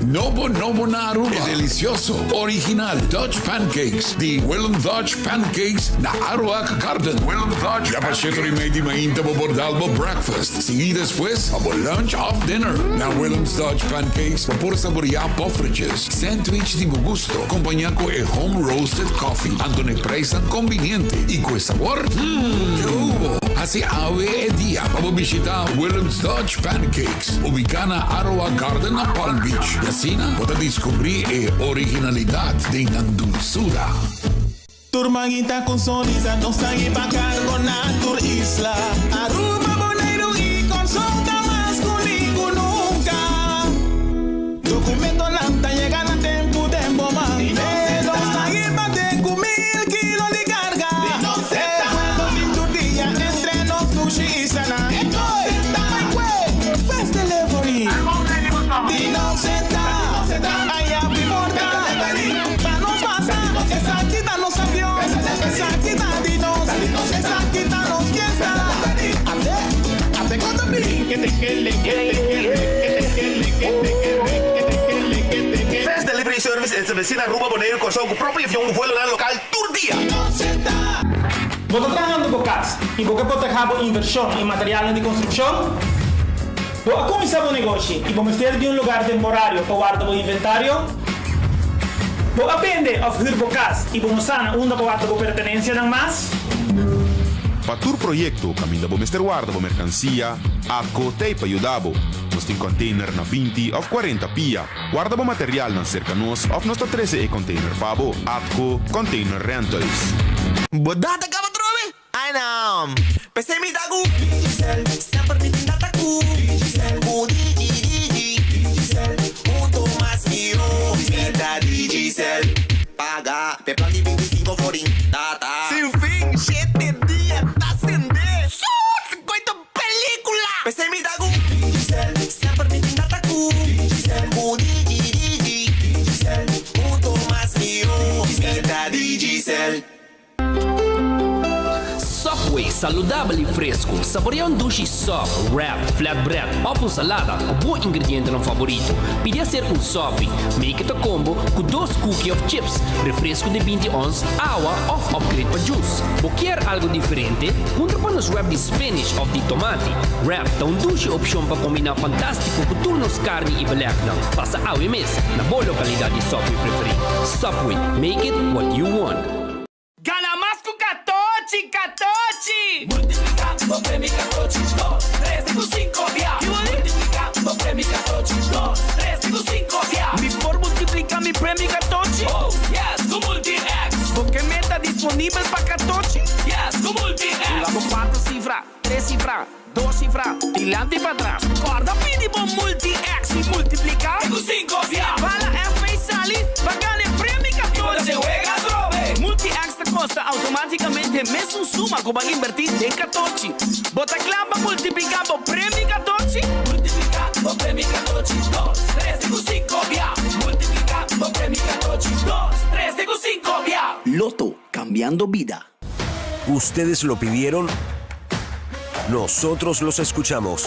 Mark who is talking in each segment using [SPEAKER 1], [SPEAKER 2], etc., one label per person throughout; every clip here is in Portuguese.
[SPEAKER 1] Novo na Aruba. El delicioso, original Dutch Pancakes di Willem Dutch Pancakes na Aruac Garden. Willem Dutch ya pacheto rimedi mainta bo bordalbo breakfast. Seguí después abo lunch of dinner. Na Willem's Dutch Pancakes por saborear pofriches. Sandwich di gusto. Acompañado e home roasted coffee. Antone presa conveniente. Y con sabor. ¡Qué hubo! Así ave e día. Vamos a visitar Willem's Dutch Pancakes. Ubicada Aruac Garden a Palm Beach. Y así puede descubrir la originalidad de la dulzura.
[SPEAKER 2] Turmaguita con sonrisa, no sabe pa' cargo na tur isla. Aruba, Bonaire y consulta más conmigo nunca. Documento lanta, llega a tiempo de bomba. Dinero, sabe pa' tengo 1000 kilos de carga. Cuando en tu día, entre nos sushi y sana. Fast delivery. Allá primordial. Pa' nos pasar. Esa quita nos avión. Esa quita dinos. Esa quita nos fiesta. Ate con tu
[SPEAKER 3] Fast Delivery Service en vecina Aruba, Bonaire con su propio avión vuelo local tour dia.
[SPEAKER 2] Vou trabajando com casa e vou proteger a inversão em materiais de construção. Vou começar o negócio e vou me ter de um lugar temporário para guardar o inventário. Vou aprender a huir por casa e vou mostrar onde vou guardar a pertenência não mais.
[SPEAKER 4] Para tu proyecto, caminda bo Mr. Guarda bo mercancia, ACO te pa ayudabo. Nos tem container na 20 of 40 pia. Guarda bo material na cerca nos of nos 13 e container pabo. ACO Container Rentals.
[SPEAKER 5] Bodata ka ba trove? Ay nam. Pese mi tagu. Sempre mi tataku. Digicel. Junto más mío. Vida Digicel. Paga. Pe plan de 25 florin. Tata. Sin fin. 7 días. Tá sem de. Só 50 película. Pese mi tagu. Sempre mi tataku. Digicel. Junto más mío. Vida Digicel.
[SPEAKER 6] Subway, saudável e fresco. Saboreia um sushi soft, wrap, flatbread, ou salada, com bom ingrediente no favorito. Podia ser um sub, make it a combo com 2 cookies of chips, refresco de 20 ons, água ou upgrade para juice. Ou quer algo diferente? Contra para nos wrap de spinach ou de tomate. Wrap dá um sushi opção para combinar fantástico com turnos carne e belegna. Passa ao mês, na boa localidade de Subway preferida. Subway, make it what you want.
[SPEAKER 7] Gana más con Catochi, Catochi. Multiplicando premi Catochi, 2, 3, 5 via. Multiplicando premi Catochi, 2, 3, 5 via. Mi por multiplicar mi premi Catochi. Oh, yes, con Multi-X. Porque meta disponible para Catochi. Yes, con Multi-X. Lavo 4 cifras, 3 cifras, 2 cifras, tilante y para atrás. Guarda, pedimos Multi-X y multiplicar con 5 via. Para la F y salir, para ganar premi Catochi. Se juega drobe. Multi-X te costa automáticamente mesmo suma que vai invertir em Catochi. Bota clava multiplicando premi Catochi. Multiplicando premi Catochi. 2, 3, 5 via. Multiplicando premi Catochi. 2, 3, 5 via.
[SPEAKER 8] Loto, cambiando vida.
[SPEAKER 9] ¿Ustedes lo pidieron? Nosotros los escuchamos.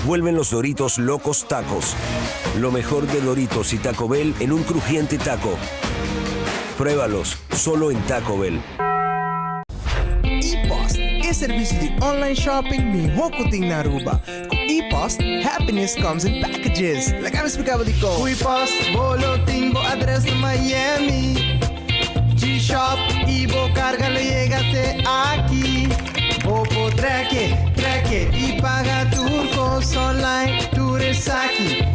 [SPEAKER 9] Vuelven los Doritos Locos Tacos. Lo mejor de Doritos y Taco Bell en un crujiente taco. Pruébalos, solo en Taco Bell.
[SPEAKER 10] ePost é serviço de online shopping Mihokuting na Aruba. Com ePost, happiness comes in packages. Like me explicava de como. ePost, boletim, bo address de Miami. G-Shop, e bo carga le llega até aqui. Opo traque, e paga turcos online. Ture saque,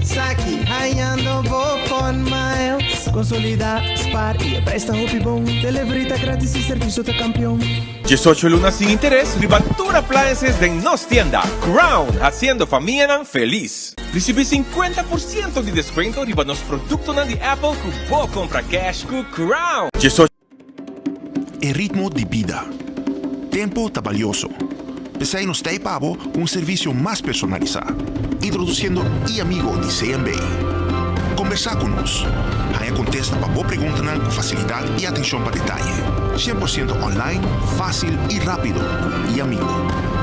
[SPEAKER 10] haiando bo con miles. Consolida, spar e presta hopi bom. Delivery tá grátis e serviço tá campeão.
[SPEAKER 11] 18 lunas sin interés, Ribatura Appliances de Nos Tienda. Crown, haciendo familia feliz. Recibe 50% de descuento riba nos productos de Apple que vos compra cash con Crown. 18.
[SPEAKER 4] El ritmo de vida. Tempo tá valioso. Pensei nos Stay Pavo un servicio más personalizado. Introduciendo e-amigo de CMB. Conversar con nos. Aí contesta para boa pergunta com facilidade e atenção para detalhe. 100% online, fácil e rápido. E amigo.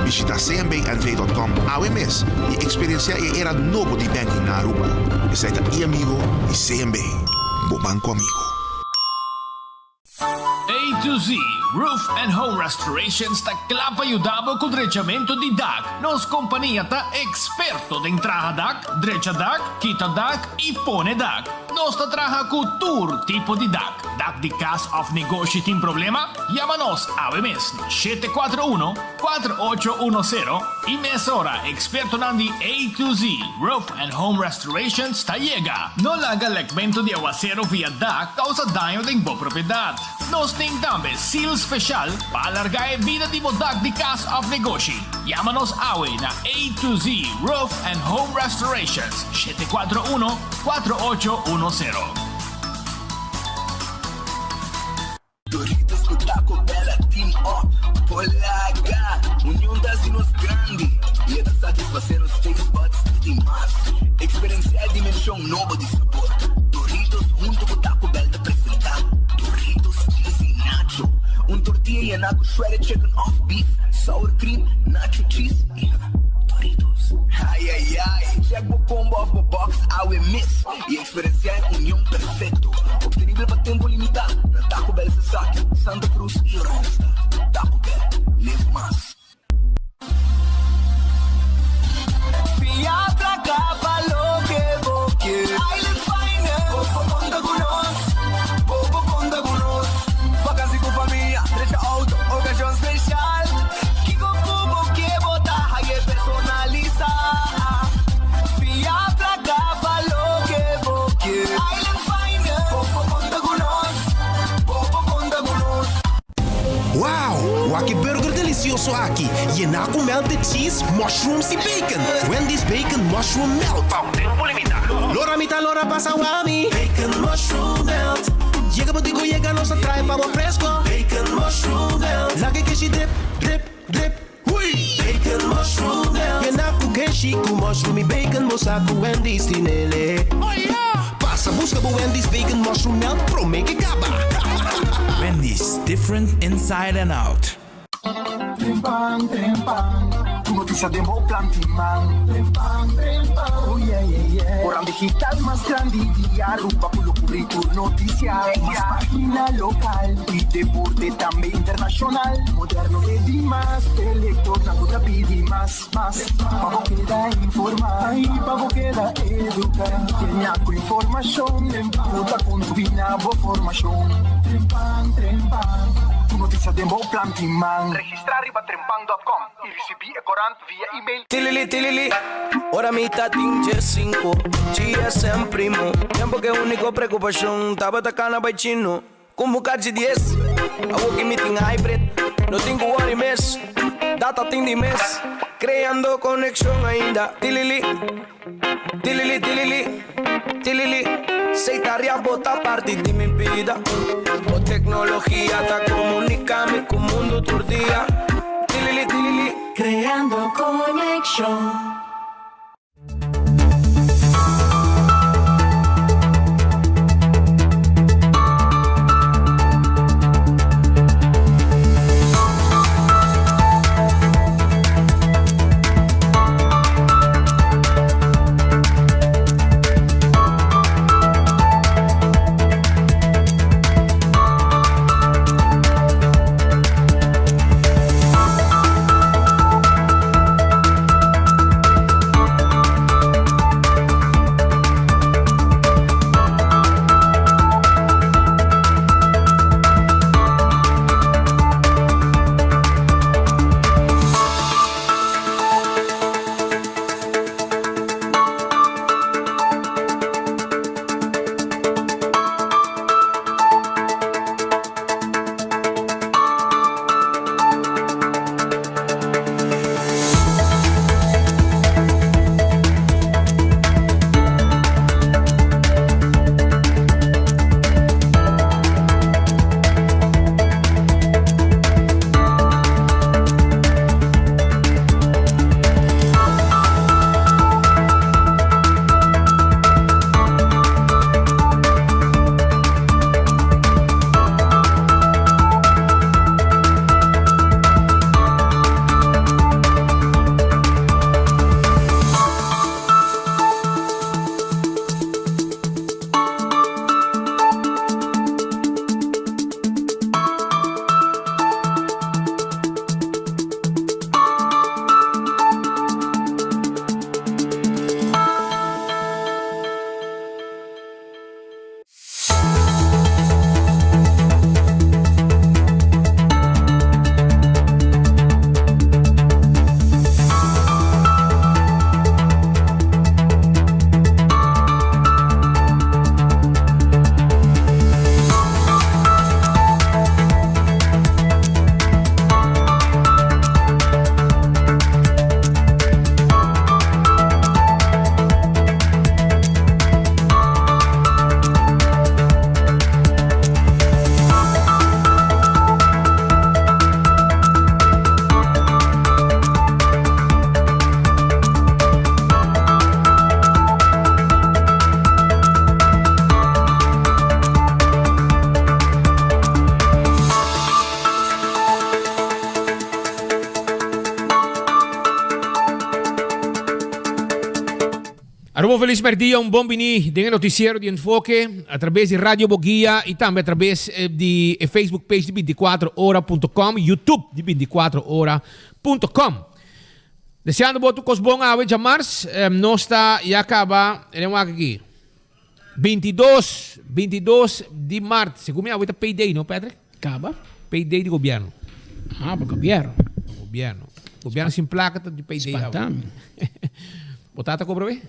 [SPEAKER 4] Visita cmbaandv.com AWMS e experiencia e era novo di banking na Aruba. Isa ita i-amigo di CMB. Mo banco amigo.
[SPEAKER 12] A to Z Roof and Home Restorations ta klapa ayudabo con drechamento di DAC. Nos companhia ta experto de entraha DAC, drecha DAC, kita DAC e pone DAC. Nos ta traha ku tour tipo di DAC. DAC di cash of negosyo tin problema? Llámanos a AWMS 741-4810 y mesora experto nandi A to Z Roof and Home Restorations ta llega. No laga lekmento di aguacero via DAC causa daño de bo propiedad. Nos ting tambe seal special para alargar vida di DAC di cash of negosyo. Llámanos awe na A to Z Roof and Home Restorations 741-4810.
[SPEAKER 5] Doritos com Taco Bella Team Up, Polaga, união das nos grande. E é da satisfazer os taste buds de mais. Experienciar a dimensão nova de sabor. Doritos junto com Taco Bell te apresentar. Doritos cheesy nacho. Tortilla e naco shredded chicken off beef. Sour cream, nacho cheese. Doritos. Ai, ai, ai. Check o combo off the box, AWMS. E experienciar a união perfeito. Obtenível para tempo limitado. Na Taco Bell Sasaki, Santa Cruz e Rosta. Taco Bell, live más. Fiatra capa lo que vos quieres. Island Finance. Popo ponte con nos. Popo ponte con nos. Vacancy con familia. Derecha auto. Ocasión especial. Kiko Popo que bota. Hay personaliza. Fiatra capa lo que vos quieres. Island Finance. Popo ponte con nos. Popo ponte con nos.
[SPEAKER 10] Wow! Waki burger delicioso aqui. Llena com melted cheese, mushrooms e bacon. Wendy's bacon mushroom melt.
[SPEAKER 3] Pau tempo limitado.
[SPEAKER 10] Lora mitad, lora pasa wami. Bacon mushroom melt. Llega contigo, llega, nos atrae pavo fresco. Bacon mushroom melt. Lagi que she dip, dip, dip. Hui! Bacon mushroom melt. Llena com keshi, com mushroom e bacon. Mosa com Wendy's tinele. Oh yeah! Passa, busca o Wendy's bacon mushroom melt. Pro make it gaba.
[SPEAKER 13] Wendy's, different inside and out.
[SPEAKER 5] Trempang, tu noticia de Mo Plantiman. Trempang, oh yeah, yeah, yeah. Orang digital más grande y Aruba puro currículum noticias. Más página local y deporte también internacional. Moderno de Dimas, electorado rápido y más. Pago queda informar y pago queda educar. Tiene con información, emputa con tu binabo formación. Trempang. Tu noticia de Mo Plantiman. Registrar riba trempang.com y recibir corant via email.
[SPEAKER 14] Tilili, ora mitad tinge 5. GSM primo. Tiempo que único preocupación. Taba tacana by chino. Convocar de 10. A working meeting hybrid. No tengo worry mess. Data ting di mes. Creando conexión ainda. Tilili. Seitaria bota parte de mi vida. O tecnología ta comunicame con mundo todo día. Tilili.
[SPEAKER 7] Creando conexión.
[SPEAKER 15] feliz merdia, bom bini dengan noticiero de Enfoque através de Radio Boguia e também através de Facebook page de 24hora.com, YouTube de 24hora.com. Deseando boto cos bom awe jamars, nós está e acaba, ele aqui. 22 de março, segundo a outra payday, não, Pedro?
[SPEAKER 16] Acaba?
[SPEAKER 15] Payday de governo.
[SPEAKER 16] Ah, para governo.
[SPEAKER 15] Governo sem placa de payday.
[SPEAKER 16] Espantame.
[SPEAKER 15] Botata cobra bem?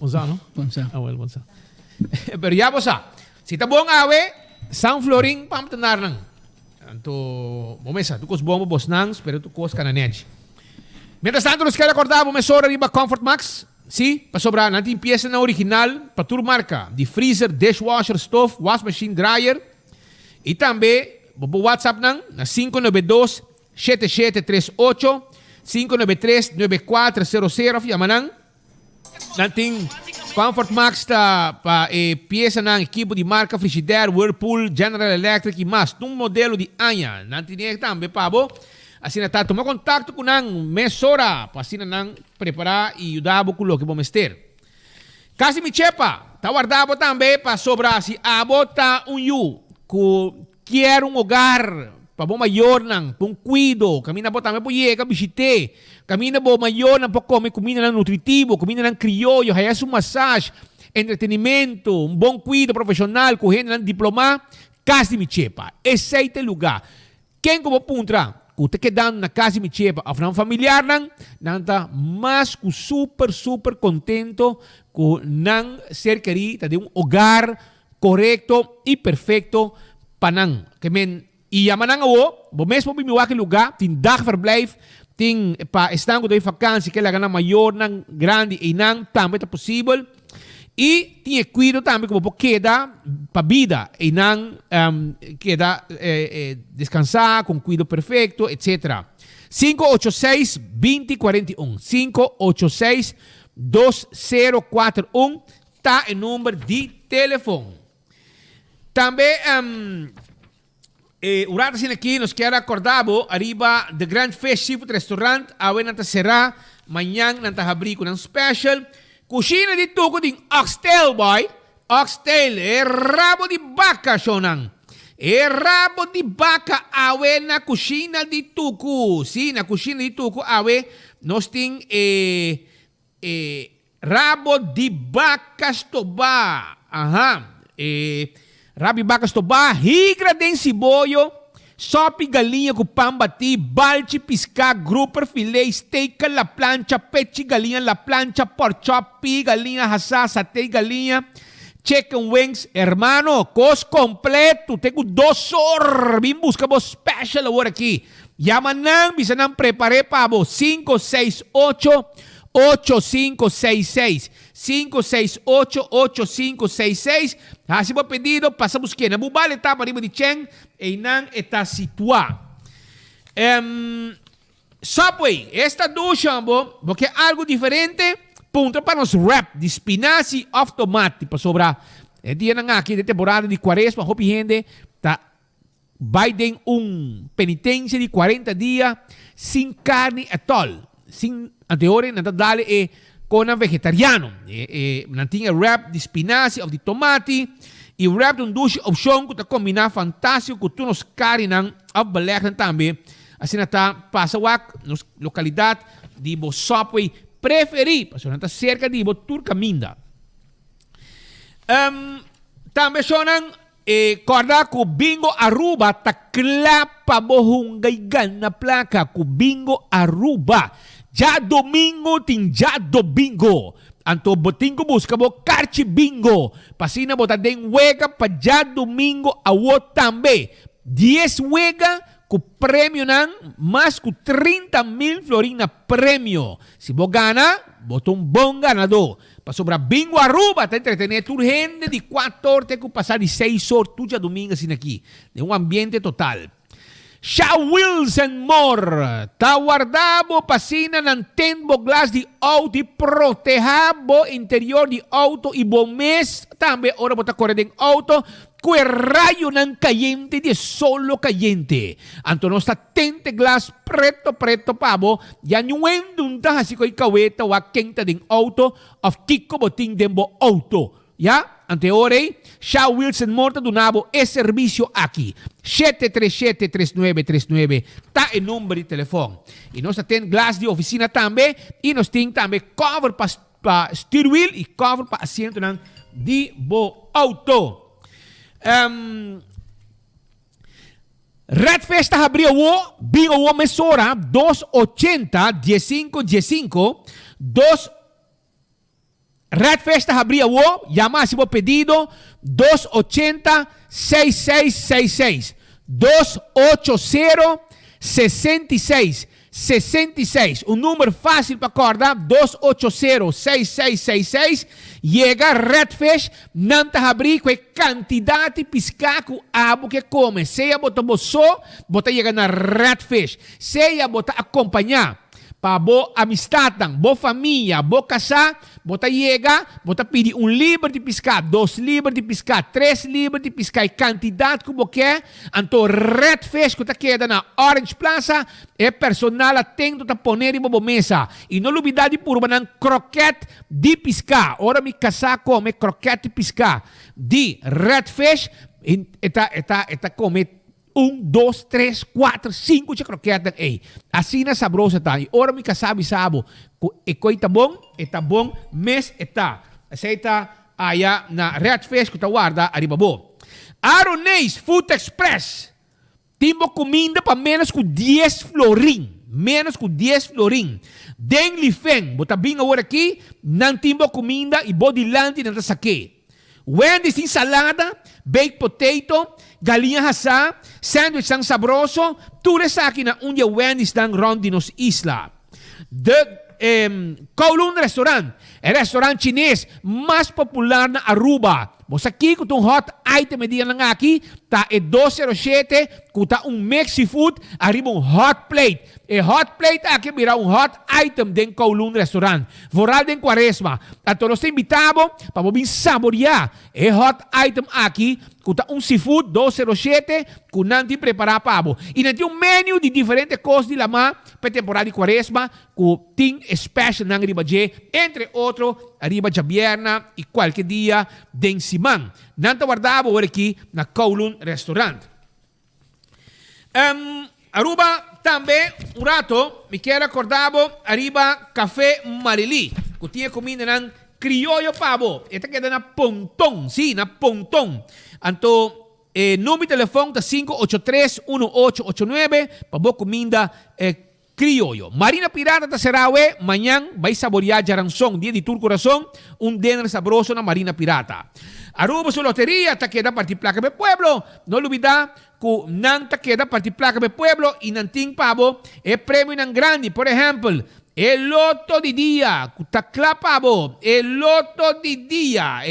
[SPEAKER 15] Bonsa, não?
[SPEAKER 16] Bonsa.
[SPEAKER 15] Ah, well, bonsa. Pero ya, bonsa. Si tá bom awe, São Florim, pam tanar nang. Anto, bomesa, tu cos bom bos nang, pero tu cos cananej. Mientras tanto, nos queda acordar, bomesora riba Comfort Max. Sí, para sobrar, natin pieza na original, para tur marca, de freezer, dishwasher, stove, wash machine, dryer. E também, bobo WhatsApp nang, na 592-7738, 593-9400, yamanang. Natin Comfort Max ta pa pieza ng equipo de marca Frigidaire, Whirlpool, General Electric e mais. Num modelo de Anya. Natin também, pabo. Assim na toma contato com nang mesora para assim nang preparar e ajudar com o que vamos ter. Kasi mi chepa, tá guardado também para sobrar se abota yu que quer hogar para bom maior nang pong cuido, camina bo também po yeka bisite, camina bo maior nang po come comida nang nutritivo, comida nang criollo, haya su massage, entretenimento, bom cuido profissional, correndo nang diploma, kasi mi chepa. Esse é o lugar. Quem como puntra Kung quedando na casa de Michepa, a familiar nang tá mais que super contento com nang ser querido de hogar correto e perfeito para nang. Que men iamanang bo mesmo bimiwa que lugar, tin dagverblijf, tin pa estango de vakantie que la gana maior nang grande e nang também tá possível. E tinha cuido também como queda para vida e não queda descansar com cuido perfeito, etc. 586-2041 586-2041 está o número de telefone. Também o rato assim aqui nos quer acordar arriba the Grand Fish Seafood Restaurant awen nanta será manhã nanta abrir com um special. Kusina di tuko ding oxtail, boy. Oxtail, rabo di baka, shonang. Rabo di baka, awe na kusina di tuko. Si, na kusina di tuko, awe, nos ting, rabo di baka stoba. Aha. Rabo di baka stoba, higra den siboyo, sopi galinha com pambati, balchi, pisca, grouper, filé, steak, la plancha, pechi, galinha, la plancha, pork chop, galinha, hasa, satay, galinha, chicken wings. Hermano, cos completo. Tengo 2 horas. Vim busca vos special agora aqui. Yaman nang, bisa nang prepare pa vos. 568-8566. 568-8566. Assim mo pedido, passamos que na bubale tá para riba de Cheng e nang está situado. Subway, esta ducha, porque é algo diferente, punta para nos wrap de espinaci of tomate para sobrar. Dia na aqui de temporada de quaresma, hopi gente tá Biden penitência de 40 dias sem carne at all. Sem anteriore na dale con un vegetariano. Non tinha wrap di spinaci o di tomati. E wrap di un douche option que combina fantástico com tu nos carne of beleggen também. Assim nata passa wak nos localidade de bo Subway preferi. Passo nata cerca de bo tur caminda. Também sonan corda ku bingo Aruba taklapa bo hungaygan na placa ku bingo Aruba. Já domingo, já domingo. Anto botingo busca bo karchi bingo. Pasina bota den wega pa já domingo awo tambe. 10 wega ku prêmio nang mas ku 30,000 florin na prêmio. Si bo gana, bota bom ganador. Pa sobra bingo Aruba, tá entretener tu gente de 4 horas ku passar de 6 horas tu já domingo assim aqui. De ambiente total. Shaw Wheels and More. Tá guardado pasina ng tembo glass de auto e protejabo interior de auto e bom mês. Também ora bota correr de auto. quel rayo ng caliente di solo caliente. Anto no sa tente glass preto pabo, yan yung wendunta si ko'y kaweta wa kenta ding auto of kiko boting dembo auto. Ya, ante ore, Shaw Wilson Morta Dunabo e servicio aqui. 737-3939 ta e numero di telefono. E nós tem glass de oficina também e nós tem também cover para steering wheel e cover para assento de bo auto. Red Festa abriu o bingo o mesora 280-15-15 Red Festa abriu o llamáximo pedido 280-6666 280-6666 um número fácil para acordar 280-6666 Llega Red Fish nanta abrir com quantidade piscaco abo que come seja bota boso bota chega na Red Fish seja bota acompanhar para bo amistad bo família bo casa bota chega bota pedir livro de pescar 2 livros de pescar 3 livros de pescar e quantidade que quer anto Red Fish que queda na Orange Plaza é personal atento a poner em boa mesa e não novidade por uma croquete de pescar ora me casa come croquete de pescar de Red Fish eta come 1, 2, 3, 4, 5 de croquete ei. Assim na sabrosa tá. E ora me kasabi sabo. E koi tá bom, mes eta. Aceita aya na Red Fish que tá guarda arribabo. Aronês Food Express. Timbo comida para menos que 10 florin. Menos que 10 florin. Den lifeng. Bota bem agora aqui. Nan timbo comida e bodilante nanta saque. Wendy's sin salada, baked potato, galinha assada, sandwich sang sabroso, tudo sa akin na unya Wendy's dang Rondinos Isla. Kowloon Restaurant, restaurant chinês mais popular na Aruba. Mas aqui com um hot item dia lang aqui, ta e 207, kuta Mexi Food, arriba hot plate. E hot plate aqui vira hot item den Kowloon Restaurant. Voral den Quaresma. A todos te invitamos para bobin saborear. E hot item aqui, kuta seafood 207, kunanti preparar pabo. E nanti menu de diferentes coisas de lama para temporada de Quaresma, com ting special nang arriba entre outros, arriba Jabierna e qualquer dia den Simang. Nanta guardavo aqui na Kowloon Restaurant. Aruba também, um rato, me quero acordavo, arriba Café Marili, que tinha comida ng criollo pavo. Esta queda na Pontong, sim, na Pontong. Anto, número de telefone tá 583-1889, para boa comida criollo. Marina Pirata da Serawe, manhã vai saborear Jaransong, dia de Tur Corazón, dinner sabroso na Marina Pirata. Aruba su lotería, ta queda partir placa de pueblo. No olvidar que nanta queda partir placa de pueblo y nanting pavo es premio nan grande. Por ejemplo, el loto de día, kutakla pavo, el loto de día,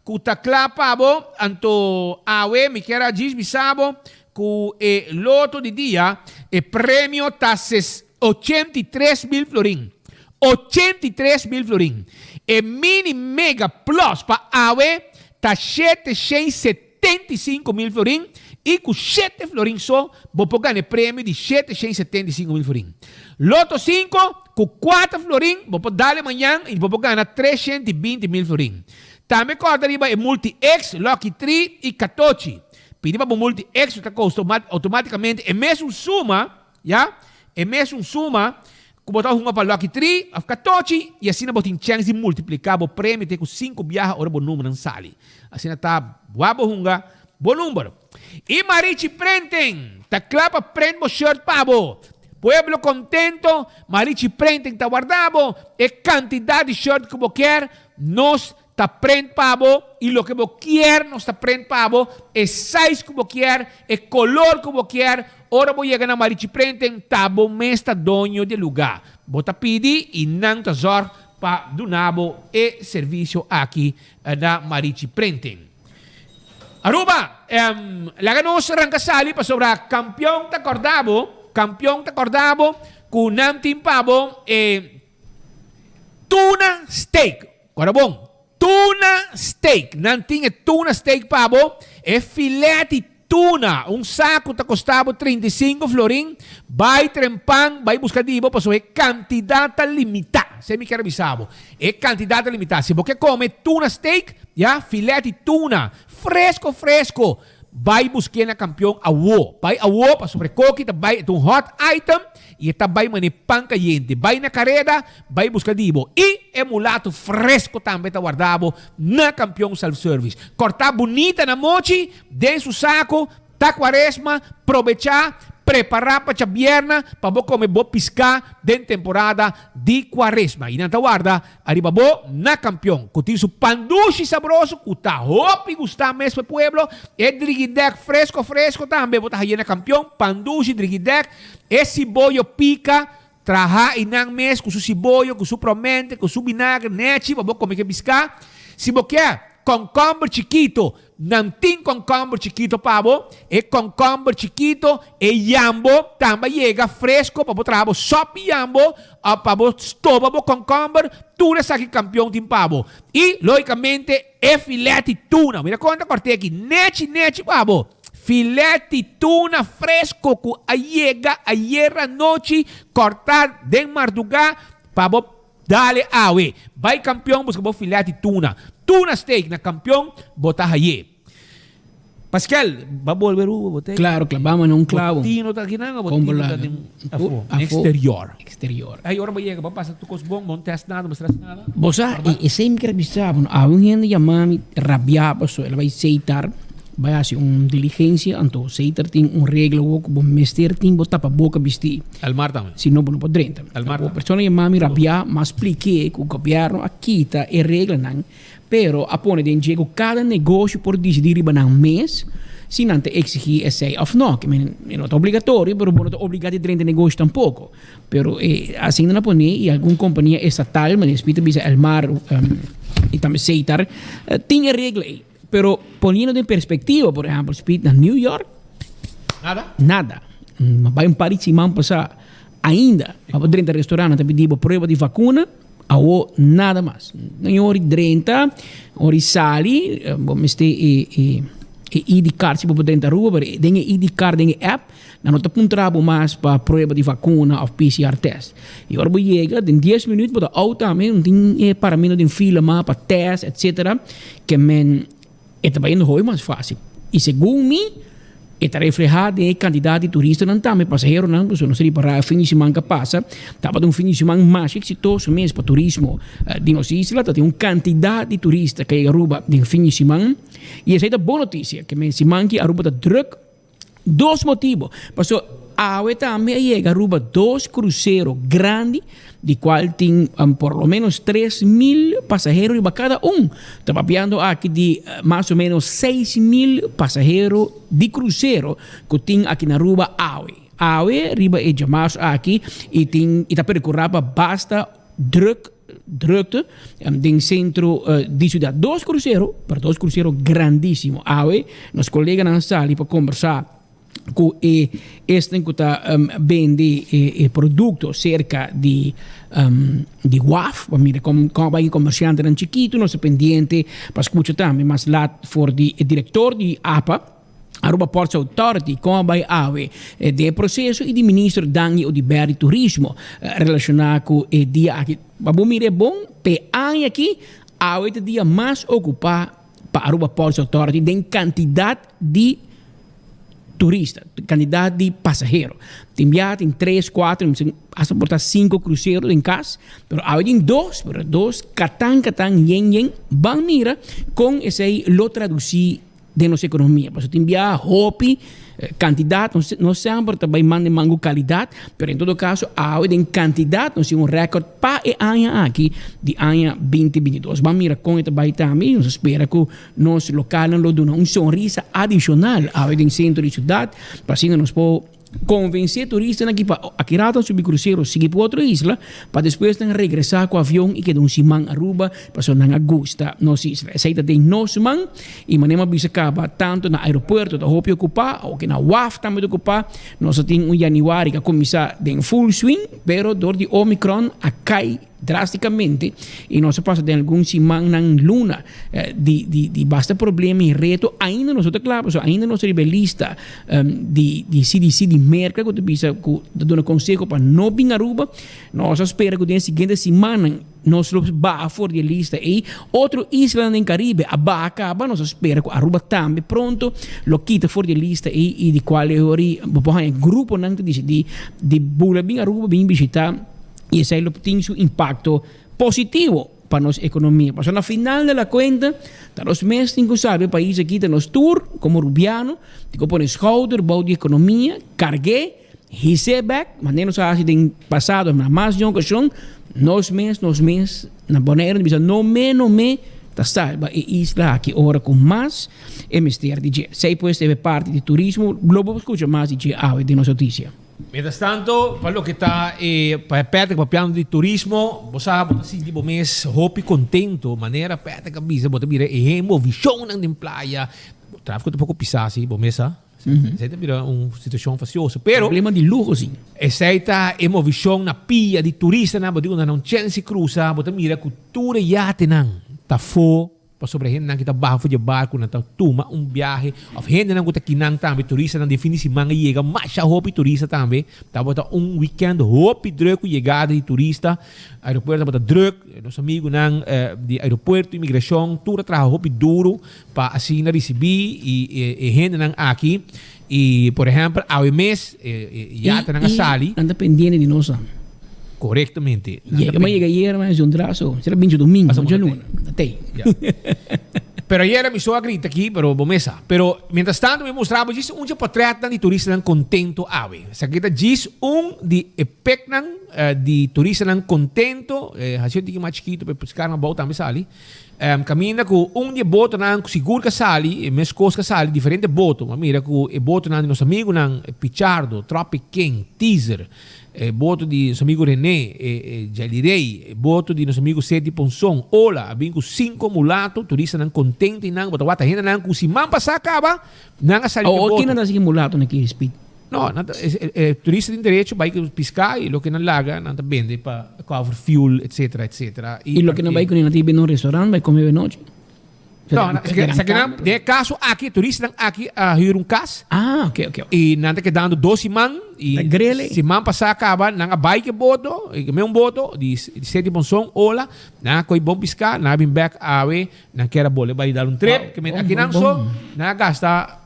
[SPEAKER 15] kutakla pavo, anto awe, mi quiera gis bisabo, ku loto de día, el premio tases 83,000 florín. 83,000 florín. E mini mega plus para AWE tá 775,000 florin e com 7 florin só vou pagar o prêmio de 775,000 florin. Loto 5 com 4 florin vou dar amanhã e vou pagar 320,000 florin. Também corda riba é multi-X, Lucky 3 e 14. Pediva para multi-X que custa automaticamente é mesmo suma, já? É mesmo suma botar uma para Lucky 3, a 14, e assim botin chance de multiplicar o prêmio, tem com 5 viagens, ora bom número não sale. Assim tá, boa hunga, bom número. E Marichi Prenten, tá clapa prende o shirt pavo. Pueblo contento, Marichi Prenten tá guardado, e quantidade de shirt que você quer, nós tá prende pavo, e lo que você quer, nós tá prende pavo, e size que você quer, e color que você quer. Ora vou chegar na Marichi Prenten, tabo mesta dono de lugar. Bota pidi e não tazor para donabo e serviço aqui na Marichi Prenten. Aruba, laganos rancasali para sobre campeão ta cordabo, com namtim pabo e tuna steak. Ora bom, tuna steak. Nanting é tuna steak, pabo. É filete tuna. Um saco tá custava 35 florin. Vai trempang, vai buscar dibo, passo é quantidade limitada. Se mi quero bisabo. É quantidade limitada. Se você come tuna steak, filete tuna. Fresco. Vai buscar na campeão awo. Vai awo para sobrecoque, vai um hot item e está vai mani pan caliente. Vai na carrera, vai buscar dibo. E emulato fresco também tá guardado na campeão self-service. Cortar bonita na mochi, dentro do saco, tá quaresma, aproveitar, preparar para a vierna, para você comer bo piscar dentro temporada de quaresma. E na guarda, arriba bo na campeão. Cotir su pandushi sabroso, cuta hopi gustar mesmo pueblo, e drigidec fresco também, bota aí na campeão, pandushi, drigidec, e cibollo pica, traja inang mes, com su cibollo, com su promente, com su vinagre, nechi, para você comer que piscar. Se você quer concombre chiquito, nanting concombre chiquito, pavo, e concombre chiquito, e jambo, também chega fresco, para trabalhar sop jambo, para estômago concombre, tudo isso aqui campeão de pavo. E, logicamente, é filete tuna. Mira quanto cortei aqui, nechi, pavo. Filete tuna fresco, com a hierra noite, cortar de madrugada, pavo, dale awe. Vai campeão, busca bo filete tuna. Tuna steak na campeão, botar aí. Pascal, va a volver botar.
[SPEAKER 16] Claro, clavamos en un clavo.
[SPEAKER 15] Botino tá aqui não, botino tá de exterior.
[SPEAKER 16] Exterior.
[SPEAKER 15] Aí agora vai chegar, vai passar tu cos bom, não testa nada, não testa nada.
[SPEAKER 16] Bosa, esse me quer avisar, há um gente chamado rabiaba, so ele vai aceitar, vai fazer uma diligência, então aceitar tem regra o bom mestre tem botar para boca vestir.
[SPEAKER 15] Almar também.
[SPEAKER 16] Se não pode renta.
[SPEAKER 15] Almar.
[SPEAKER 16] A pessoa chamada rabiaba, mas expliquei que o governo aqui tá é regra não. Pero apone de enxergo cada negócio por decidir riba mês, se não te exigir esse ou não, que não é obrigatório, pero não é obrigado a ter negócio tampouco. Pero assim não apone e alguma companhia estatal, mas respeita bisa Elmar e também aceitar, tem regra aí. Pero poniendo em perspectiva, por exemplo, speed na New York, nada. Vai em Paris e man passar ainda, para dentro do restaurante, te pedir prova de vacuna. Awo nada mais. Não ori 30, ori sali, vamos ter ID card se você dentro da rua, mas tem ID card, tem app, não te puntrabo mais para prova de vacuna ou PCR test. E agora você chega, em 10 minutos, você auto também, tem para mim tem fila mais para test, etc. Que men é também não é mais fácil. E segundo mim, está reflejado em quantidade de turistas não também passageiro não, porque não seria para fim de semana que passa, estava um fim de semana mais exitoso mesmo para turismo de nossa isla, tem uma quantidade de turistas que Aruba de fim de semana e essa é a boa notícia, que me semana que Aruba está druk, dois motivos, passou a também chega Aruba 2 cruzeiros grandes, de qual tem por lo menos 3.000 passageiros para cada um. Está papiando aqui de mais ou menos 6.000 passageiros de cruzeiro que tem aqui na Aruba Awe, riba é chamado aqui e está percorrendo basta drukte do centro de cidade. 2 cruzeiros, para 2 cruzeiros grandíssimos. Awe, nos colegas na sala para conversar com este que vende produtos cerca de WAF, como vai comerciante em chiquito, não se pendiente para escutar também, mas lá for de diretor de APA, Aruba Ports Authority, como vai haver de processo e de ministro Dangi ou de Berry Turismo relacionado com o dia aqui. Vamos mirar bom, pe ano aqui, há o dia mais ocupado para Aruba Ports Authority de quantidade de turista, quantidade de passageiro. Tem 3, 4, hasta portar 5 cruzeiros em casa, mas há dois, catang, yen, van mira, com esse lo traduzir de nossa economia. Porque tem hopi, quantidade, não sempre também mango qualidade, mas em todo caso, há em quantidade, nós temos recorde para o ano aqui, de ano 2022. Vamos mirar com isso também, nós espera que nosso local nos dê uma sonrisa adicional ao centro de cidade, para assim nós podemos convencer turistas aqui para aqui ratam subir cruzeiro, seguir para outra isla, para depois regressar com o avião e que dão simang Aruba, para só não gosta nossa isla. Essa ideia tem nosso man e manema bisa acaba tanto na aeroporto da Hopi ocupar, ou que na WAF também ocupar, nós temos januário que começar em full swing, pero dor de Omicron a cai drasticamente e nós passa de algum semana na luna de basta problema e reto ainda nós outra claro, ainda nós rebelista de CDC de merca que tu bisa que dona conselho para não vir Aruba, nós espera que na seguinte semana nós va for de lista e outro isla no Caribe a acaba nós espera que Aruba também pronto lo quita for de lista e de quale ori grupo não de bula bem Aruba bem visitar y ese tiene su impacto positivo para nuestra economía. Pero al final de la cuenta, los meses que sabe, el país aquí tenemos tour, como Rubiano, que pone schouder, bouw de economía, cargué, hice back, manera se hace en pasado, en más de ocasión, nos meses, na bonera, no me, ta salva e isla aquí ahora con más MSTR DJ. Sei puede ser parte de turismo, globo escucha más DJ Ave de nuestra noticia.
[SPEAKER 15] Mientras tanto, para lo que está perto para piano de turismo, você assim tipo mês hope contento, maneira perto que bisa, bota mira visão na playa, tráfico um pouco pisar assim, bom mesa. Você mira uma situação faciosa, pero
[SPEAKER 16] problema de luxo sim.
[SPEAKER 15] Essa visão na pia de turista na bota não chance cruza, bota mira cultura já tenang, tá fo para sobre gente que está bajo de barco na tuma viaje of gente não que kinang também turista na definição manga chega mais a hope turista também tá bota weekend hope druk chegada de turista aeroporto bota druk nosso amigo nang de aeroporto imigração tudo trabalha hope duro para assim receber e gente nang aqui e por exemplo ao mês já tá na sali
[SPEAKER 16] anda pendente de nós.
[SPEAKER 15] Correctamente.
[SPEAKER 16] Llega mas un trazo. Será 20 domingo, ya luna.
[SPEAKER 15] Pero ayer mi sogra grita aqui, pero bomesa. Pero mientras tanto me mostrava diz um portrait de turista nan contento ave. Essa aqui diz de epec de turista nan contento, a gente que mais chiquito para buscar uma boa também sali. Caminha com de boto nan seguro que sali, e mes coisas que sali diferente boto. Mas mira com e boto nan de nosso amigo nan Pichardo, Tropic King, Teaser. Boto de nosso amigo René, Jalirei, boto de nosso amigo Seti Ponson, Ola, abim com 5 mulato, turista não contente e não, bota wata renda não, com se man passar acaba, não a sair de boto.
[SPEAKER 16] O que não dá assim mulato naquele speed?
[SPEAKER 15] Não, turista tem direito, vai piscar e lo que não laga, não tá vende para cover fuel, etc, etc.
[SPEAKER 16] E lo que não vai com ele, não tem bem no restaurante, vai comer de noite?
[SPEAKER 15] Não, de caso aqui, turista aqui a hyr casa.
[SPEAKER 16] Ah, ok.
[SPEAKER 15] E nanta que dando 12 man e se man passar acaba, nanga bike boto, e que boto de 7 bonson, ola, na coi bom piscar, na bim back awe, na quer bole vai dar trip, que aqui não só, na gasta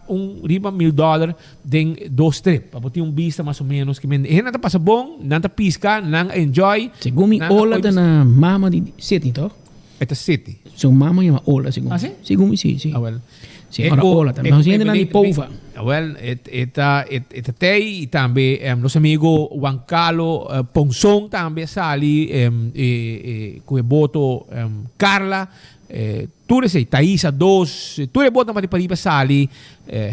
[SPEAKER 15] riba $1,000 de 2 trip, para botar vista mais ou menos, que nanta passa bom, nanta piscar, nanga enjoy.
[SPEAKER 16] Segumi ola da na mama de 7, então?
[SPEAKER 15] Esta 7.
[SPEAKER 16] Su mamma llama Ola, según.
[SPEAKER 15] ¿Ah, sí?
[SPEAKER 16] Según sí.
[SPEAKER 15] Ah, well.
[SPEAKER 16] Sí, ahora Ola también. Nos sienten ni pouva.
[SPEAKER 15] Well, esta tei e também nosso amigo Juan Carlos Ponson também sali com o boto Carla tudo sei Thaisa 2 tudo boto para para sali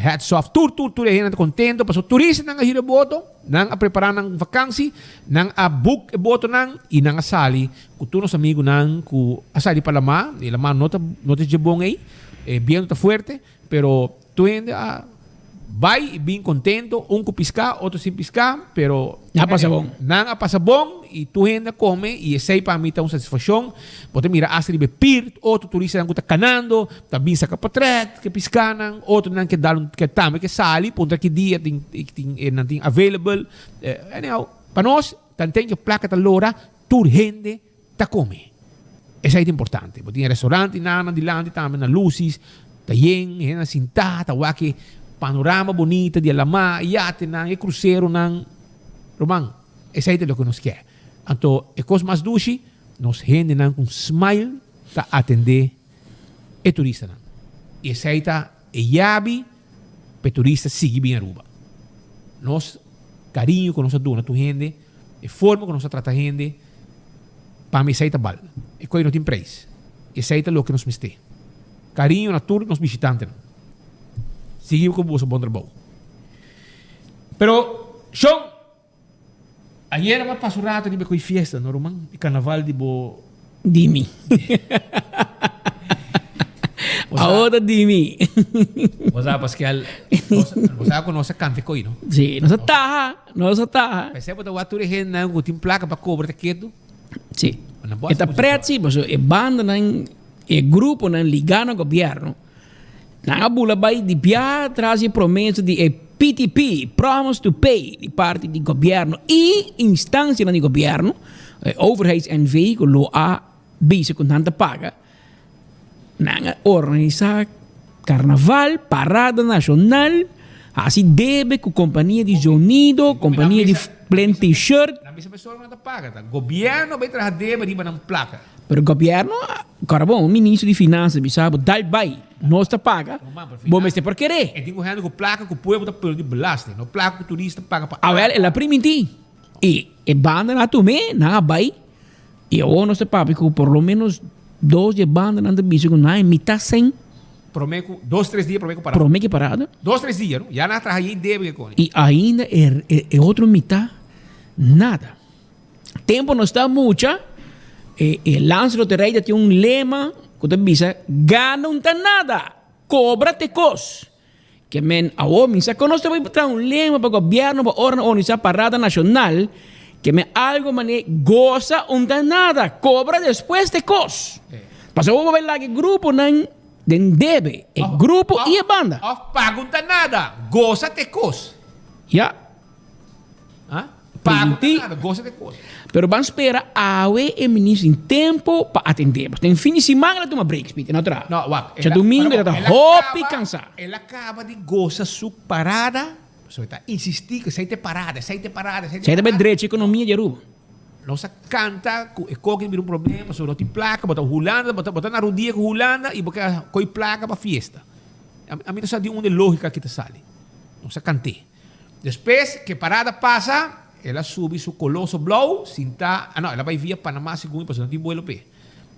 [SPEAKER 15] hats off tudo gente contento para turista nang hira boto nang a preparar nang vakansi nang a book boto nang e nang a sali com tu nosso amigo nang com a sali para lá e lá nota de bom aí bien tá fuerte pero tu ainda vai bem contento, com piscar, outro sem piscar, pero não passa bom e tu ainda come e sei para mim tá uma satisfação. Pode mirar assim de pir, outro turista não está canando, tá bem saca patret, que piscanan, outro não que dá que também que sali, ponta que dia tem available. Anyhow, para nós, tem que placa tá lora, tur gente tá come. Isso é importante. Pode ir restaurante, nana de lá, também na Lucis, tá yen, na sinta, tá waki panorama bonita de Alama, iate nang, e cruzeiro nang, Romang, esse é o que nos quer. Então, é coisa mais duche, nos rende nang com smile para atender o turista nang. E esse é yabi para o turista seguir bem a Aruba. Nos carinho que nos dona tu rende, a forma que nos trata a rende, para mim esse é bal. É coisa não tem preço. Esse é o que nos miste. Carinho na tour nos visitantes. Seguimos com o bom trabalho. Pero, Sean, ayer me passou rato de com festa, no Romang? E carnaval de bo...
[SPEAKER 16] Dimi. A outra Dimi.
[SPEAKER 15] Você, Pascal, você conhece cante coi, não?
[SPEAKER 16] Sim, nossa taha.
[SPEAKER 15] Percebe que o ator é gente, não tem placa para cobrar quieto?
[SPEAKER 16] Sì.
[SPEAKER 15] Una buona
[SPEAKER 16] E prezzi, e banda e gruppo ligano al governo. Na bula bai di pia trasi promessa di PTP, Promise to Pay, di parte di governo e istanze di governo, overheids-NV, lo a bisa con tanta paga, na organizar carnaval, parada nacional, assim debe com companhia de sonido, companhia de plain t-shirt.
[SPEAKER 15] Na bisa pessoa não paga, tá? Governo vai trazer deba riba ng placa.
[SPEAKER 16] Pero o governo, carabão, o ministro de finanças, sabe, dal bai, não está paga, bom, mas é por querer.
[SPEAKER 15] E tem correndo com placa que o povo está perdendo belasting, no placa que o turista paga para.
[SPEAKER 16] Ah, well, ela primiti. E banda na tume, na bai, e eu não sei papi que por lo menos 2 de banda na bicho com na mitad 100.
[SPEAKER 15] Prometo 2-3 dias prometo parada.
[SPEAKER 16] Prometo parada.
[SPEAKER 15] 2-3 dias, não? Já na traje deve que
[SPEAKER 16] e ainda é outro mitad nada. Tempo não está mucho. Lancelot Rey tem lema que te bisa gana nada, cobra te cos. Que men a homem se conosce vai botar lema para governo para organizar parada nacional que men algo mané goza nada, cobra después te cos. Passou vou ver lá que grupo não debe, grupo e a banda.
[SPEAKER 15] Paga nada, goza te cos.
[SPEAKER 16] Ja.
[SPEAKER 15] Paga nada, goza te cos.
[SPEAKER 16] Pero vamos esperar a o ministro em tempo para atender. Tem fim de semana tu uma break, Peter, não tra.
[SPEAKER 15] Não, wak.
[SPEAKER 16] Já domingo ela tá hopi cansado.
[SPEAKER 15] Ela acaba de gozar sua parada. Só está insistir que sai te parada.
[SPEAKER 16] Sai te direito economia de rua.
[SPEAKER 15] Não se canta, é que vira problema, só não tem placa, botar Holanda, botar na rodia com Holanda e botar coi placa para festa. A mim não sabe de onde lógica que te sale. Não se cante. Depois que parada passa, ela sube su coloso blow, sinta, ela vai via Panamá segundo, porque não tem vuelo pé.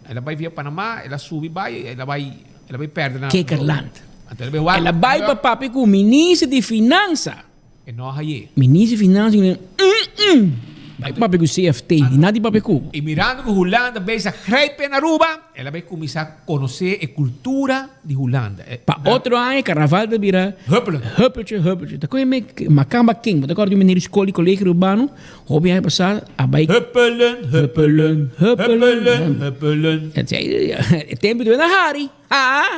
[SPEAKER 15] Ela vai via Panamá, ela sube, ela vai perder na
[SPEAKER 16] Kekerland. Ela vai para papi com o ministro de finanças.
[SPEAKER 15] E não aí.
[SPEAKER 16] Ministro de finanças, vai papi com o CFT, e nada de papi com.
[SPEAKER 15] E mirando que Holanda beija greipe na Aruba, ela vai começar a conhecer a cultura de Holanda.
[SPEAKER 16] Para outro ano, carnaval de vira Huppeltje. Tá com Macamba King, tá com o menino escola e colégio urbano, hobby aí passar a bike. Huppelen. É tempo de na Hari.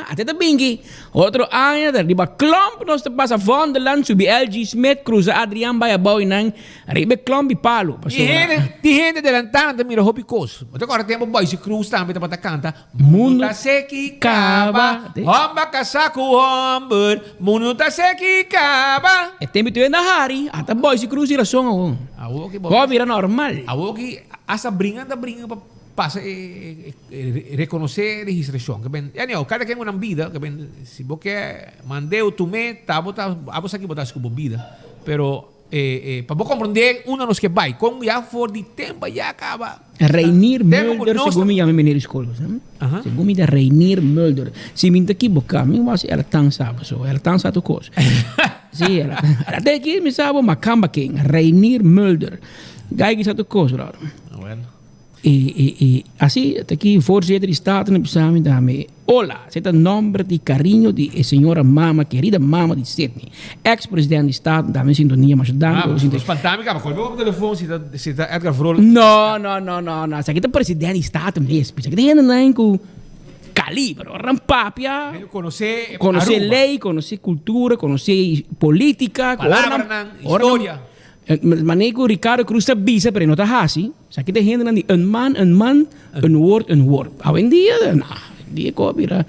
[SPEAKER 16] Até da Bingi. Outro ano, da riba Klomp, nós te passa Vonderland, subir LG Smith, cruza Adrian Bayabau e nang riba Klomp e Palo.
[SPEAKER 15] Ti gente delantana da mira hobby cos. Mas agora tempo boy se cruz também para canta. Mundo tá sequi caba. Homba casaco homber. Mundo tá sequi caba.
[SPEAKER 16] É tempo de na Hari. Até boy se cruz e som. Hobby era normal.
[SPEAKER 15] Awoki asa bringa para passa reconhecer registração que ben cada quem uma vida que ben se você mandeu tu me tá botar aqui botar como vida pero para você compreender nos que vai como já for de tempo já acaba
[SPEAKER 16] Reinier Mulder segundo me menino escola segundo me da Reinier Mulder se me aqui boca me was ela tão sabe ela tão sabe coisa sim ela até aqui me sabe Macamba King Reinier Mulder gai que sabe coisa E assim, até aqui, voorzitter de Staten en Besamen daarmee. Hola, zit een nombre de cariño de señora mama, querida mama de Sydney. Ex-president de Staten, daarmee sintonia, maar ze danken.
[SPEAKER 15] Dus fantástico, maar gewoon op de telefoon zit Edgar Vrolijk.
[SPEAKER 16] No. Zeg, de president de Staten mesmo. Zeg, de hele nenko calibre, rampapia. Conocer lei, conocer cultura, conocer política.
[SPEAKER 15] Palabra, historia.
[SPEAKER 16] Manego Ricardo Cruz está bisa, pero no está así. O sea, que te gente de un man, un word. Hoy en día, dia copira.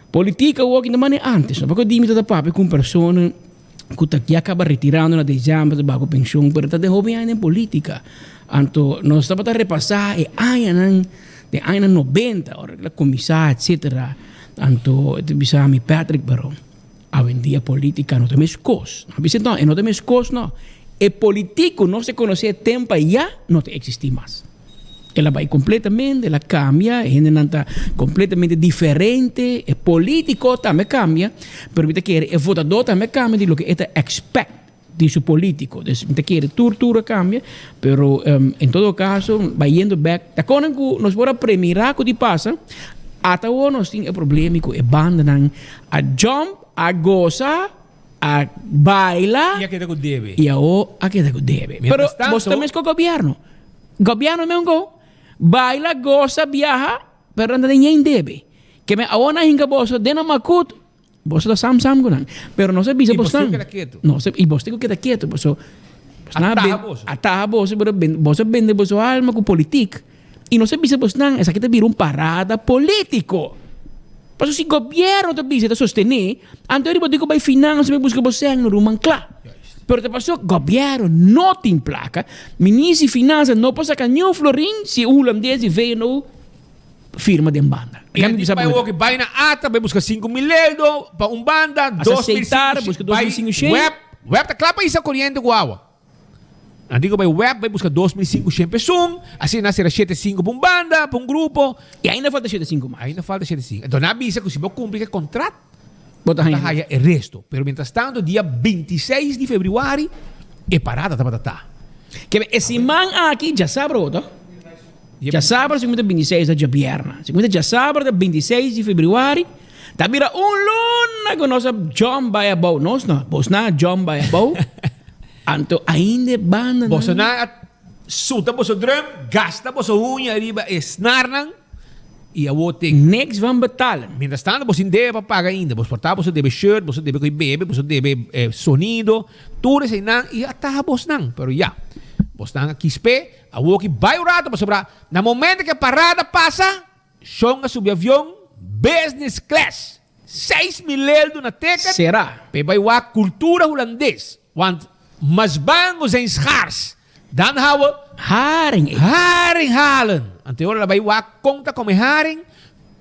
[SPEAKER 16] Política, o que não é antes. Porque dime da papi com pessoa que acaba retirando na dezembro de bago pensão, pero está de jovem ainda em política. Então, nós estamos a repassar de anos 90, a comissária, etc. Então, eu bisa mi Patrick, pero hoy en día política não tem escos. Não tem escos, não. El político no se conoce tempo y ya no te existe más. Ela va completamente, ela cambia, está completamente diferente. El político también cambia, pero el votador también cambia de lo que está expect de su político. Entonces, cultura cambia, pero en todo caso, va yendo back. Da konen que nos vora premirar que pasa, hasta ahora nos tiene el problema que abandonan a jump, a gozar, a baila
[SPEAKER 15] e a queda que deve.
[SPEAKER 16] E a queda que deve. Pero você também com o governo. Governo mesmo go. baila, goza, viaja, pero anda de ninguém debe. Que me ahora hinga boso, dena makut, boso da sam gunan. Pero no se visa bosan. No se, y vos tengo que quedar quieto, boso. Ataha boso, pero boso vende boso alma com politik. E não se visa bosan, essa aqui te vira parada político. Mas se o governo te visa sostener, antes de botar vai finanças, vai buscar você no rumang claro. Pero te passou, governo não tem placa, ministro de finanças não pode sacar nenhum florim se o holandês veio no firma de banda.
[SPEAKER 15] E aí vai na ata, vai buscar 5 mil euros para banda,
[SPEAKER 16] 2.500, busca 2.500.
[SPEAKER 15] Web tá claro para isso corrente com água. Antigo vai web, vai buscar 2.500 pessoas, assim nascerá 7.5 para banda, para grupo.
[SPEAKER 16] E ainda falta 7.5 mais.
[SPEAKER 15] Ainda falta 7.5. Então na avisa que se você cumprir o contrato,
[SPEAKER 16] bota
[SPEAKER 15] aí o resto. Pero mientras tanto, dia 26 de fevereiro, é parada, tá.
[SPEAKER 16] Que esse man aqui já sabe, já sabe, segunda 26 de viernes. Segunda já sabe, 26 de fevereiro. Tá vira luna com nossa John by about. Nós não, vos na John by about. Anto ainda banda.
[SPEAKER 15] Vos na suta vos drum, gasta vos unha arriba, snarnan. E a outra
[SPEAKER 16] next van betalen.
[SPEAKER 15] Mientras tanto, você deve pagar ainda. Você deve shirt, você deve bebê, você deve sonido, tudo isso e até você não. Pero já, você não aqui espé, a outra vai o rato para sobrar. No momento que a parada passa, chonga subir avião, business class, 6 mil euros na teca.
[SPEAKER 16] Será?
[SPEAKER 15] Vai a cultura holandês. Want mas bangos em schaars. Dan houden
[SPEAKER 16] haring
[SPEAKER 15] halen. Anterior vai a conta como haring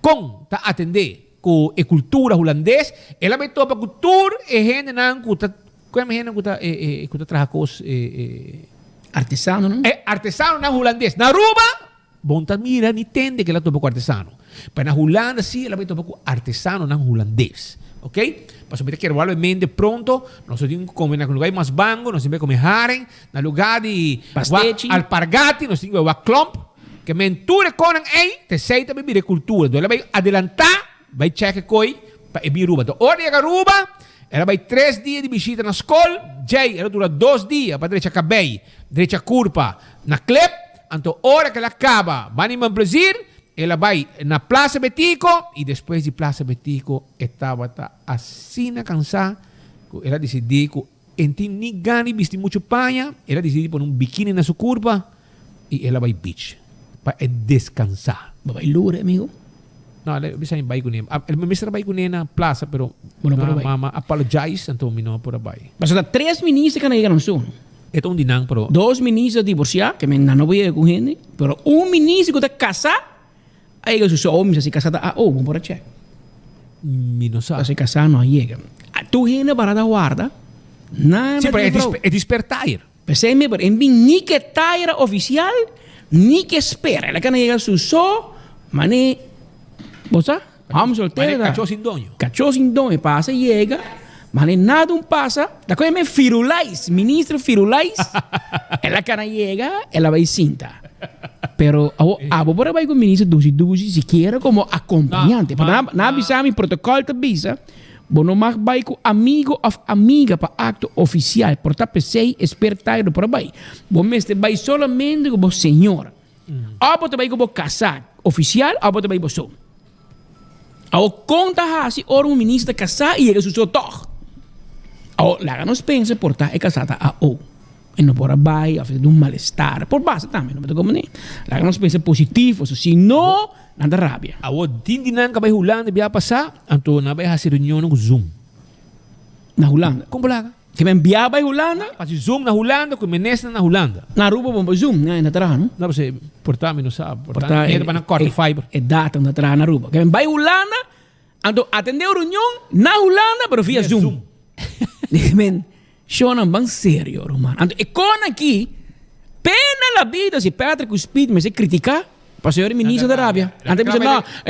[SPEAKER 15] com ta atender com a cultura holandês. Ela vai topa cultura e gente não cuta como gente cuta trajos
[SPEAKER 16] artesano, não?
[SPEAKER 15] É artesano não holandês. Na Aruba, bom tá mira ni tende que ela topa com artesano. Mas na Holanda sim, ela vai topa com artesano não holandês. Ok? Para saber que provavelmente pronto nós temos que comer no lugar mais bango, nós temos que comer haring, no lugar de alpargati, nós temos que comer klomp, que menture conan ei, te seita bebida cultura. Então ela vai adelantar, vai checar coi para ir Aruba. Então, hora de Aruba, ela vai 3 dias de visita na escola, jay, ela dura 2 dias para direita cabelo, direita curva, na clip, então hora que ela acaba, vai nem prazer. Ela vai na Praça Betico e depois de Praça Betico estava assim cansada. Ela decidiu que não tem ninguém vestir muito panha. Ela decidiu pôr biquíni na sua curva e ela vai beach para descansar.
[SPEAKER 16] Vai lure, amigo?
[SPEAKER 15] Não, ela vai com ela. Ela vai com ela na praça, pero mama apologize, então não por vai.
[SPEAKER 16] Mas há 3 ministros que não chegam no sul.
[SPEAKER 15] Então dinang, pero
[SPEAKER 16] 2 ministros divorciados que não vai com gente, pero ministro que está casado. Aí eu sou homem, se casada vamos por check.
[SPEAKER 15] Não sabe.
[SPEAKER 16] Se casar não chega. Tu ainda para dar guarda. Nada.
[SPEAKER 15] Sim, é despertar.
[SPEAKER 16] Pensei me por nem que taira oficial, nem que espera. Ela que não chega su só, mané. Você? Vamos solteira. Cachorro sem dono passa chega. Mané nada passa. Da coisa me firulais, ministro firulais. Ela que não chega, ela vai cinta. Pero abo para vai com o ministro Dusi siquiera como acompañante. Na avisa mi protocolo te avisa, bono mag vai com amigo of amiga para acto oficial. Por tapé sei espertairo para vai. Bom mestre vai solamente como senhora. Abo te vai como casado oficial, abo te vai boso. Ao conta hasi or um ministro casado e ele suso toch. Ao lá nos pensa portar é casada a o. E não por abai, a fazer mal-estar. Por base também, não me como nem. Lá nós pensa positivo, se não, nada rabia.
[SPEAKER 15] A o dindinan ka ba Holanda biya passar, anto na ba hacer reunião no Zoom.
[SPEAKER 16] Na Holanda.
[SPEAKER 15] Como lá?
[SPEAKER 16] Que me enviar ba Holanda?
[SPEAKER 15] Faz Zoom na Holanda, com menesa na Holanda.
[SPEAKER 16] Na Aruba bom Zoom, na terra, não?
[SPEAKER 15] Não, você portar não sabe, portar é para na corte fiber.
[SPEAKER 16] É data na terra na Aruba. Que me vai Holanda, anto atender a reunião na Holanda, pero via Zoom. Men show não bem sério, Romano. E com aqui, pena la vida se Patrick Speed me se criticar para ser ministro da Arábia. Antes de dizer,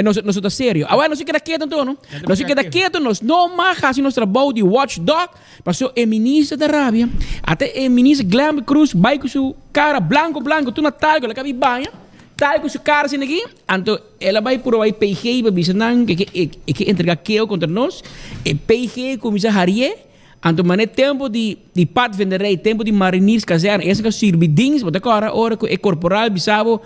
[SPEAKER 16] não está sério. Agora, não se queda quieto, então, não? Não se queda quieto, nós não mais fazemos nosso trabalho de watchdog para ser ministro da Arábia. Até o ministro Glam Cruz vai com sua cara branco, tu na talco, ela cabe banha, tal com sua cara assim aqui. Então, ela vai por aí PG, para dizer, não, que entregar aquilo contra nós. E PG começa a Harrier. Anto mané tempo de pat venderei, tempo de marineiros caserna, esse que servidins, mas agora hora é corporal bisabo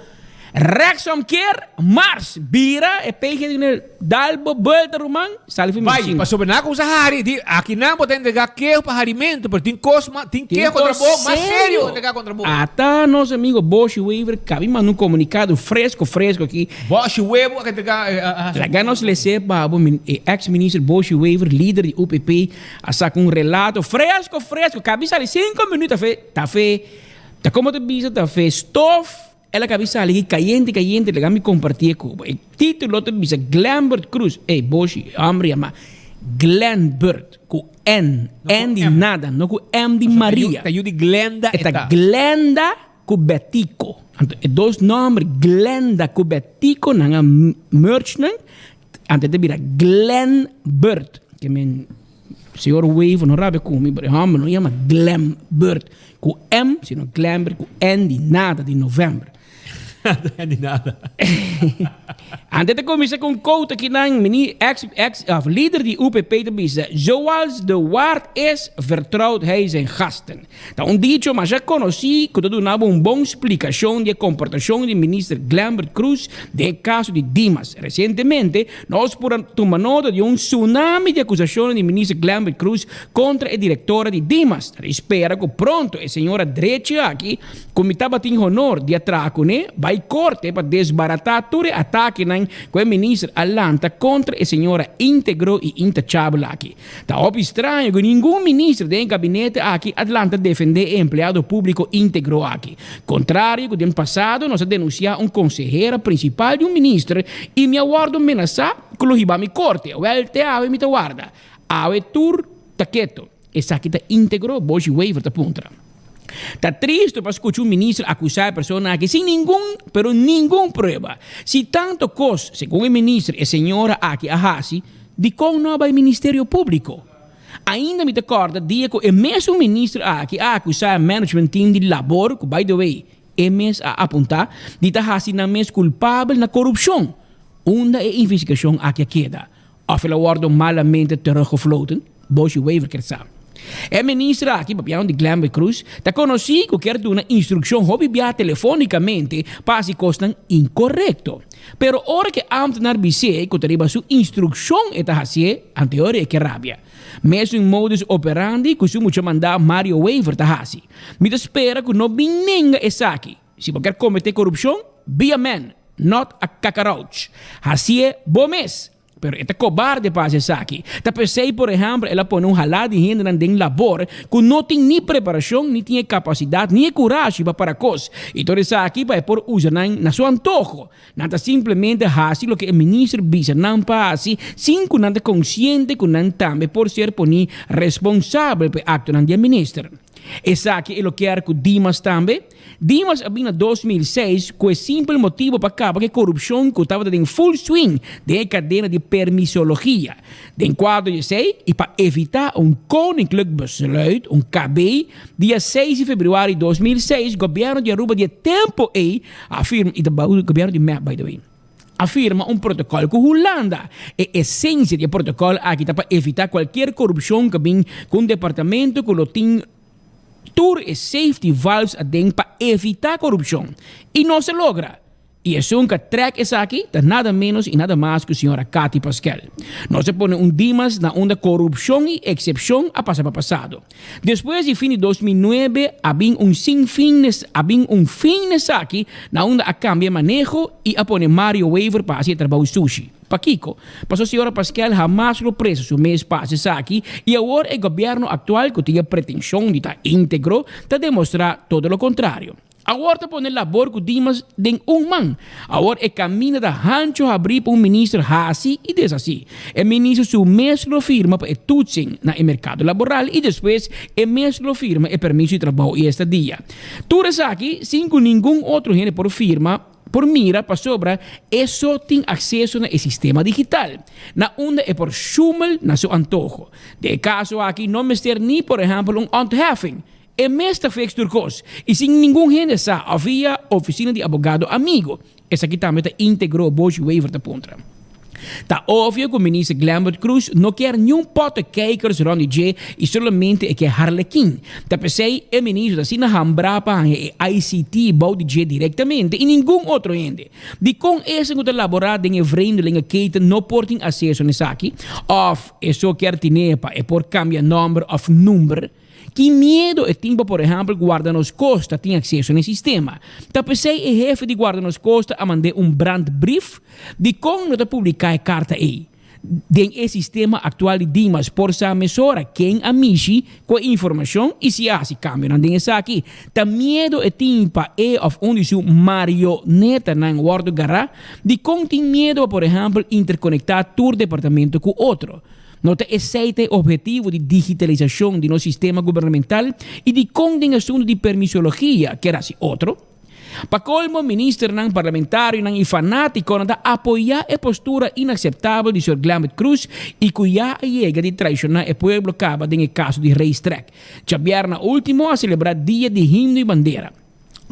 [SPEAKER 16] Rechtsomkeer, mars, bira, e pege din dalbo, bulta roman, salve
[SPEAKER 15] Vai, pa sobre na kung sa hari, di aqui na po tende ga quejo pa harimento, pero tin cosma, tin quejo contra bo, mas sério tende ga contra bo.
[SPEAKER 16] Ata nosso amigo Bosch Weaver, cabe mandar um comunicado fresco aqui.
[SPEAKER 15] Bosch Weaver, que tende ga
[SPEAKER 16] Laga nós lese pa ex-ministro Bosch Weaver, líder de UPP, a saca relato fresco, cabe sali 5 minutos tá fe, tá como te bisa, tá fe stof. Ela cabeza ali caliente, le me compartir com o título te bisa Glambert Cruz, Bosch, hombre llama Glambert com N de nada, não com M de Maria.
[SPEAKER 15] Tá de Glenda
[SPEAKER 16] eta Glenda com Betico. Dois nomes Glenda com Betico na merch nan, ante te bira Glambert, que men senhor Wave não rabe com me, homem não chama Glambert com M, sino Glambert com N de nada de novembro.
[SPEAKER 15] de nada.
[SPEAKER 16] Antes de começar com Kouta que não líder de UPP te bisa, zoals de waard is, vertrouwt hij zijn gasten. Então, dicho, mas já conheci que todo dava uma boa explicação de comportação de ministro Glambert Cruz de caso de Dimas. Recentemente, nós tomamos nota de tsunami de acusações de ministro Glambert Cruz contra a diretora de Dimas. Espera que pronto a senhora Drecha aqui, como estava em honor de atraco, né? Vai corte para desbaratar todo o ataque com o ministro Alanta contra a senhora íntegro e intachável aqui. Está estranho que nenhum ministro do gabinete aqui Atlanta defender empregado público íntegro aqui. Contrário que no ano passado nós denunciamos consejera principal de ministro e me aguardo amenazar que lo iba a mi corte. Well, te ave me te guarda. Ave tur taqueto. Essa aqui está íntegro, Bosch Weaver te punta. Está triste para escuchar un ministro acusar a persona que sin ningún prueba. Si tanto cos, según el ministro e señora aqui ahasi, di con no vai Ministério Público. Ainda me recorda dia que o mesmo ministro aqui a acusar o management team de labor, que by the way, MS a apontar, de tahasi na mes culpável na corrupção. Onde a investigação aqui queda. Of ela wordt malamente teruggefloten, Bosch Weaver quer saber. O ministro aqui, papião de Glambert Cruz, está conhecido que quer dar uma instrução hobby telefonicamente para se costam incorreto. Pero ora que ambtenaar BC, que teriba sua instrução eta hasie, anterior é que rabia. Mesmo em modus operandi, que su mucho mandar Mario Weaver ta hasi. Me espera que não binenga essa aqui. Se você quer cometer corrupção, be a man, not a cockroach. Hasie, bom mês. Pero esta cobarde pasa aqui. Ta pensei, por exemplo, ela põe halá de gente em labor que não tem nem preparação, nem tem capacidade, nem coragem para coisas. E todo isso aqui vai por usar na seu antojo. Nada simplesmente faz o que o ministro bisa não faz, sem que nada consciente que não também por ser poni responsável pelo acto do ministro. Essa aqui é o que era com Dimas também. Dimas abriu em 2006 com o simples motivo para acabar com a corrupção que estava em full swing da cadeia de permissologia. De quadro de sei e para evitar koninklijk besluit, KB, dia 6 de fevereiro de 2006, o governo de Aruba de tempo afirma, e o governo de Map, by the way, afirma um protocolo com Holanda. A essência do protocolo aqui está para evitar qualquer corrupção que vem com o departamento que tem tour e safety valves para evitar corrupção. E não se logra. E é um que track essa aqui, tá nada menos e nada mais que a senhora Cathy Pascal. Não se põe Dimas na onda corrupção e exceção a passar para passado. Depois de fim de 2009, havia fim nessa aqui, na onda a cambia manejo e a põe Mario Weaver para fazer trabalho sushi. Paquico, passou a senhora Pascal jamás lo preso o mês passado aqui e agora o governo atual que tinha pretensão de estar íntegro, está demonstrar todo o contrário. Agora está pondo labor com Dimas de man. Agora é caminho da rancho abrir para ministro assim e desassi. O ministro su mesmo firma para tutsing na mercado laboral e depois o mesmo firma e permisso de trabalho e estadia. Tudo isso aqui, sem que nenhum outro gente por firma, por mira para sobra, só tem acesso no sistema digital. Na onda é por schumel na seu antojo. De caso aqui não me ter nem, por exemplo, ontheffing. É mesmo feito turcos. E sem nenhum gente sabe, havia oficina de advogado amigo. Essa aqui também integrou Bosch Weaver da ponta. Tá óbvio que o ministro Glambert Cruz não quer nenhum pote kijkers rond die J e somente é que Harlequin. Tá pensei, o ministro da Sina Hambrapa e ICT bouw die J diretamente e nenhum outro ende. De com esse que elaborar de vreemdelinge keten no porting acesso nessa aqui, of é só quer tinepa é por cambiar number of number. Que medo é tempo, por exemplo, Guarda-nos Costa tem acesso no sistema. Tá pensei o jefe de Guarda-nos Costa a mandar brandbrief de como não publicar a carta aí. Den o sistema atual de Dimas por sa mesora quem a mishi com a informação e se há se cambio não tem essa aqui. Tá medo é tempo of onde su marioneta na guardo garra de como tem medo, por exemplo, interconectar tu departamento com outro. Nota aceita o objetivo de digitalização do nosso sistema governamental e de condenação de permissologia, que era assim outro. Para colmo, ministro ng parlamentário e fanático na apoiar a postura inaceitável de Sr. Glambert Cruz e cuya llega de traicionar o pueblo caba em caso de racetrack. Xavier na último a celebrar dia de himno e bandeira.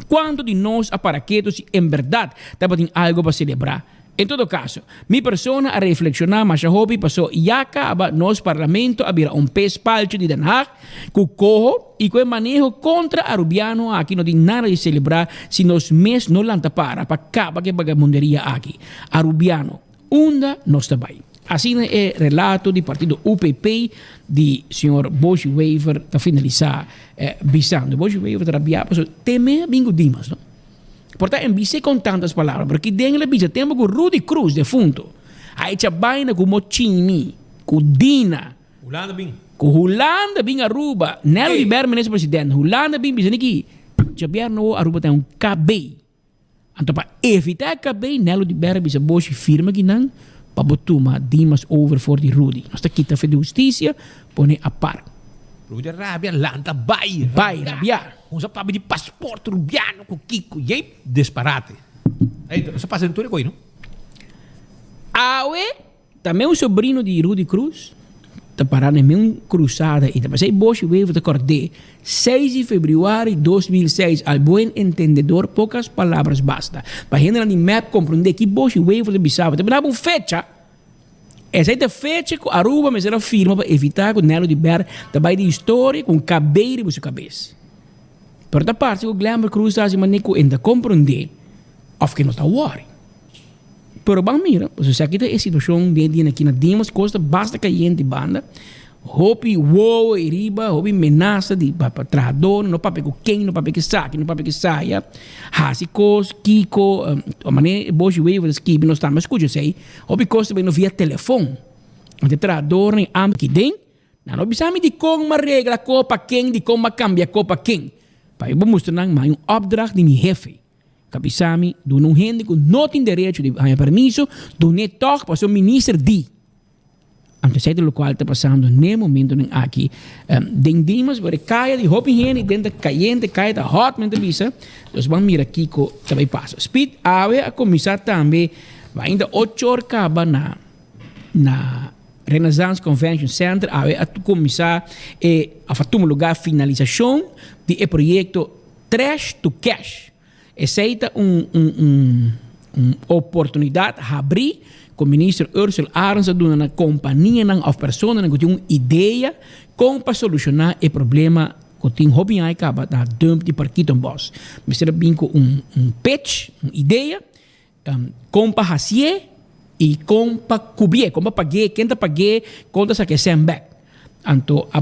[SPEAKER 16] Quando de nós aparaquetos em verdade tem algo para celebrar. Em todo caso, minha persona a reflexionar, mas a hobby passou e acaba nos parlamento a virar pespalcho de Den Haag, com corro e com manejo contra a Rubiano aqui não tem nada de celebrar se nos mês não lanta para acabar que vagabunderia aqui. A Rubiano, unda nós também. Assim é o relato do partido UPP de Sr. Boshi Weaver para finalizar bisando. Boshi Weaver trabalha para teme bingo Dimas, não? Portanto, em vez com tantas palavras, porque dentro da bisa tempo com Rudy Cruz, defunto, aí tinha baina com Mochimi, com Dina, com Hulanda Bing Aruba, Nelo Liberme nesse presidente, Hulanda Bing bisa niki, Jabiano Aruba tem cabei. Então, para evitar cabei, Nelo Liberme bisa Boshi firma que não, para botar Dimas over for the Rudy. Nós está aqui tá de justiça, põe a par.
[SPEAKER 15] Rudy Rabia, lanta, vai, Rabia. Usa papo de passaporte rubiano com Kiko. E aí, disparate. Aí, você passa em tudo aí, não?
[SPEAKER 16] Aue, também o sobrinho de Rudy Cruz, está parando em uma cruzada e também sei Boshi Weaver de Cordé, 6 de fevereiro de 2006, al buen entendedor, poucas palavras basta. Para a gente no map compreender que Boshi Weaver de Bissau, também dá uma fecha. Essa é a fecha que Aruba me será firma para evitar que o Nelo de Ber também de história com cabelo na sua cabeça. Por outra parte, o Glambert Cruz está manico ainda compreender of que não está worry. Pero bang mira, se aqui está a situação de aqui na Dimas Costa basta caiente banda, hopi wow e riba, hopi amenaça de trajador, não pape com quem, não pape que saque, não pape que saia, Hasicos, Kiko, a maneira Boshi Weaver esquive não está, mas escuta sei, hopi costa bem no via telefone, de trajador nem am que den, não bisami de como uma regra copa quem, de como cambia copa quem. Para eu mostrar mais opdracht de meu jefe. Kabisami, do não gente que não tem direito de ganhar permisso, do nem toque para o ministro de. Antes do qual está passando no momento aqui. Dendimas, para caia de hoping gente, dentro caiente, caia da hot, mente visa. Então, vamos mirar aqui que também passa. Speed, a começar também, vai ainda 8 horas acaba na Renaissance Convention Center, a começar a fazer um lugar finalização do projeto Trash to Cash. Aceita uma oportunidade de abrir com o ministro Ursula Arns de uma companhia ou pessoa que tem uma ideia como para solucionar o problema que tem hobby aí acaba da dump de parquito boss. Me será bem com pitch, uma ideia, como para fazer e como para cobrir, como para pagar, quem está pagando, quanto se quer send back. Então, há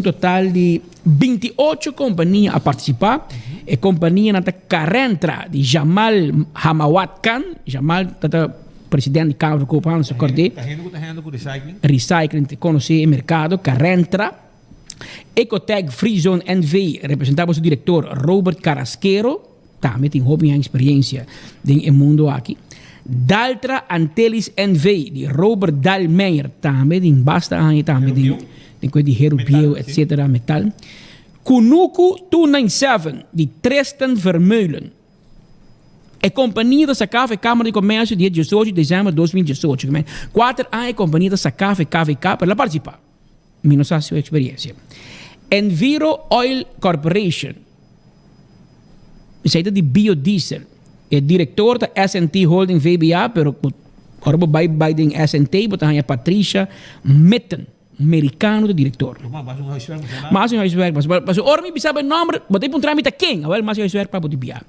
[SPEAKER 16] total de 28 companhias a participar. A companhia na Carentra de Jamal Hamawat Khan, Jamal presidente da Câmara de Copan, se acordei.
[SPEAKER 15] Está com recycling.
[SPEAKER 16] Recycling, te conhece o mercado, Carentra. Ecotech Free Zone NV, representava o diretor Robert Carrasquero, também tem hobby e experiência no mundo aqui. Daltra Antelis NV, de Robert Dalmeyer, também tem bastante também tem coisa de Herubio, etc. Metal. Kunuku 297, de Tristan Vermeulen. A companhia da Sacaf Câmara de Comércio, dia 18 de dezembro de 2018. 4 anos a companhia da Sacaf KVK para participar. Menos a sua experiência. Enviro Oil Corporation. Saída de biodiesel. É diretor da S&T Holding VBA, pero Ora bij den SNT, but dan Patricia Mitten, americano de director. Mas een huiswerk, maar ora mi bisa bij nummer, wat ik ontrouw met de king, wel mas huiswerk pa boti bia.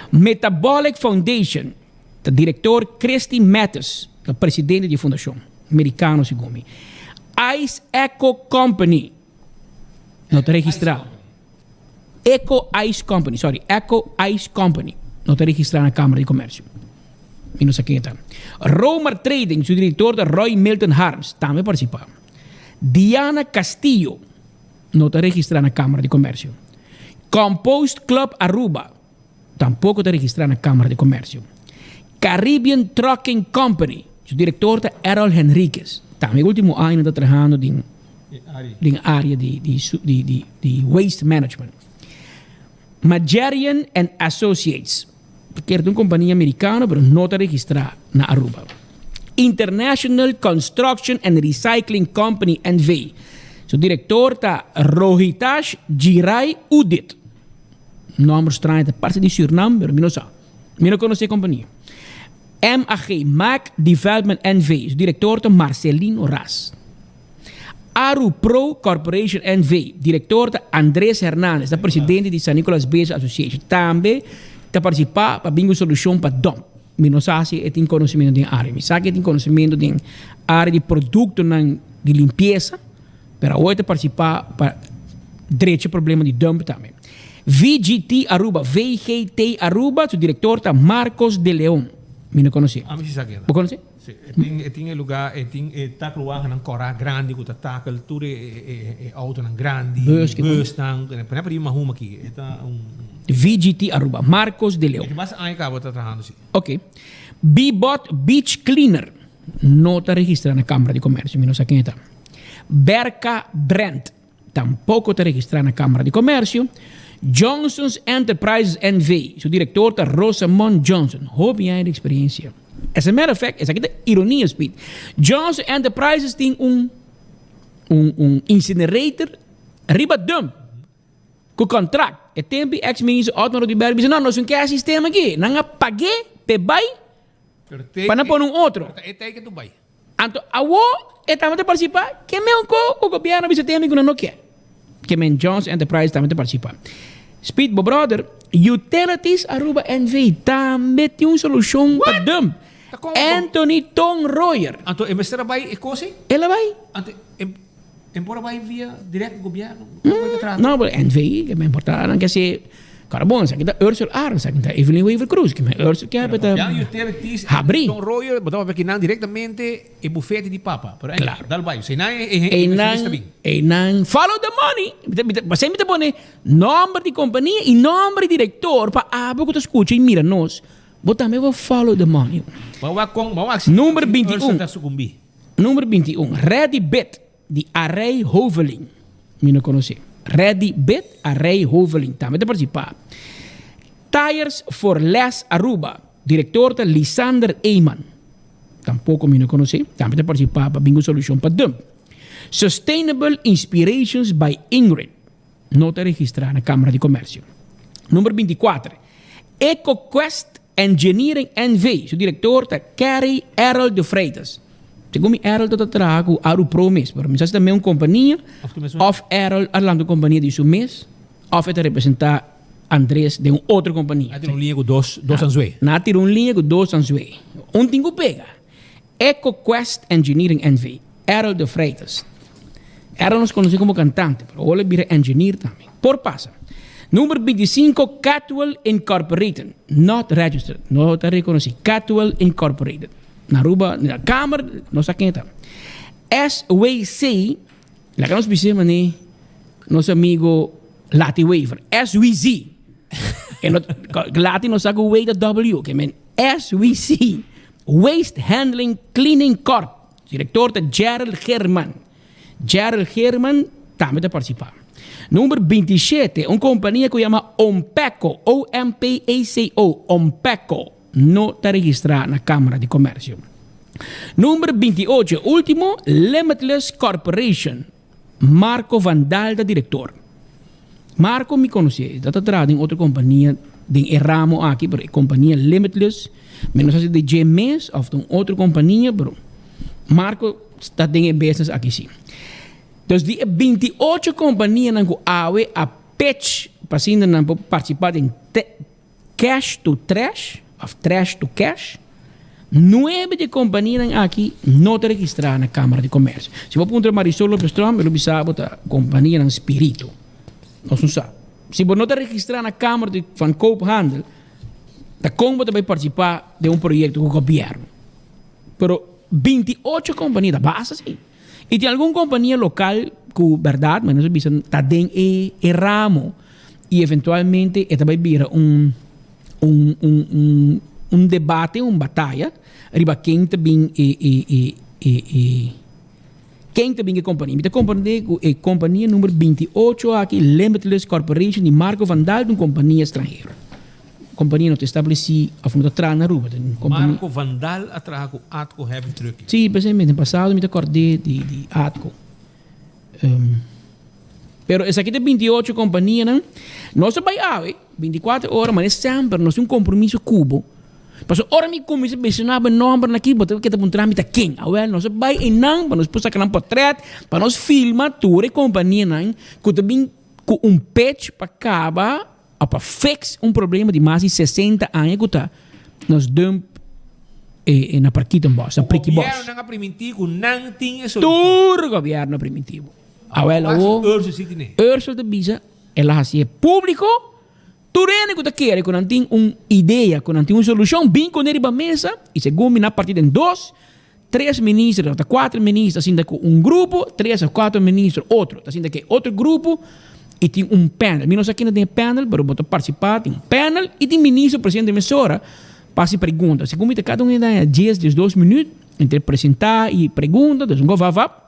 [SPEAKER 16] Metabolic Foundation, de director Christy Mattes, de presidente di fondazione, americano sigumi. Ice Eco Company, not registrado. Eco Ice Company, not registrado na Câmara de Comércio. Minus aqueta. Romer Trading, su diretor de Roy Milton Harms, também participa. Diana Castillo, não está registrada na Câmara de Comércio. Compost Club Aruba, tampouco está registrada na Câmara de Comércio. Caribbean Trucking Company, su diretor de Errol Henriquez, também último ano está trabalhando em área de waste management. Magarian and Associates, que é uma companhia americana, mas não está registrada na Aruba. International Construction and Recycling Company NV. Su diretor está Rohitash Girai Udit. Nome estranho, parte de Suriname, mas não sabe. Não conhece a companhia. MAG, Mac Development NV. Su diretor está Marcelino Ras. Aru Pro Corporation NV. Diretor está Andrés Hernández, da presidente de San Nicolas Base Association. Também está participando para bingo solução para DOM. Mi non sa se tem conhecimento de área. Mi sa que tem conhecimento de área de produto de limpeza, pero hoje participar para direito problema de dump também. VGT Aruba, su diretor está Marcos de León. Mi não conhece.
[SPEAKER 15] A mim se sabe.
[SPEAKER 16] Você conhece?
[SPEAKER 15] Sim. Tem lugar, tem takluang ng cora grande com tackle, tudo é auto ng grande. Bus nang, para para mahuma aqui. Eta
[SPEAKER 16] VGT Aruba, Marcos de León.
[SPEAKER 15] Mas aí acaba trabalhando sim.
[SPEAKER 16] Ok. Bebot Beach Cleaner, não está registrado na Câmara de Comércio, mi não sei quem está. Berka Brent, tampouco está registrado na Câmara de Comércio. Johnson's Enterprises NV, su diretor está Rosamond Johnson. Hoop jij de experiência? As a matter of fact, essa aqui é ironia, Speed. Johnson Enterprises tem incinerator riba dump. Com contrato. E tempo ex-ministro Otmar de Berg disse, não, nós não queremos sistema aqui. Não paguei, pebai, para não pôr outro. Então, awo, também participar, que mesmo o governo bisa tema que não quer. Que men Johnson Enterprise também participar. Speed, brother, Utilities Aruba NV também tem uma solução para dump. Anthony Tom Royer.
[SPEAKER 15] Então, ele vai vai e coisa?
[SPEAKER 16] Ele vai.
[SPEAKER 15] Embora vai via direto governo.
[SPEAKER 16] Não, mas NV, que é importante, que se carbon, sa kita Ursula Ar, sa kita Evelyn Weaver Cruz, que é Ursula que é para abrir.
[SPEAKER 15] Tom Royer, botava aqui não diretamente e bufete de papa, por aí.
[SPEAKER 16] Claro.
[SPEAKER 15] Dal vai, se não
[SPEAKER 16] não follow the money. Você me põe nome de companhia e nome de diretor para abrir que tu escuta e mira nós. Botamos vou follow the money. Número 21. Número 21. Ready Bet de Array Hoveling. Me não conhece. Ready Bet Array Hoveling. Também te participar. Tires for Less Aruba. Diretor de Lysander Eyman. Tampouco me não conhece. Também te participar para Bingo Solution para dump. Sustainable Inspirations by Ingrid. Não te registrar na Câmara de Comércio. Número 24. EcoQuest Engineering NV. Su diretor de Carrie Errol de Freitas. Segundo Errol está trabalhando com Aru Pro mês, mas isso também é uma companhia of Errol, Arlando companhia de seu mês, of é representar Andrés de uma outra companhia.
[SPEAKER 15] Tem uma linha com dois Ansue.
[SPEAKER 16] Não tem uma linha com dois Ansue. Tem que pegar. EcoQuest Engineering NV, Errol de Freitas. Errol nos conhece como cantante, mas ele vira engineer também. Por passa. Número 25, Catwell Incorporated. Not registered. Não está reconhecido. Catwell Incorporated. Na Aruba, na Câmara, não sei quem está. SWC, lá que nós precisamos, né? Nosso amigo Lati Waver. SWC. Lati não sabe o way da W, que é SWC. Waste Handling Cleaning Corp. Diretor de Gerald Herman. Gerald Herman também está participando. Número 27, uma companhia que chama Ompeco. O-M-P-A-C-O. Ompeco. Não está registrada na Câmara de Comércio. Número 28, último, Limitless Corporation. Marco Vandal, da diretor. Marco me conhece, está trabalhando em outra companhia de ramo aqui, pero companhia Limitless, menos assim de GMS of de outra companhia, pero Marco está em business aqui sim. Então, de 28 companhias que awe a pitch para participar em cash to trash, of trash to cash, 9 de companhias aqui não te registrar na Câmara de Comércio. Se você perguntar Marisol Lopes Trump, ele sabe que a companhia é espírito. Não sabe. Se você não te registrar na Câmara de Koophandel, como você vai participar de um projeto com o governo. Pero 28 companhias, basta assim. E tem alguma companhia local que, verdade, mas não se está dentro de ramo e eventualmente vai vir um debate, uma batalha, riba quem também quem também é companhia. A companhia número 28 aqui, Limitless Corporation, de Marco Vandal, de uma companhia estrangeira. A companhia não está estabelecida, a fundo atrás na rua.
[SPEAKER 15] Marco Vandal atrás com Atco Heavy Truck.
[SPEAKER 16] Sim, precisamente, no passado me acordei de Atco. Pero essa aqui tem 28 companhias, não? Nós vai 24 horas, mas sempre nós temos um compromisso cubo. Mas ora me começa a mencionar o nome aqui, porque kita pun tramita quem? Well, nós vai em não, para nós pôr aquele portrait, para nós filmar toda a companhia, não? Que também com um patch para acabar, para fix um problema de mais de 60 anos que tá, nós damos na parquita em boss, na prick boss.
[SPEAKER 15] O governo não primitivo, não tem isso.
[SPEAKER 16] Todo o governo primitivo. Ursula de Bisa, ela é público. Tudo que você quer, quando não tem uma ideia, quando não tem uma solução, bem com ele para a mesa, e segundo na partida em 2, 3 ministros, até 4 ministros, assim que um grupo, 3 a 4 ministros, outro, assim que outro grupo, e tem um panel. Nós aqui não tem panel, mas você participar, tem um panel, e tem ministro, presidente de emissora, passa perguntas. Segundo cada um dá 10, 12 minutos, entre apresentar e pergunta, então um vá.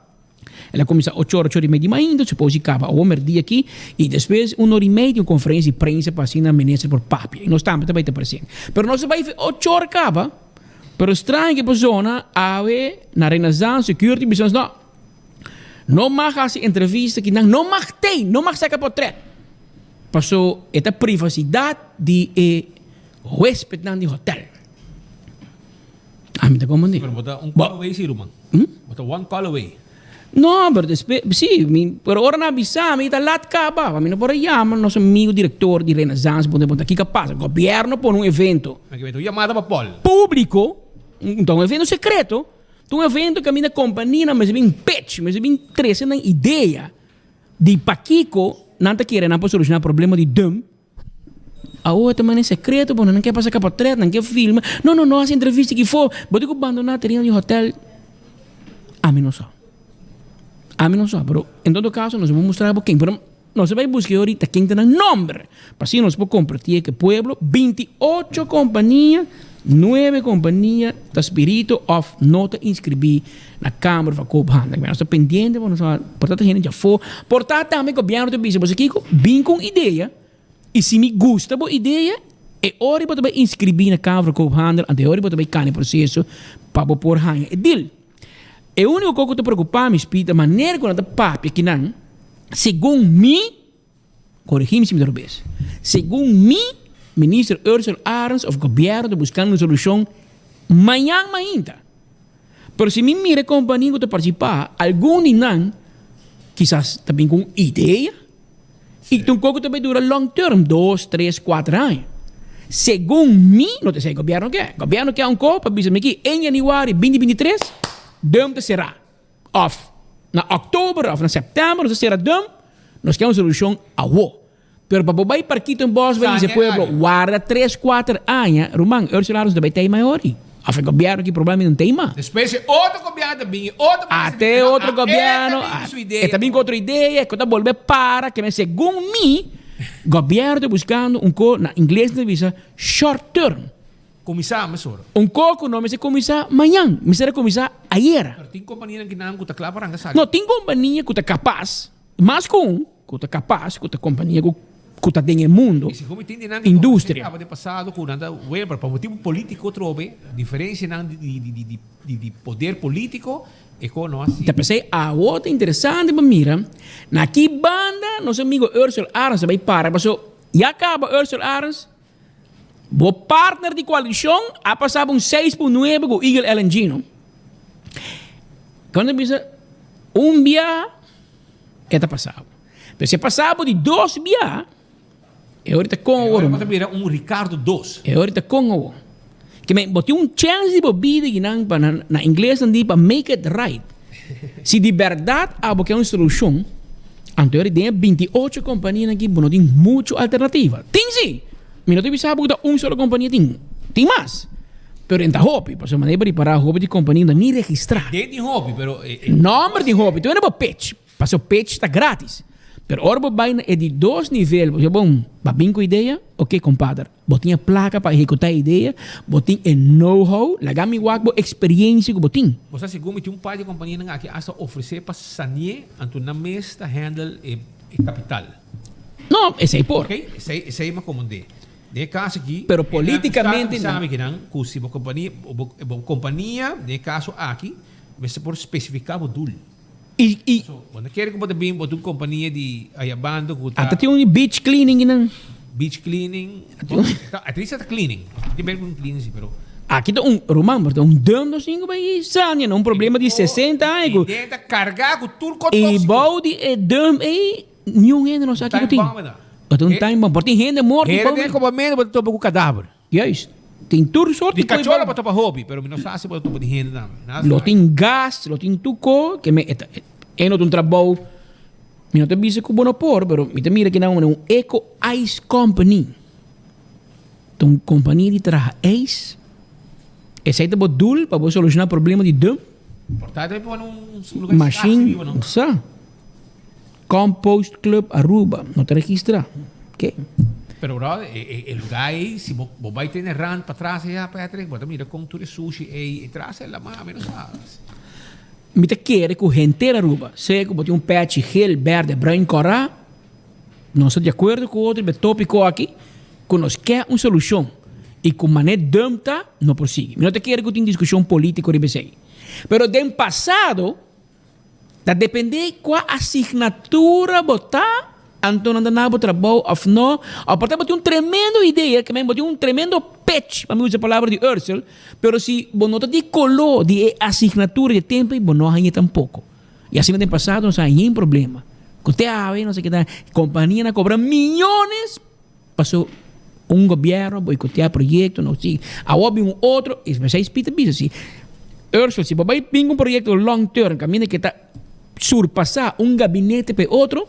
[SPEAKER 16] Ela começa 8 horas e meia de manhã, depois acaba o dia aqui, e depois 1 hora e meia de uma conferência de prensa para assinar a ministra por papel. E nós também estar presente. Mas nós vai 8 horas acaba, mas estranho que a pessoa, na Renaissance Security Business, não mag fazer entrevista, que não mag sacar portrait. Passou esta privacidade de hóspede de hotel. Ah, me está comandando.
[SPEAKER 15] Pero bota un call away, Siruman. Bota one call away.
[SPEAKER 16] No, pero pero ora na bisa, mi ta lat kaba, a mim não pode chamar nosso amigo diretor de Renaissance, ponte aqui capaz, o governo por um evento.
[SPEAKER 15] Mas evento chamada para Paul.
[SPEAKER 16] Público, então um evento secreto, um evento que a minha companhia, mas bem pitch, mas bem três na ideia de Paquico, não tá querendo não solucionar o problema de dum. A outra maneira secreto, não quer passar capa treta, não quer filmar. Não, essa entrevista que for, vou ter que abandonar a terreno de hotel. A mim não só. Pero em todo caso, nós vamos mostrar para quem. Pero nós vamos buscar ahorita quem tem nome. Para assim nós podemos compartilhar que o pueblo, 28 companhias, 9 companhias, da espírito of nota inscrever na Câmara de Koophandel. Nós estamos pendentes, portanto, a gente já foi. Portanto, também o governo tem visto, aqui, bem com ideia, e se me gusta a ideia, é hora para também inscrever na Câmara de Koophandel, até hora para também cair no processo para pôr hanha. É deal. É o único que te preocupa, me espírito, a maneira como está papi aqui não, segundo mim, corrigimos se me derrubes, segundo mim, ministro Ursula Arens, o governo está buscando uma solução amanhã ainda. Pero se me mira a companhia que está participar, algum não, quizás também com ideia, e um pouco também dura long term, 2, 3, 4 anos. Segundo mim, não sei o governo quer. O governo quer copo, para aqui, em janeiro 2023, dum te será. Of na outubro, of na setembro, nós será dum, nós queremos uma solução a wo. Pero para bobai parquito em Bos, vai dizer pueblo, guarda 3, 4 anos, Romão, Ursula Arens também tem maior. O governo que problema não tem mais.
[SPEAKER 15] Depois outro governo também,
[SPEAKER 16] até outro governo, e também com outra ideia, que está volver para, que segundo mim, o governo está buscando na inglês de visa, short term.
[SPEAKER 15] Começar, mas ora.
[SPEAKER 16] Coco não, mas começar amanhã, mas era começar ayer.
[SPEAKER 15] Pero tem companhia que não está claro para
[SPEAKER 16] não, tem companhia que está capaz, mas que está capaz, que está companhia que está dentro do mundo, indústria.
[SPEAKER 15] Acaba de passado com nada, para motivo político trove, diferença de poder político, é como não assim.
[SPEAKER 16] Então pensei, a outra interessante, mas mira, naquela banda, nosso amigo Ursula Arens vai para, mas já acaba Ursula Arens, O partner de coalição ha passado 6.9 com Eagle LNG, não? Quando bisa via é passado. Mas se passado de 2 via, é ahorita com o
[SPEAKER 15] Ricardo 2.
[SPEAKER 16] É ahorita com o. Que me botou chance de bebida que na inglês não para make it right. Se de verdade há uma solução, então tem 28 companhias aqui, não tem muita alternativa. Tem sim. Mas não tem que saber que uma só companhia tem mais. Pero em hobby, para a maneira para hobby de companhia não nem registrar.
[SPEAKER 15] Tem hobby, pero
[SPEAKER 16] Número de hobby, tu não é pitch. Para o pitch está grátis. Pero ora vai é de 2 níveis. Você bom, vai bem com ideia, ok, compadre. Botinha placa para executar a ideia, botinha know-how, lagami wak experiência que botinha.
[SPEAKER 15] Você seguro tem par de companhia aqui a oferecer para sanear anto na mesa handle e capital.
[SPEAKER 16] Não, esse é por.
[SPEAKER 15] Ok, esse é uma comandê. De caso aqui,
[SPEAKER 16] pero politicamente
[SPEAKER 15] sabe que não, se a companhia, de caso aqui, você pode especificar o dul.
[SPEAKER 16] E
[SPEAKER 15] quando quer que você bem botar uma companhia de ayabando,
[SPEAKER 16] até tem um beach cleaning não.
[SPEAKER 15] Beach cleaning, até isso é cleaning. Tem bem com cleaning, pero
[SPEAKER 16] aqui tem Romão, mas dano assim vai sanya, um problema de 60 anos.
[SPEAKER 15] Tenta carregar o turco
[SPEAKER 16] e balde é dano e nenhum ainda não sabe que tem. Então time, porque tem gente morta.
[SPEAKER 15] Tem como menos para tomar o cadáver.
[SPEAKER 16] Yes. Tem tudo sorte
[SPEAKER 15] de cachorro para tomar hobby, pero não sabe se para tomar de gente não.
[SPEAKER 16] Lo tem gas, lo tem tuco, que me é no trabalho. Eu não te disse que o bom por, pero me te mira que não é um Eco Ice Company. Então, companhia de trabalho ice. Esse aí é o dul para você solucionar o problema de dum.
[SPEAKER 15] Portanto, é para lugar
[SPEAKER 16] machine, sa. Compost Club Aruba, não te registra. Ok.
[SPEAKER 15] Pero bro, el lugar aí, se você vai ter run para trás e para atrás, você mira com tudo sushi e traz ela mais menos sabes.
[SPEAKER 16] Me te quer que o gente Aruba, se que bote patch gel verde branco corá, não estou de acordo com o outro tópico aqui, que nós quer uma solução e com maneira danta não prossegue. Não te quer que tenha discussão política de BC. Pero do passado, da depender qual assinatura botar. Então não dá nada para trabalho, não. A partir de uma tremenda ideia, que mesmo um tremendo pitch, para mim usar a palavra de Ursel, pero se você não tem color de assinatura de tempo, você não ganha tampouco. E assim no tempo passado, não há nenhum problema. Você não sei o que dá, companhia não cobra milhões, passou governo, boicotear projeto, não sei. Agora um outro, especial espírito business. Ursel, se você vai pingar projeto long term, caminho que está surpassar gabinete para outro,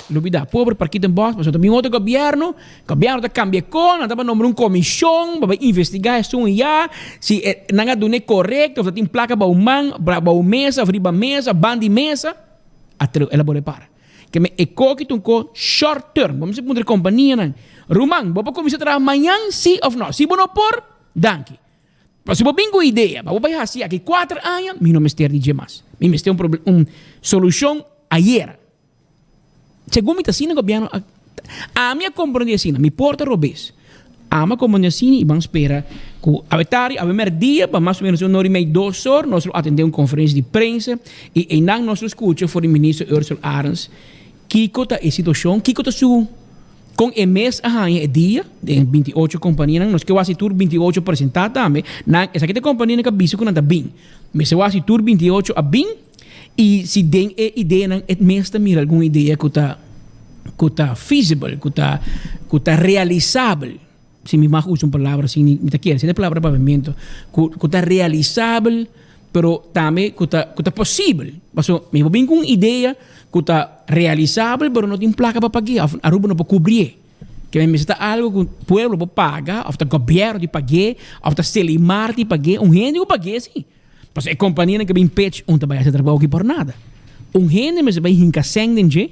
[SPEAKER 16] Lubida, pobre partido em box, mas também outro governo está cambiando com, está para uma comissão para investigar isso já, se não é correto, se tem placa para uma mesa, para mesa, bandi mesa, até ela pode parar. Que me ecoque um short term, vamos dizer companhia, não. Rumang, vou começar a trabalhar amanhã, sim ou não? Se você não por, danke. Mas se você tem uma ideia, vou fazer assim, aqui 4 anos, não me estou de mais. Me estou uma solução ayer. Segundo me assim, o governo, a minha companhia assim, me porta robês. A minha companhia assim, e vamos esperar que a primeiro dia, para mais ou menos 1h30, 2 horas, nós atendemos uma conferência de prensa e não nós escutamos foi o ministro Ursula Arens, que está a situação, que está com o mês a dia, de 28 companhias, nós que quase tudo 28 apresentados também, essa aqui é a companhia que visto que não está bem, mas eu quase tudo 28 a bem. E se tem ideia, não é mesmo mira alguma ideia que está feasible, que está realizável. Se me usa uma palavra assim, me está querendo, se é palavra para pavimento, que está realizável, pero também que está possível. Mas me vou bem com ideia que está realizável, pero não tem placa para pagar, a Aruba não pode cobrir. Que me está algo que o povo pode pagar, ou o governo de pagar, ou o Selimar de pagar, gente que pagar, sim. Mas a companhia que vem pitch não vai fazer trabalho aqui por nada. Gente mas vai encaixar dentro,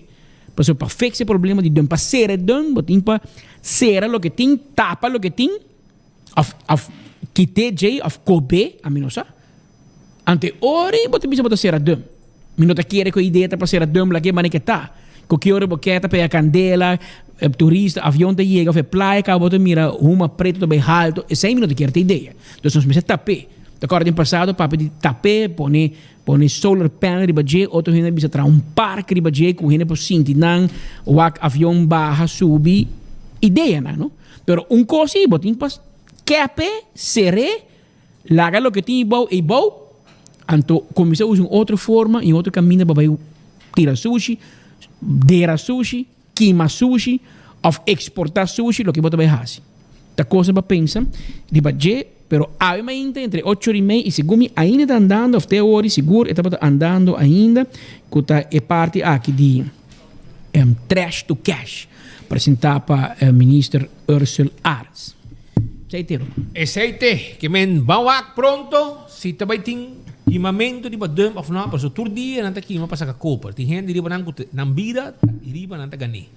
[SPEAKER 16] para fixar o problema de dentro, para ser dentro, para ser o que tem, tapa o que tem, que te jay, cobe, a mim não sabe. Ante hora, você precisa ser dentro. Não te quer que a ideia para ser dentro, lá que maneira que está. Que hora você está para a candela, turista, avião te chega, vai praia, você mira uma preta também alto, essa aí não te quer ter ideia. Então, nós precisamos tapar. Agora, no passado, papo de tapé, pone solar panel de baje, outro gente bisa tra parque de baje, com gente por sentir não, o avião barra subir, idea, ¿no? Pero un cosa y botín pas cape, seré, laga lo que tiene y bow, anto comienza a usar otra forma y otro camino para tirar sushi, dera sushi, queimar sushi, o exportar sushi, lo que você vai fazer. Da coisa para pensar, de budget, pero obviamente entre 8h30 e segundo ainda está andando, até horas seguro, está andando ainda, que é parte aqui de Trash to Cash, apresentar para o ministro Ursula Ares.
[SPEAKER 15] Aceite, que men bawak pronto, si tabay ting imamento di ba dump of na, paso turdi nanta kima pa sa kakoper. Tihen di ba nang bida, di ba nanta gani.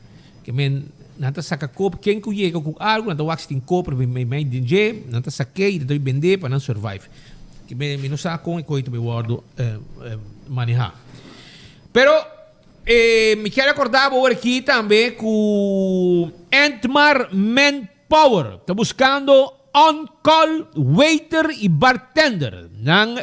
[SPEAKER 15] Que men nanta sa kakoper, ken kuye ko algo, nanta wax ting koper, may dinje, nanta sa kay, dito bende pa nang survive. Que men minusa kong iko ito biwardo manejar. Pero me quero acordar agora aqui também com Entmar Manpower. Está buscando on-call waiter e bartender. Nang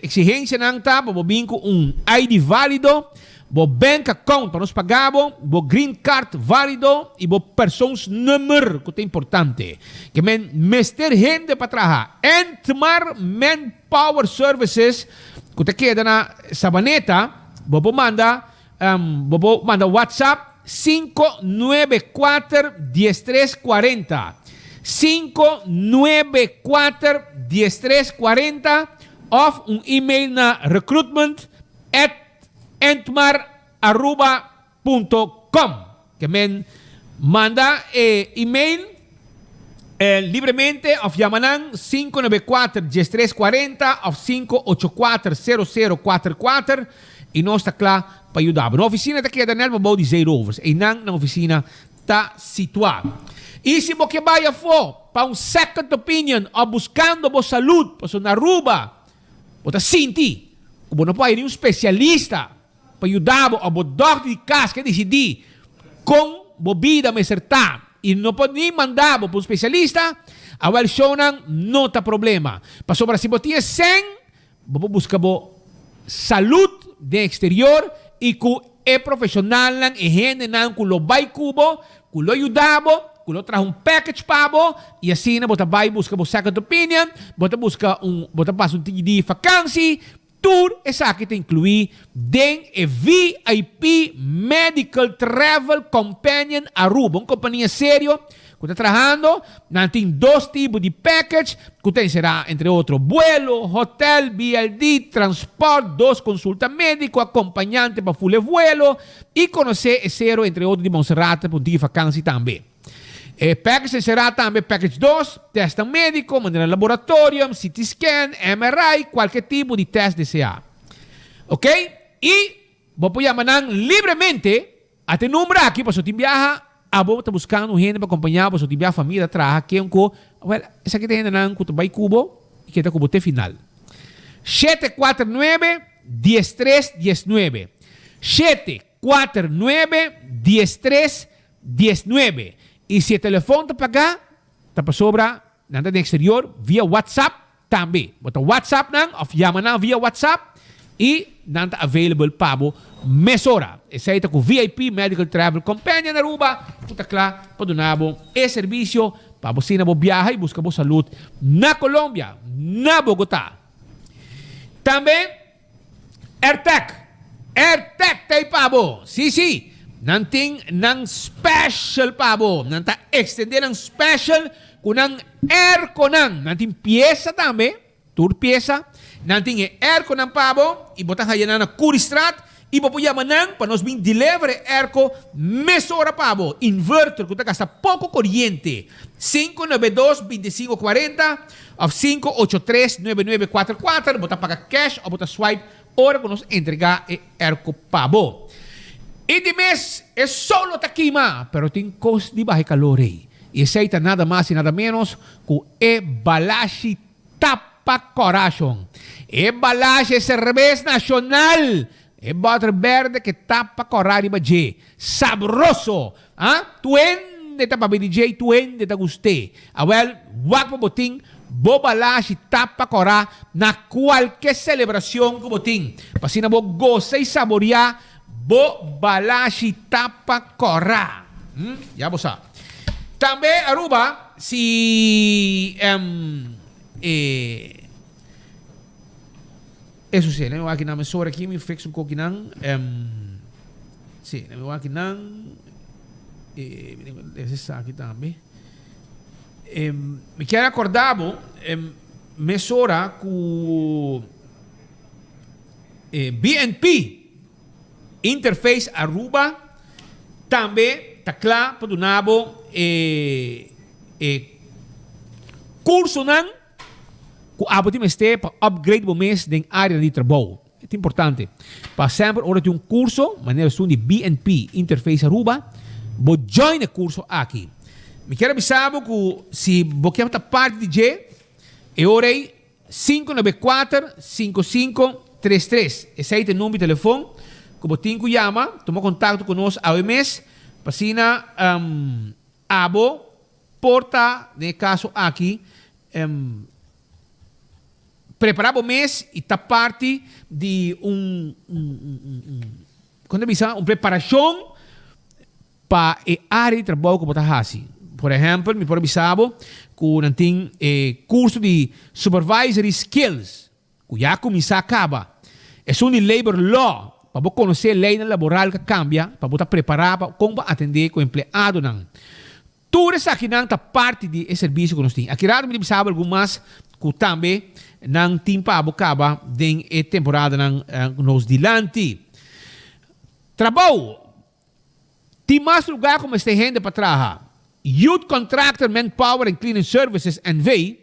[SPEAKER 15] exigência nang ta, bo binko ID válido, bo bank account para nos pagabo, bo green card válido e bo persons number, que é importante. Que men mester gente para trabalhar. Entmar Manpower Services, que te queda na Sabaneta, bo manda WhatsApp 594-1340. 594-1340 of un email na recruitment@entmar.com. Que men manda email livremente of llaman 594-1340 of 584-0044 e nós está claro para ajudar. Na oficina está aqui da Nelma Bau de 0 overs. E não na oficina está situado. E se você vai para um second opinion ou buscando a saúde, para na Aruba, você sente, você não pode ir um especialista para ajudar a doctor de casa que decidir com a vida me acertar. E não pode nem mandar para um especialista, a versão não tem problema. Para sobre se você é sem, você busca saúde de exterior e que é profissional e gente que lo vai cubo, que lo ajudabo, que lo traz package para e assim você vai buscar uma second opinion, você busca você passa de vacância, tudo isso aqui te inclui dentro do VIP Medical Travel Companion Aruba, uma companhia séria que está trabalhando, tem 2 tipos de package, que tem será, entre outros, vuelo, hotel, BLD, transporte, 2 consultas médicas, acompanhante para full vuelo, e conhecer zero, entre outros, de Monserrate, por dia vacância também. Package será também package 2, teste médico, maneira laboratório, CT scan, MRI, qualquer tipo de teste desejar. Ok? E, vou chamar livremente, até número aqui, para você viajar, a boa está buscando gente para acompanhar, para tiver a família atrás, que é essa aqui tem ainda que vai cubo e que está cubo até final. 749-1319. 749-1319. E se o telefone está pagar, está para sobra, nada no exterior, via WhatsApp também. Bota WhatsApp não, ou chama via WhatsApp e nada available para mesora. Essa aí está com VIP Medical Travel Companion na Aruba. Está claro para donar esse serviço para você na viajar e buscar boa saúde na Colômbia, na Bogotá. Também AirTech. AirTech tem para você. Sim. Nanting nang special para você. Nanta extender nang special com nang air konang. Nanting pieza também. Tur pieza. Nanting air konang para você. E botar hayanan na Curistrat. E po yamanang para nos bin delivery airco mesora pabo inverter que gasta pouco corriente 592-2540 ou 583-9944 bota paga cash ou bota swipe ora que nos entregar airco pabo. E de mês é solo taquima pero tem cost de baixo calore e aceita nada mais e nada menos com Balashi Tapa Corazon. Balashi cerveja nacional. É botre verde que tapa corari baje. Sabroso. Tuende tapa BDJ, tuende ta guste. Awel, wag pa boting, bobalashi tapa cora na qualquer celebração que boting. Pasina bo goza e saborear, bobalashi tapa cora. Já você. Também Aruba, se eso sí, né? Aqui na mesora aqui me fix um pouquinho não, sim, né? Aqui não, esse aqui também. Me quero acordar, mesora com BNP Interface Aruba também está claro para o nabo curso não que abotim este para upgrade o mês da área de trabalho. É importante. Para sempre, hora de um curso, maneira de BNP Interface Aruba, vou join o curso aqui. Me quero avisar que se você está parte de G, é hora 594-5533. Esse aí é o número de telefone que você chama, toma contato conosco ao mês, para sina abo porta, no caso aqui, preparar o mês e está parte de quando avisa, uma preparação para a área de trabalho que você faz. Por exemplo, me pode avisar que não tem curso de supervisory skills, que já começa a acabar. É um de labor law, para você conhecer a lei laboral que cambia, para você preparar para como atender com o empregado. Tudo isso aqui não está parte do serviço que nós temos. Aqui me avisar algumas que também não tem para acabar em temporada nos dilante. Trabalho. Tem mais lugar como este gente para trabalhar. Youth Contractor Manpower and Cleaning Services NV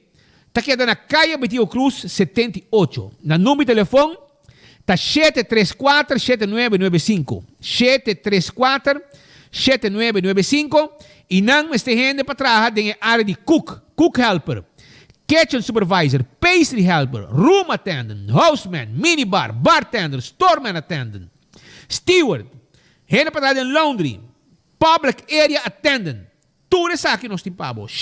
[SPEAKER 15] está quedando na Calle Betio Cruz 78. Na número de telefone está 734-7995. 734-7995. E não este gente para trabalhar na área de cook helper, kitchen supervisor, pastry helper, room attendant, houseman, minibar, bartender, storeman attendant, steward, gente para trabalhar em laundry, public area attendant. Tudo isso aqui nós temos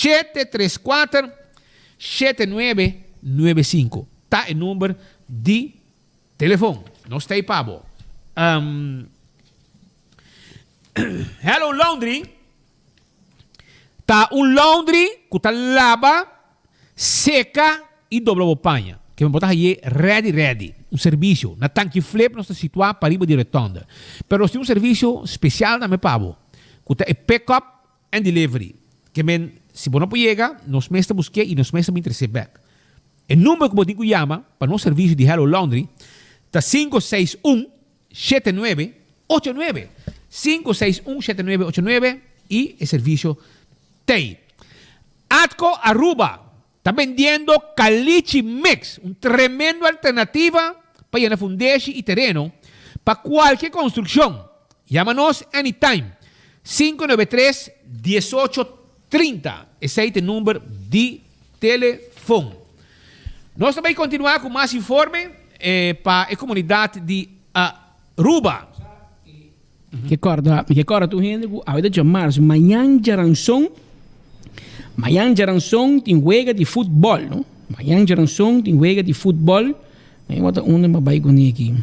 [SPEAKER 15] 734-7995. Está o número de telefone. Nós temos para Hello Laundry. Está laundry que está lava, seca e dobra a panha. Que me botar aí ready. Serviço. Na tanque flip nós está situado para riba de retonda. Mas nós temos serviço especial também para que está pick-up and delivery. Que se você não chega, nós mesmos busquemos e nós mesmos recebemos. O número que você chama para nosso serviço de Hello Laundry está 561-7989. 561-7989 e o serviço tem. Atco Aruba está vendendo caliche mix, uma tremenda alternativa para llenar fundeshi e terreno para qualquer construção. Llámanos anytime. 593-1830. Esse é o número de telefone. Nós também continuamos com mais informe para a comunidade de Aruba.
[SPEAKER 16] Que acorda tu gente, a vida de chamar Mayan Jaranson tem juega de futebol, não? Mayan Jaranson tem juega de futebol. Eu vou dar uma vai com aqui.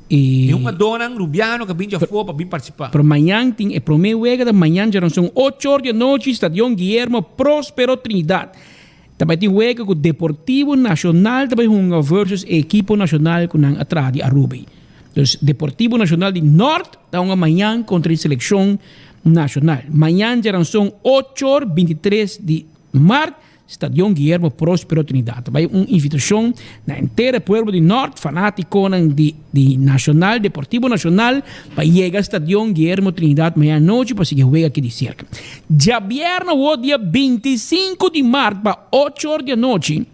[SPEAKER 15] E uma dona rubiano que vinha fora para participar.
[SPEAKER 16] Pero Mayan tem o primeiro juega de Mayan Jaranson 8 horas da noite, Estadio Guillermo Próspero Trinidad. Também tem juega com o Deportivo Nacional, também um versus equipo nacional com a atrás de Aruba. Dus Deportivo Nacional de Norte está amanhã contra a seleção nacional. Amanhã já são 8h23 de março, Estadio Guillermo Próspero Trinidad. Vai uma invitação na inteira povo de Norte, fanático de Nacional, Deportivo Nacional, para chegar ao Estadio Guillermo Trinidad amanhã à noite para seguir jogar aqui de cerca. Já viernes, o dia 25 de março, para 8 horas da noite,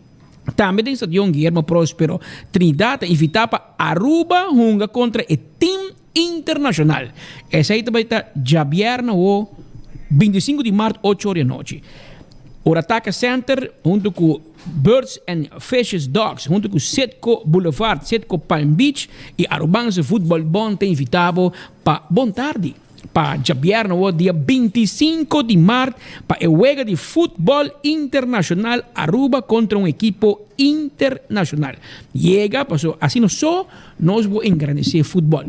[SPEAKER 16] também tem Estadio Guillermo Próspero Trinidad invitar para Aruba jogar contra o time internacional. Esse aí também está já viernes o 25 de março, 8 horas da noite. O Ataca Center, junto com Birds and Fishes Dogs, junto com Setco Boulevard, Setco Palm Beach e Arubanse Futebol Bom tem invitado para Bom Tarde. Para já viernes o dia 25 de março, para o jogo de futebol internacional Aruba contra um equipo internacional. Chega, assim não só nós vamos engrandecer futebol.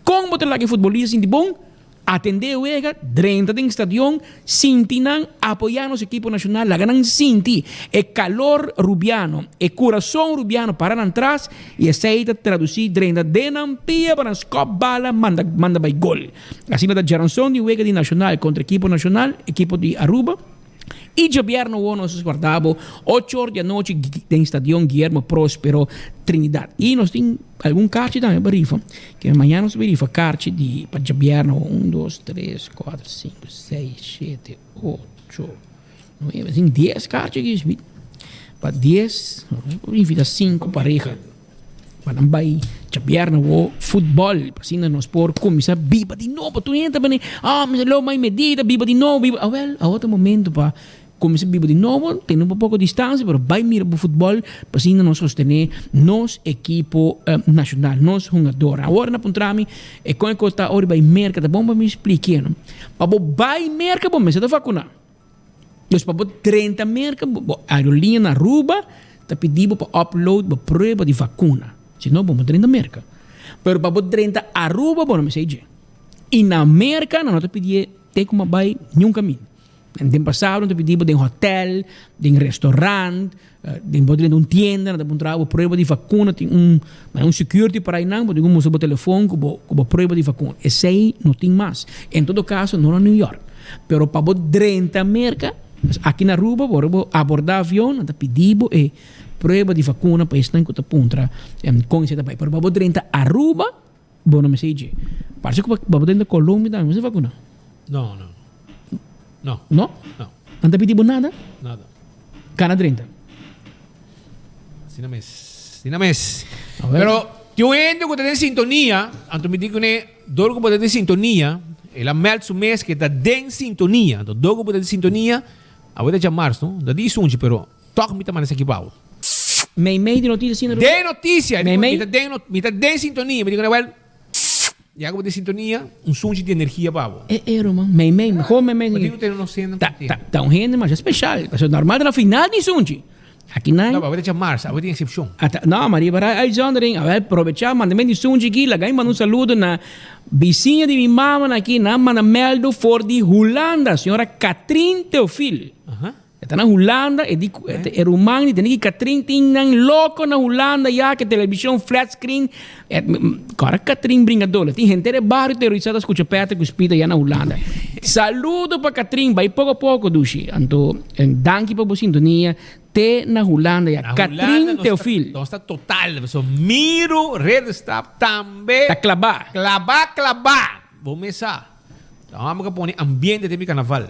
[SPEAKER 16] Como botar lá que futebolista assim de bom? Atender Uega, 30 de estadión, Sintinan, apoyar nuestro equipo nacional, la ganan Sinti, el calor rubiano, el corazón rubiano para atrás y aceita traducir 30 de Nampia para Scott Bala, manda by gol. Así la Jaranson de Uega de Nacional contra equipo nacional, equipo de Aruba. Y gobierno bueno se guardaba 8 horas de noche en estadio Guillermo Próspero Trinidad. Y nos tiene algún carche también verifa, que mañana se verifa carche de para gobierno 1, 2, 3, 4, 5, 6, 7, 8, 9, 10 carche que para 10, invita 5 parejas. Para vai gobierno o fútbol, assim nos por começar biba de novo, tu entra bem, mas lo mais medida, biba de novo, biba, a outro momento para começar biba de novo, tem um pouco de distância, mas vai mirar o futebol, para assim nós sostener nos equipo nacional, nos jogadores. Agora na puntrami, e quando eu está hora vai merca, tá bom para me explicar, não? Para vai merca, bom, mas tá vacunar. Então para 30 merca, a aerolínea na Aruba, tá pedindo para upload, para prova de vacuna. Se não, vamos 30 merca. Pero para 30 Aruba, bom, não sei dizer. E na América, não te pedir, tem como vai nenhum caminho. No tempo passado, não te pedir de um hotel, de um restaurante, de um tienda, de um trabalho, prova de vacuna, tem um security para ir, não, tem um seu telefone com prova de vacuna. Esse aí não tem mais. Em todo caso, não é New York. Pero para 30 merca, aqui na Aruba, abordar avião, não te pedir, prueba de vacuna para estar em conta puntra com esse país. Pero para 30 Aruba, bom não me sei de. Parece que para 30 Colômbia também se vacuna.
[SPEAKER 15] Não.
[SPEAKER 16] Não? Não te pediu nada?
[SPEAKER 15] Nada.
[SPEAKER 16] Cana 30.
[SPEAKER 15] Sina mes. Pero eu entro que tem sintonia, anto me digo né, dorgo pode ter sintonia, ela mel su mês que está em sintonia, então dorgo pode ter sintonia, agora já março, não? Da di sunji pero toca me tá mais aqui pau.
[SPEAKER 16] Meio de notícia, sim.
[SPEAKER 15] De notícia, me tá de sintonia, me digo, well, já que de sintonia, sunji de energia pau.
[SPEAKER 16] Mano, meio, como meio.
[SPEAKER 15] Mas digo, tem não sendo.
[SPEAKER 16] Tá um rende mais especial, é normal na final de sunji. Aqui não.
[SPEAKER 15] Não, agora já março, agora tem exceção.
[SPEAKER 16] Não, Maria, para aí Zondering, a ver, aproveitar, mandamento de sunji aqui, lá ganha um saludo na vizinha de minha mamãe aqui, na Manameldo for de Holanda, senhora Catherine Teofil. Está na Holanda, é rumano, tem que Catherine tem louco na Holanda, já que televisão flat screen, agora Catherine brincadeira, tem gente de barrio terrorizada, escuta perto que espita já na Holanda. Saludo para Catherine, vai pouco a pouco, Dushi, então, danke para a sintonia, te na Holanda, já Catherine Teofil.
[SPEAKER 15] Então está total, miro, red stop também.
[SPEAKER 16] Está clabar.
[SPEAKER 15] Vou começar. Então vamos pôr ambiente de carnaval.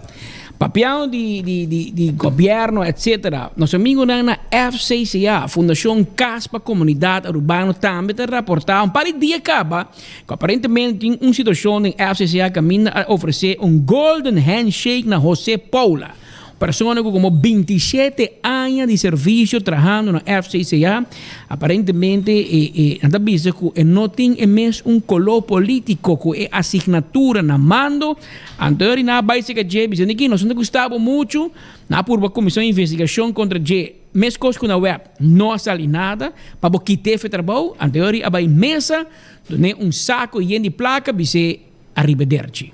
[SPEAKER 16] Papião de governo, etc. Nosso amigo na FCCA, Fundação Caspa Comunidade Urbana, também está reportando para o dia acaba que aparentemente tem uma situação em FCCA que caminha a oferecer golden handshake na José Paula. Persona com como 27 anos de serviço trabalhando na FCCA, aparentemente anda vista que não tem mesmo color político, que é assinatura na mando. Anterior na base que já dizendo que nós não gostava muito na por comissão de investigação contra J. Mes coisas que na web não sali nada para quitar o trabalho. Anterior a vai mesa, um saco de placa, bise arrivederci.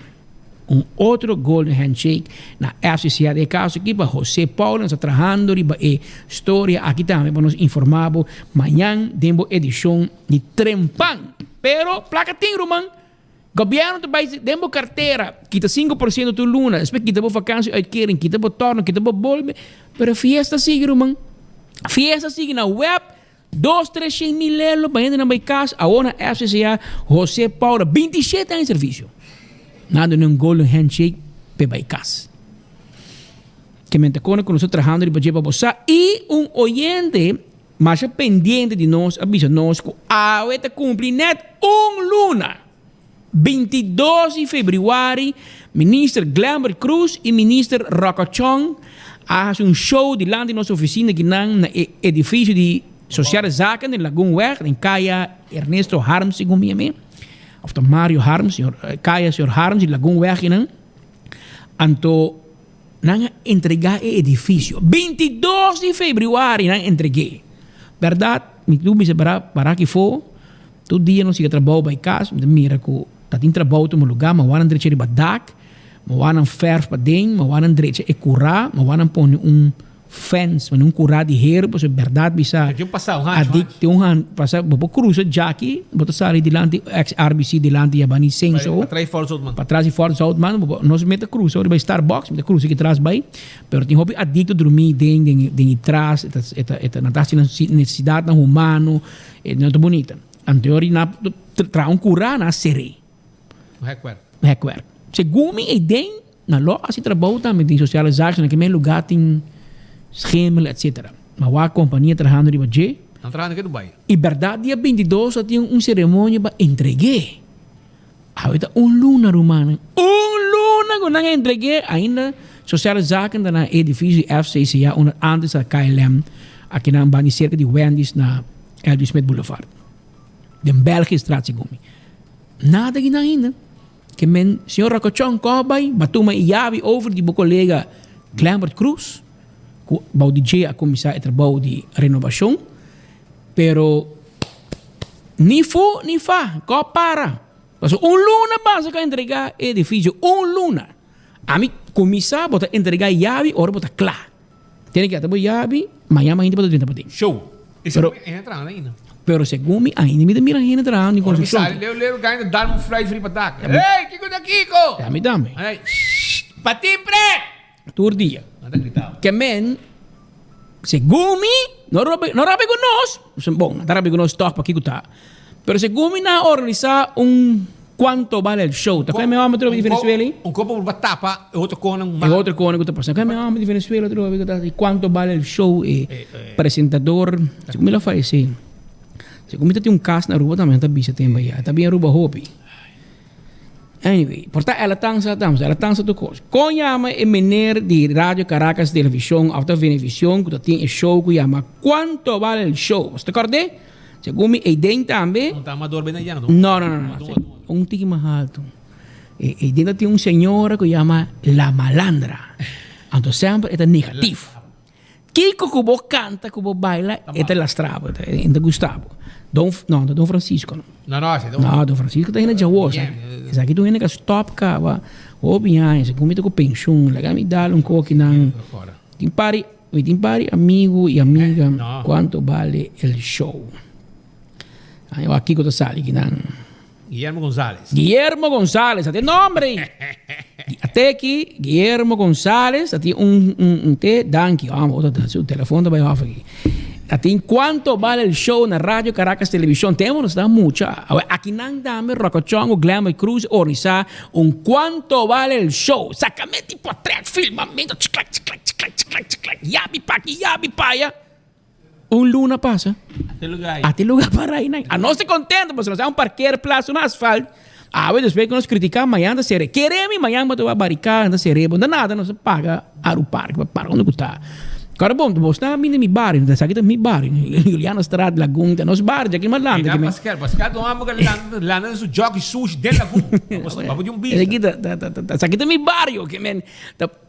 [SPEAKER 16] Outro golden handshake na FCCA de caso aqui para José Paulo, está trabalhando e história aqui também para nos informar amanhã temos edição de Trempan. Pero placa tem romano. Governo do país temos carteira, quita 5% do luna, depois quita vacância, adquirem, quita torno, quita bolme, pero fiesta sigue romano. Fiesta sigue na web. 2-3 mil euros para entrar na casa, agora na FCCA José Paulo, 27 anos de serviço. Nada num golden handshake para casa. Que me entacona com nós trabalhando de para você e oyente mais pendiente de nós, avisa nós que a está cumprir net luna. 22 de fevereiro, ministro Glamour Cruz e ministro Rocochon fazem show de lá de nossa oficina que no edifício de Sociale Zaken em Lagoonweg, em Caia Ernesto Harms, segundo mim. Of de Mario Harms, Kaya Sr. Harms, de Lagoonweg, anto nang entregar o edifício. 22 de fevereiro nang entreguei. Verdade? Me tu me para que for, todo dia não se trabalha para casa, mira que dat in trabalho um lugar, mas wana direito riba dak, mas wana verf para dentro, mas wana direito é curar, mas wana põe fence, mas curar de herbo, so verdade bisa.
[SPEAKER 15] Tem passar
[SPEAKER 16] tem passa, bobo cruza Jackie, boto sali dilante ex-RBC dilante Yabani Senso.
[SPEAKER 15] Para trás e fora outro, mano.
[SPEAKER 16] Para trás e fora outro, mano, nós mete cruza, ora vai Starbucks, mete cruza que traz vai, pero tem hobby adicto dormir dentro trás, eta na taxa necessidade na humano, não é bonita. Anterior na tra curar na sere. Requer. Segundo e den na lo assim trabalho também tem socialização, naquele lugar tem schemel, etc. Mas a companhia trabalhando de Baje.
[SPEAKER 15] Não trabalhando aqui no Dubai.
[SPEAKER 16] E verdade, dia 22 só tinha cerimônia para entregar. Agora luna romana. Luna quando não entreguei ainda socialização na edifício FCCA, onde antes a KLM, aqui na banda cerca de Wendy's na Elvis Smith Boulevard. De België straat segumi. Nada que ainda. Que men senhor Racochon Cobay, batuma iabi over die collega Glambert Cruz, bau DJ a comissário de trabalho de renovação, pero ni fu ni fa, co para. Mas luna base que entregar edifício, luna. A mim comissário bota entregar iabi, ora bota claro. Tem que até iabi, amanhã ainda bota 30%.
[SPEAKER 15] Show. Isso é entrando ainda.
[SPEAKER 16] Pero segundo ainda me mira ainda entrando em construção.
[SPEAKER 15] Leu ganha dar flight free para dar. Ei, Kiko da Kiko.
[SPEAKER 16] Dame.
[SPEAKER 15] Patim preto.
[SPEAKER 16] Tur dia. Que men segundo não rabe conosco. Bom, não rabe conosco top para Kiko tá. Pero segundo na organizar quanto vale o show. Tá como é o de Venezuela?
[SPEAKER 15] Copo por batapa, outro cona,
[SPEAKER 16] outro cona que tá passando. Como é o de Venezuela, quanto vale o show e apresentador. Como ele faz assim? Segundo tem caso na rua também, tá bisa tem baia, tá bem a rua Hopi. Anyway, portanto ela tansa do coisa. Conhama é mener de Rádio Caracas Televisão, Alta Venevisión, que tem show que chama Quanto Vale o Show. Você acordou? Segundo é dentro também.
[SPEAKER 15] Não tá amador bem aí,
[SPEAKER 16] não. Tique mais alto. E dentro tem senhora que chama La Malandra. Então sempre é negativo. Kiko que canta, que baila, é la strada, é Gustavo. Don Francisco.
[SPEAKER 15] Não,
[SPEAKER 16] Don Francisco está indo de Jawosa. Esse aqui tu indo que stop cá, o binhai, se comita com pensão, legal me dá coque não. Tem pari, amigo e amiga, quanto vale o show? Aí o aqui que tu sali que não. Guillermo González, até nome. Até aqui, Guillermo González, até te danke, o telefone vai off aqui. Até quanto vale o show na Rádio Caracas Televisão? Temos muito. Aqui não dame Rocochon, o Glamour Cruz, organizar quanto vale o show. Sacamente por trás, filmamento, yabi paia. Luna passa. Até lugar para aí. A nós é contente, porque nós é parqueiro, plaço no asfalto. Depois que nós criticamos, amanhã da série. Queremos, amanhã vai barricar, da série. Não nada, nós paga o parque, para onde está. Agora, bom, você está vindo no bar, você está aqui no bar, Juliana Estrada, Laguna, nos bares, aqui em Malanda.
[SPEAKER 15] Pascal, não amo que lá nos jogos sujos dentro da Laguna. Vamos de bicho.
[SPEAKER 16] Está aqui no bar, que men,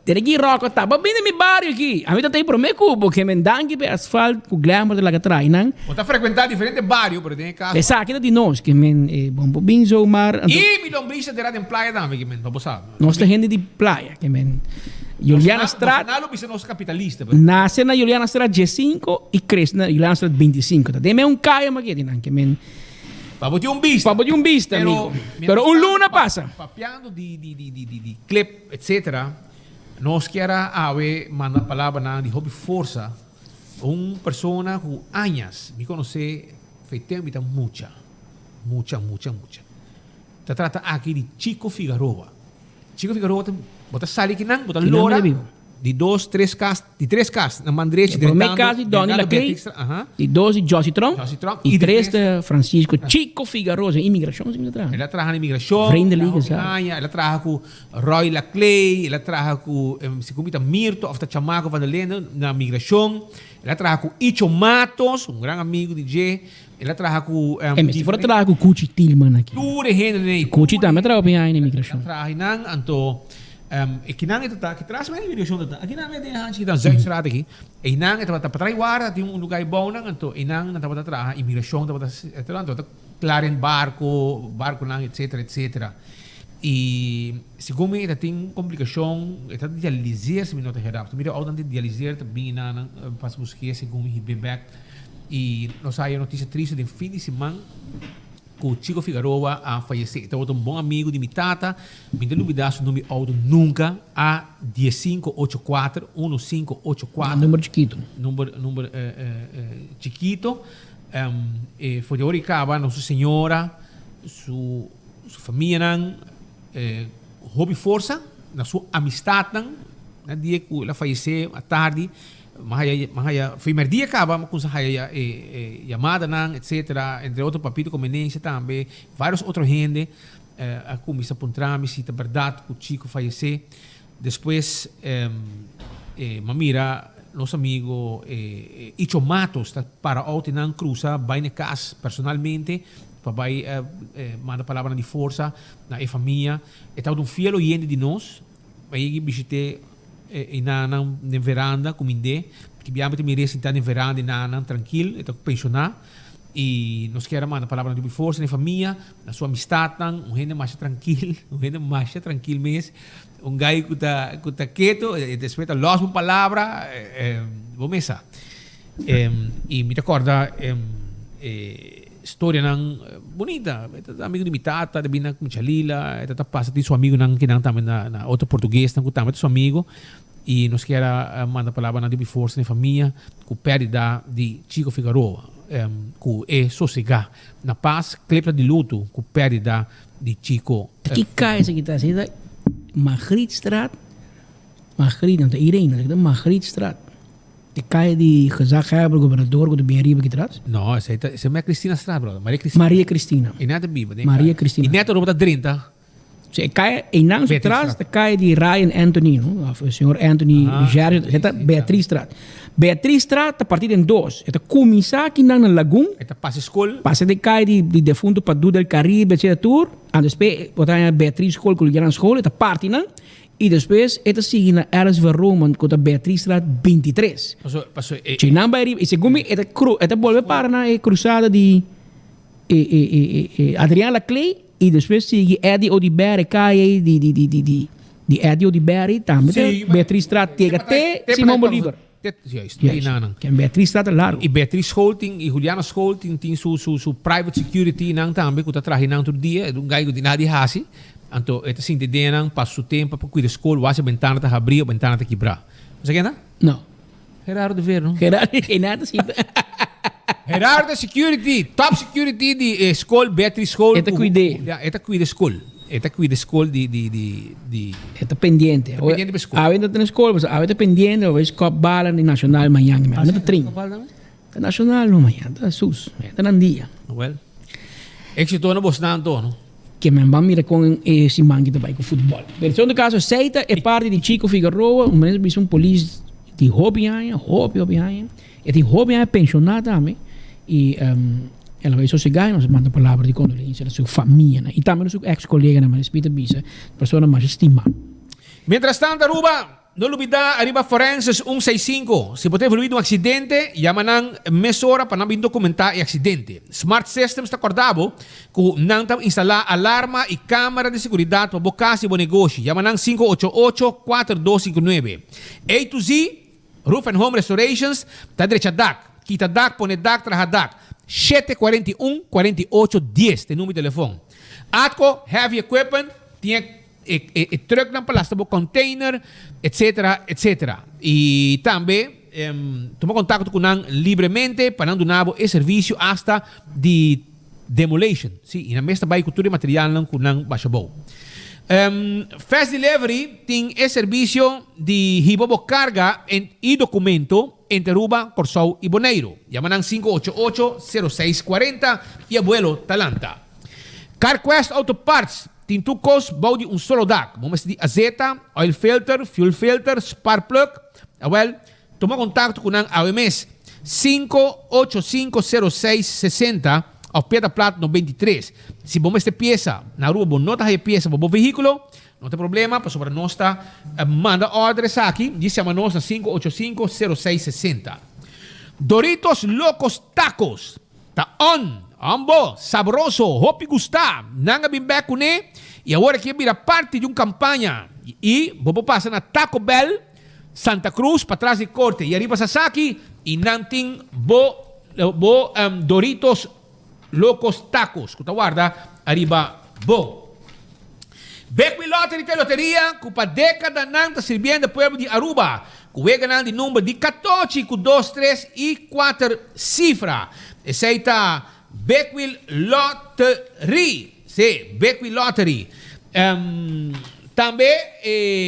[SPEAKER 16] tem aqui roca, tá, vamos vir no bar aqui. A mim tem para mim cubo, que men, dangue para asfalto, com glamour de lá que trai, não?
[SPEAKER 15] Você está frequentando diferentes bairros, mas tem casa.
[SPEAKER 16] Essa aqui é de nós, que men, bom, binzo, mar.
[SPEAKER 15] E me dá brisa de lá em praia também, que men, para você.
[SPEAKER 16] Nós tem gente de praia, que men. Juliana Estrada.
[SPEAKER 15] Nós capitalista.
[SPEAKER 16] Nasce na Juliana Estrada 15 e cresce na Juliana Estrada 25. Tem um caio aqui, que men.
[SPEAKER 15] Para botar um vista.
[SPEAKER 16] Pero luna passa.
[SPEAKER 15] Papiando de clip, etc. Nós queremos mandar a palavra de hobby força. Persona com anos me conhece, fez tempo e muita. Se trata aqui de Chico Figueroa. Chico Figueroa bota sali que não, bota lora de 3 casas na Mandreche.
[SPEAKER 16] No meu caso, de Doni Laclay, de 2 de Josi Tron, e 3 de Francisco Chico Figueroa, imigração.
[SPEAKER 15] Ela trabalha na imigração, ela trabalha com Roy Laclay, ela trabalha com se comita Mirto, ou Chamaco Van der Lende na imigração, ela trabalha com Icho Matos, grande amigo de Jay. Ela trabalha com...
[SPEAKER 16] se for trabalhar com Cuchi Tillman aqui.
[SPEAKER 15] Tudo é gente.
[SPEAKER 16] Cuchi também trabalha bem aí na imigração.
[SPEAKER 15] Ela trabalha, então... Aqui não é que traz mais imigração. Aqui não é de gente que está Zuidstraat aqui. E não é para trás guarda, tem lugar bom, então e não está para trás imigração, está para McLaren barco lang, etc. E segundo me, tem complicação, está dialiser se me não te gerado. Mira, ao tanto dialiser, também na pas buscar segundo me bebek. E nós aí a notícia triste de fim de semana que o Chico Figueroa a falecer. Então, um bom amigo de minha tata, me deu dúvidas o nome auto nunca, a 1584.
[SPEAKER 16] Número chiquito.
[SPEAKER 15] Número chiquito. Foi de Oricaba, nossa senhora, sua família, hobby força, na sua amistade, na dia que ela faleceu, à tarde, mahaya primeiro dia acaba com essa chamada etc, entre outros papito conveniência também vários outros gente a comissão pontrame se é verdade que o Chico faleceu depois mamira nosso amigo Icho Matos para ontem na cruza vai na casa personalmente para vai manda palavra de força na família então um fiel oyente de nós vai visitar na veranda cominde que biamo te mire sentar na veranda na tranquilo eta pensionar e nós quer mandar palavra de força na família na sua amistade gente mais tranquilo mesmo gai que tá quieto respeita los uma palavra vamos mesa e me recorda história bonita amigo de minha tata de bina com Chalila eta passa de seu amigo que não também na outro português não também seu amigo e nós quer mandar palavra na de força na família com perda de Chico Figueroa com sossegar na paz clepta de luto com perda de Chico
[SPEAKER 16] que cai essa que tá sendo Magrietstraat não tá Irene Magrietstraat de cai de gezagheber governador do Benriba que traz?
[SPEAKER 15] Não, essa é Cristina Straat, brother.
[SPEAKER 16] Maria Cristina.
[SPEAKER 15] E nada biba,
[SPEAKER 16] Maria Cristina.
[SPEAKER 15] E neto roupa 30.
[SPEAKER 16] Se cai em não se traz, cai de Ryan Anthony, não? O senhor Anthony Gerard, esta Beatriz Straat. Beatriz Straat a partir de 2. Esta começar aqui na Lagoon.
[SPEAKER 15] Esta passa escola.
[SPEAKER 16] Passa de cai de defunto para do del Caribe, etc. Tour. Antes botar a Beatriz School que lhe escola, esta parte não. E depois, esta sigue na Eras Verroman com a Beatriz Straat 23. E segundo me, esta volve para na cruzada de Adriana Clay e depois sigue Eddie Odiberry, cai de Eddie Odiberry, também Beatriz Straat chega até Simão Bolívar. Que é Beatriz Straat largo.
[SPEAKER 15] E Beatriz Scholting e Juliana Scholting tem su private security também que está trazendo outro dia, um gajo de nada hasi. Então, esta sim de passa o tempo para cuidar da escola, a ventana está abrir, a ventana está quebrar. Você quer?
[SPEAKER 16] Não.
[SPEAKER 15] É raro de ver, não?
[SPEAKER 16] É raro de nada, sim.
[SPEAKER 15] É raro de security, top security de escola, Beatriz School.
[SPEAKER 16] Esta cuida.
[SPEAKER 15] Esta cuida escola. Esta cuida escola de...
[SPEAKER 16] Esta pendiente.
[SPEAKER 15] Esta pendiente da escola.
[SPEAKER 16] A venda tem escola, mas a venda pendiente, a venda bala de nacional amanhã. A venda trim. Está nacional no amanhã, está sus. Está na dia.
[SPEAKER 15] Well, éxito no Bosnan, não?
[SPEAKER 16] Que me van mira com esse mangue também com futebol. Versão do caso aceita é parte de Chico Figueroa, um mesmo um polícia de hobby aí, e de hobby aí pensionado também e ela vai sossegar e nos manda palavra de condolência da sua família, né? E também do seu ex-colega, né? Mas Peter Bisa, pessoa mais estimada.
[SPEAKER 15] Mientras tanto, Aruba, no olvidar, arriba Forenses 165. Se você teve um acidente, llaman meia hora para não documentar o acidente. Smart Systems está acordado que não instalar alarma e câmera de segurança para bocar e bom negócio. Llaman 588-4259. A to Z, Roof and Home Restorations, está direita DAC. Quita DAC, põe DAC, traja DAC. 741-4810, tem número de telefone. Atco, Heavy Equipment, tinha truck na palestra, container, etc. E também toma contato com nós livremente para não dar esse serviço hasta de demolition. Sim, e na mesma vai cultura material com nós baixa bom. Fast Delivery tem esse serviço de ribobo carga e documento entre Aruba, Corsou e Bonaire. Llaman 588-0640 e abuelo Talanta. CarQuest Auto Parts tem tucos body solo DAC. Vamos de azeta, oil filter, fuel filter, spark plug. Well, toma contato com a AMS 5850660 ao pé da Plato 93. Se vamos ter peça na rua, bom nota a peça para o veículo, não tem problema, para sobre nós manda ordens aqui, diz a nós na 5850660. Doritos Locos Tacos. Tá on. Ambo, sabroso, hopi gustar. Nanga bimbe kune. E agora que vira parte de uma campanha. E vou passar na Taco Bell, Santa Cruz, para trás de corte. E arriba Sasaki. E nanting Doritos Locos Tacos. Kuta guarda, arriba bo. Beckwith Lottery te loteria, cupa década nang ta sirviendo pueblo de Aruba. Cuega nang di número de 14, cu 2, 3 e 4 cifra. Essa Beckwith Lottery. Sì, Beckwith Lottery. Também,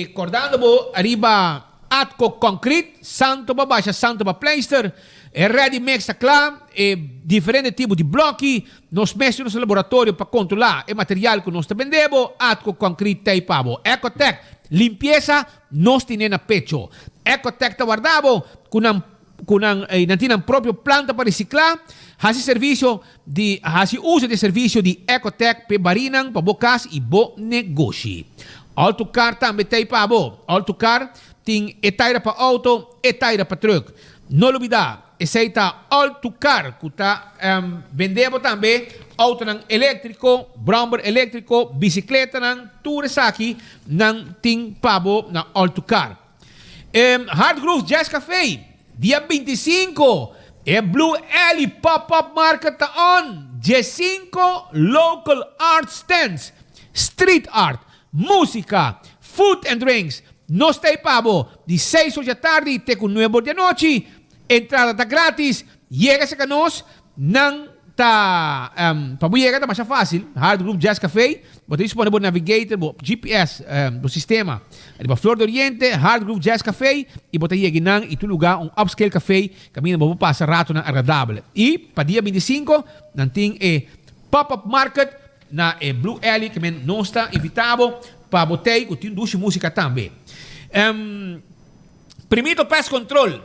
[SPEAKER 15] acordando arriba Atco Concrete, Santo Babasha, Santo Babpleister, Ready Mix Clam, diferente tipo de blocchi, nós mexemos no laboratório para controlar o material que nós vendemos, Atco Concrete Teipabo, Ecotec, limpeza, nós temos na pecho. Ecotec te guardavo, nantinan próprio planta para reciclar, uso de serviço de Ecotec para barinan, para bocas e bo negócio. Autocar também Teipabo, Autocar tem etaira para auto, etaira para truck. Não olvidar, essa Autocar, que está vendendo também auto elétrico, bromber elétrico, bicicleta, tudo isso aqui, não tem pabo na Autocar. Hard Groove Jazz Café, dia 25, Blue Alley Pop-Up Market on, G5 Local Art Stands, Street Art, música, food and drinks. Nós temos pabo de 6 horas da tarde até com 9 horas da noite. Entrada está grátis. Chega-se a nós. Não está... para chegar está mais fácil. Hard Groove Jazz Café. Você disponível no Navigator, no GPS, do sistema. Para Flor do Oriente, Hard Groove Jazz Café. E você chega em tu lugar, upscale café. Caminho para passar rato agradável. E para dia 25, não tem pop-up market na Blue Alley, que não está invitado para botar com duas música também. Primeiro pest control.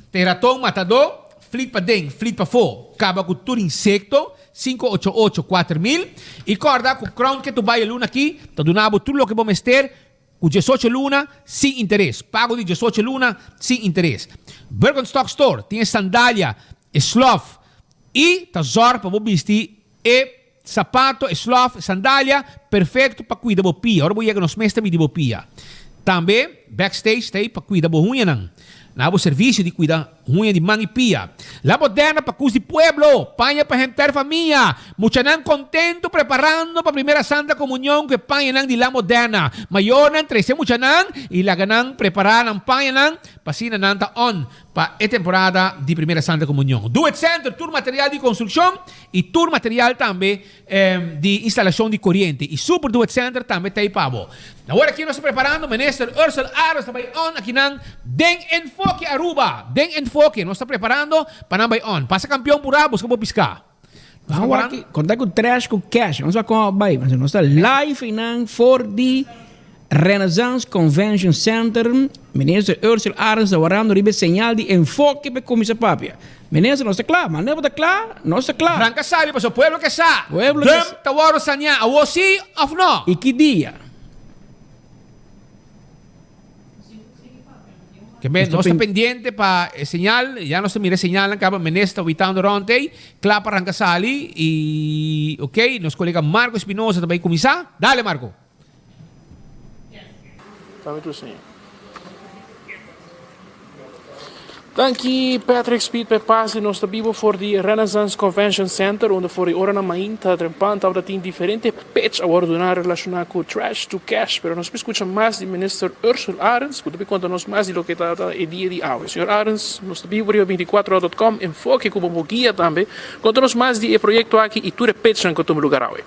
[SPEAKER 15] Tem ratão matador, flip para dentro, flip para fora. Acaba com tudo insecto, 588-4000. E corda com o crown que tu vai a luna aqui, tu donava tudo o que vamos ter, com 18 luna, sem interesse. Pago de 18 luna, sem interesse. Birkenstock Store, tem sandália, sloth e tazor para você vestir e sapato, sloth, sandália, perfeito para cuidar da pia. Agora vou chegar nos mestres de pia. Também, backstage, tem para cuidar da unha. Nabo serviço de cuidar unha de mão e pia. La Moderna para cus de pueblo. Panha para jantar família. Muchanan contento preparando para a primeira Santa Comunhão que panha nang de La Moderna. Mayor nang 13 muchanan e la ganang preparar ng panha nang pasina nang taon para a temporada de primeira Santa Comunhão. Do It Center, tour material de construção e tour material também de instalação de corrente. E Super Do It Center também tem pavo. Agora aqui nós estamos preparando, Minister Ursula Aros também on aqui nang Deng Enfoque Aruba. Deng Enfoque, nós estamos preparando para nang on. Passa campeão por abos que vou piscar.
[SPEAKER 16] Vamos aqui, contar com trash com cash. Vamos com vai, mas nós está live nang 4D Renaissance Convention Center. Minister Ursula Aros está guardando ribe señal de enfoque para comisa papia. Minister, nós está claro, mas não está claro, nós está claro.
[SPEAKER 15] Branca sabe, mas o pueblo que sabe.
[SPEAKER 16] Pueblo que
[SPEAKER 15] sabe. Tawaro sanya, awo si, of no.
[SPEAKER 16] E que dia?
[SPEAKER 15] Que no está pendiente para señal, ya no se mire señal, acaba Menesta ubicando ronte, claro para Rancasali y ok, nuestro colega Marco Espinosa también comisa. Dale, Marco.
[SPEAKER 17] Dame tu senhor. Dank Patrick Speed per passe nós estamos voor die Renaissance Convention Center, onde voor die ora na manhã está trempando, está tem diferente pitch agora relacionado com trash to cash, pero nós escutamos mais de Minister Ursula Arens, que também conta-nos mais de lo que está o dia de hoje. Senhor Arens, nós estamos por 24horas.com, enfoque como guia também, conta-nos mais de projeto aqui e tudo pitch em que lugar hoje.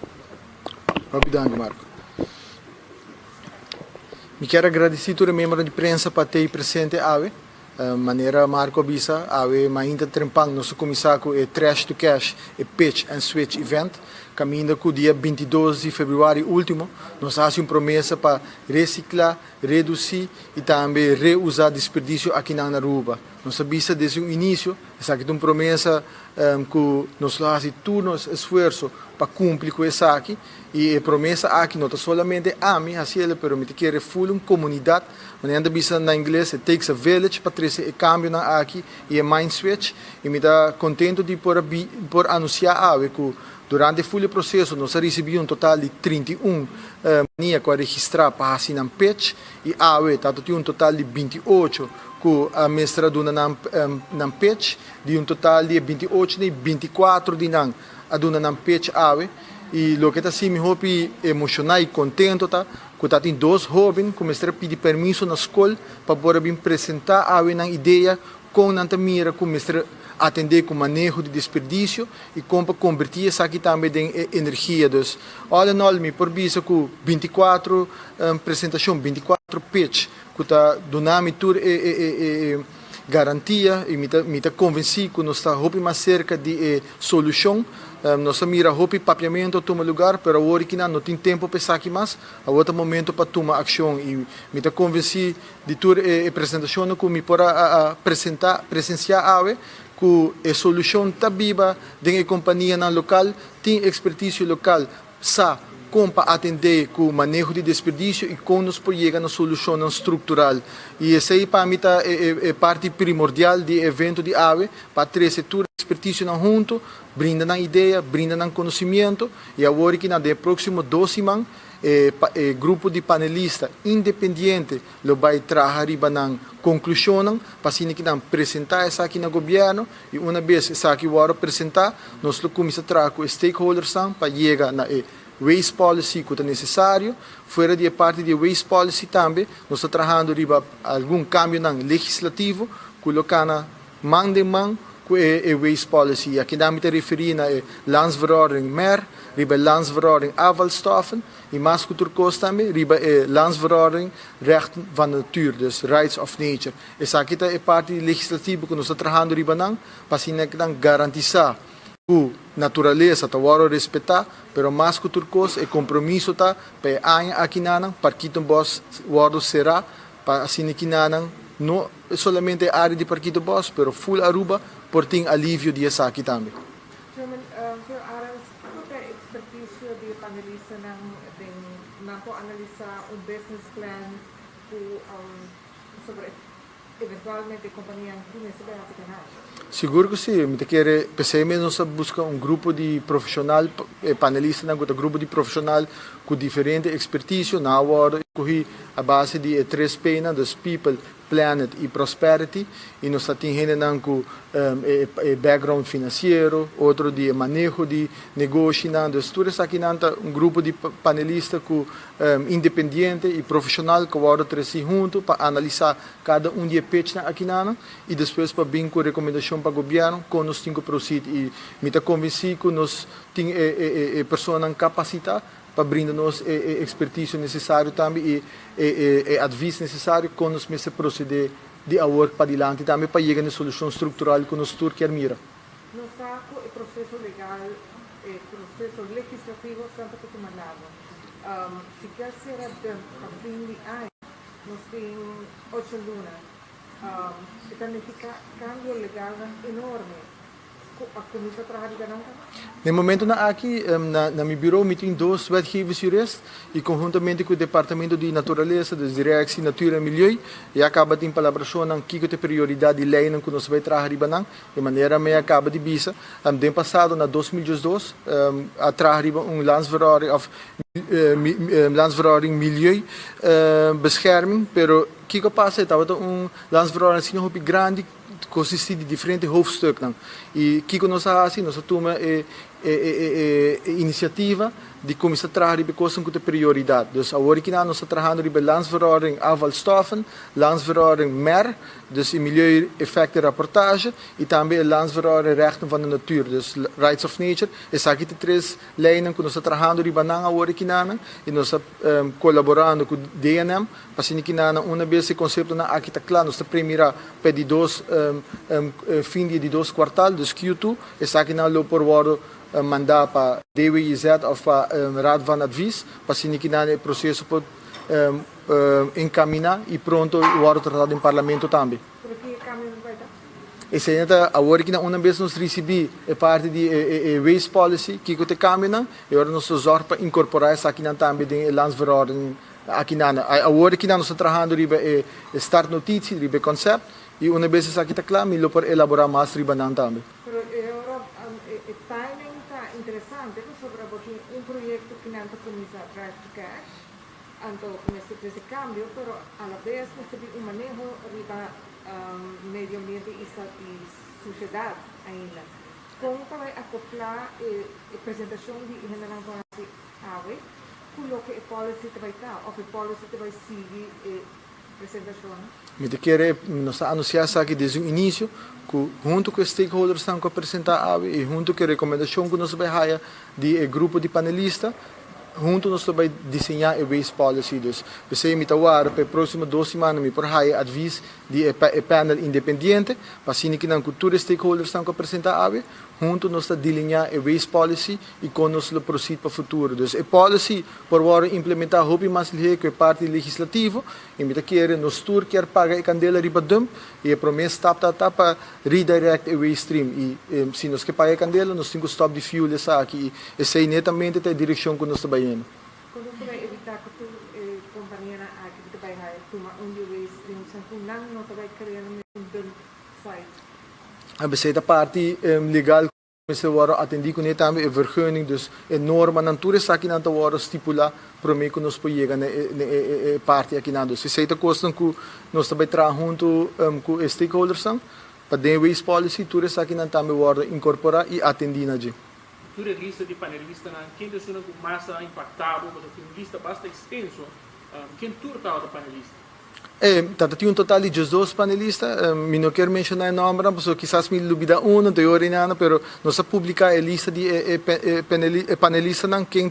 [SPEAKER 18] Obrigado, Marco. Me quero agradecer a todos os membros de imprensa para ter presente hoje. Maneira Marco Bisa, ave mainda trempang nosso comissário é Trash to Cash e Pitch and Switch Event. caminhando com o dia 22 de fevereiro último, nós fazemos uma promessa para reciclar, reduzir e também reusar desperdício aqui na Aruba. Nós sabemos desde o início, essa aqui é uma promessa que nós fazemos todo o nosso esforço para cumprir com essa aqui. E a promessa aqui não é somente a mim, mas também quer full uma comunidade. Mas ainda bisa na inglês, it takes a village para trazer o cambio na aqui e a mind switch. E me dá contento de por anunciar que durante o processo nós recebemos um total de 31 manias para registrar para assinar patch e tinha um total de 28 que a mestra dona na patch, de um total de 28 e 24 de não a dona na patch e o que está assim me hope emocionar e contento tá que tá tem dois jovens que mestra pedir permisso na escola para poder apresentar a ideia com nanta mira que mestra atender com manejo de desperdício e como convertir isso aqui também em energia. Então, olha, me por vista que 24 apresentação, 24 pitch, que está dando toda garantia e me está convencido que nós estamos mais cerca de solução. Nós mira o papiamento toma lugar, mas agora que não tem tempo para pensar aqui mais, há outro momento para tomar ação e me está convencido de toda a apresentação que me pode presenciar que a solução está viva dentro da companhia na local, tem expertise local, sabe como atender com o manejo de desperdício e como nos pode chegar na solução estrutural. E essa aí para mim é parte primordial do evento de AVE, para trazer toda a expertise junto, brinda na ideia, brinda na conhecimento, e agora que no próximo 2 semanas, grupo de panelistas independente lo vai trazer na conclusão para assim que apresentar isso aqui no governo e uma vez isso aqui vai apresentar nós começamos a trazer com stakeholders para chegar na waste policy que é necessário fora de parte de waste policy também nós estamos trabalhando riba algum cambio legislativo colocando mão de mão com a waste policy aqui dá me referir na landsverordening mer riba landsverordening afvalstoffen e mais cultuur também riba landsverordening rechten van natuur dus rights of nature essa aqui é parte legislativa que nós estamos trabalhando riba não para assim garantizar que natureza está a respeitar, mas mais que tudo é compromisso tá para aqui não para que o boss será para assim que não somente a área de Parquito Boss, mas full Aruba por ter alívio de essa aqui também.
[SPEAKER 19] Sir Arans, qual é a expertise de panelista na analisar business plan sobre eventualmente a companhia que necessita
[SPEAKER 18] Seguro que sim, me quer PCM nós busca grupo de profissional panelista na grupo de profissional com diferente expertise na hora corri a base de 3 pena dos people planet e prosperity e nós temos com background financeiro outro de manejo de negócio então tudo isso aqui grupo de panelistas independente e profissional que agora trazer junto para analisar cada de pitch aqui e depois para vir com recomendação para o governo com nós temos que proceder e me está convencido que nós temos pessoas capacitadas para brindar-nos a expertise necessária também e advice necessário com nós mesmos proceder de agora para adiante também para chegar na solução estrutural que nós quer mira.
[SPEAKER 19] No saco o processo legal, o processo legislativo sempre que tomamos. Se quer ser a fim de ano, nós temos 8 lunas. Significa cambio legal enorme.
[SPEAKER 18] No momento aqui na meu bureau tem 2 wetgevers juristas e conjuntamente com o Departamento de Natureza, da Direção Natura e Milieu e acaba de colaboração com que tem prioridade de lei que nós vai trazer de maneira que acaba de visa. No passado, na 2012, a trazer landsverordening milieu bescherming, pero que passa estava landsverordening assim grande consiste de diferentes hoofdstukken. E o que nós fazemos? Nós tomamos iniciativa de como está trabalhando de coisas com prioridade. Dus agora que nós estamos trabalhando de landsverordening afvalstoffen, landsverordening MER, dus milieueffecten rapportage, e também landsverordening rechten van de natuur, dus rights of nature. Essas aqui três lijnen que nós estamos trabalhando de banana agora que nós e nós estamos colaborando com o DNM, para que nós uma vez esse conceito na aqui está claro, nós estamos primeiro de dois fim de dois quartal, dus Q2, essa aqui nós por word mandar para DWIZ of para Raad van Advies, para que nós o processo pode encaminhar e pronto o word tratado em parlamento também.
[SPEAKER 19] Por que caminho vai dar?
[SPEAKER 18] Esse ainda agora que uma vez nós recebi a parte de waste policy que te caminha e agora nós zorg para incorporar essa aqui também de landsverordening aqui na agora que nós estamos trabalhando ribe start notícia ribe concept e uma vez essa aqui está claro melhor para elaborar mais ribe nan também.
[SPEAKER 19] Pero agora o timing está interessante sobre um projeto que não começa Drive to Cash, então começa esse cambio, pero a la vez nós temos manejo riba medio ambiente e sociedade ainda. Como vai acoplar a apresentação de general com a AVE, com o que a policy vai estar, ou a policy vai seguir a apresentação?
[SPEAKER 18] Me quer nós anunciar aqui desde o início, junto com os stakeholders estão apresentar a AVE e junto com a recomendação que nós vamos fazer de grupo de panelistas, junto nós vamos desenhar a waste policy. Dus we zijn met elkaar para próxima 2 semanas me por high advies de panel independente, para assim que não cultura stakeholders estão apresentar a AVE, junto nós está delinear a waste policy e com nós lo proceed para o futuro. Dus a policy por agora implementar hobby mais que é parte legislativo e me quer nos tour quer pagar a candela riba dump e a promessa está para redirect a waste stream e se nós que pagar a candela nós temos que stop the fuel essa aqui e sei netamente a direção que nós está indo.
[SPEAKER 19] Como você vai evitar que a companhia aqui vai tomar waste stream sem não vai criar dump site?
[SPEAKER 18] A besteed parte legal começou a atender com também a vergunning, dus a norma natura está aqui na hora estipular para mim que nós podemos chegar na parte aqui na dus. Se é coisa que nós também trabalhamos junto com os stakeholders, para a waste policy, tudo está aqui na também hora incorporar e atender na gente.
[SPEAKER 17] Toda lista de panelistas, quem é o mais impactado, porque tem uma lista bastante extensa, quem turta o panelista?
[SPEAKER 18] Tinha um total de 12 panelistas, não quero mencionar o nome, porque quizás me dúvida um, de hora não, mas nós publicar a lista de panelistas quem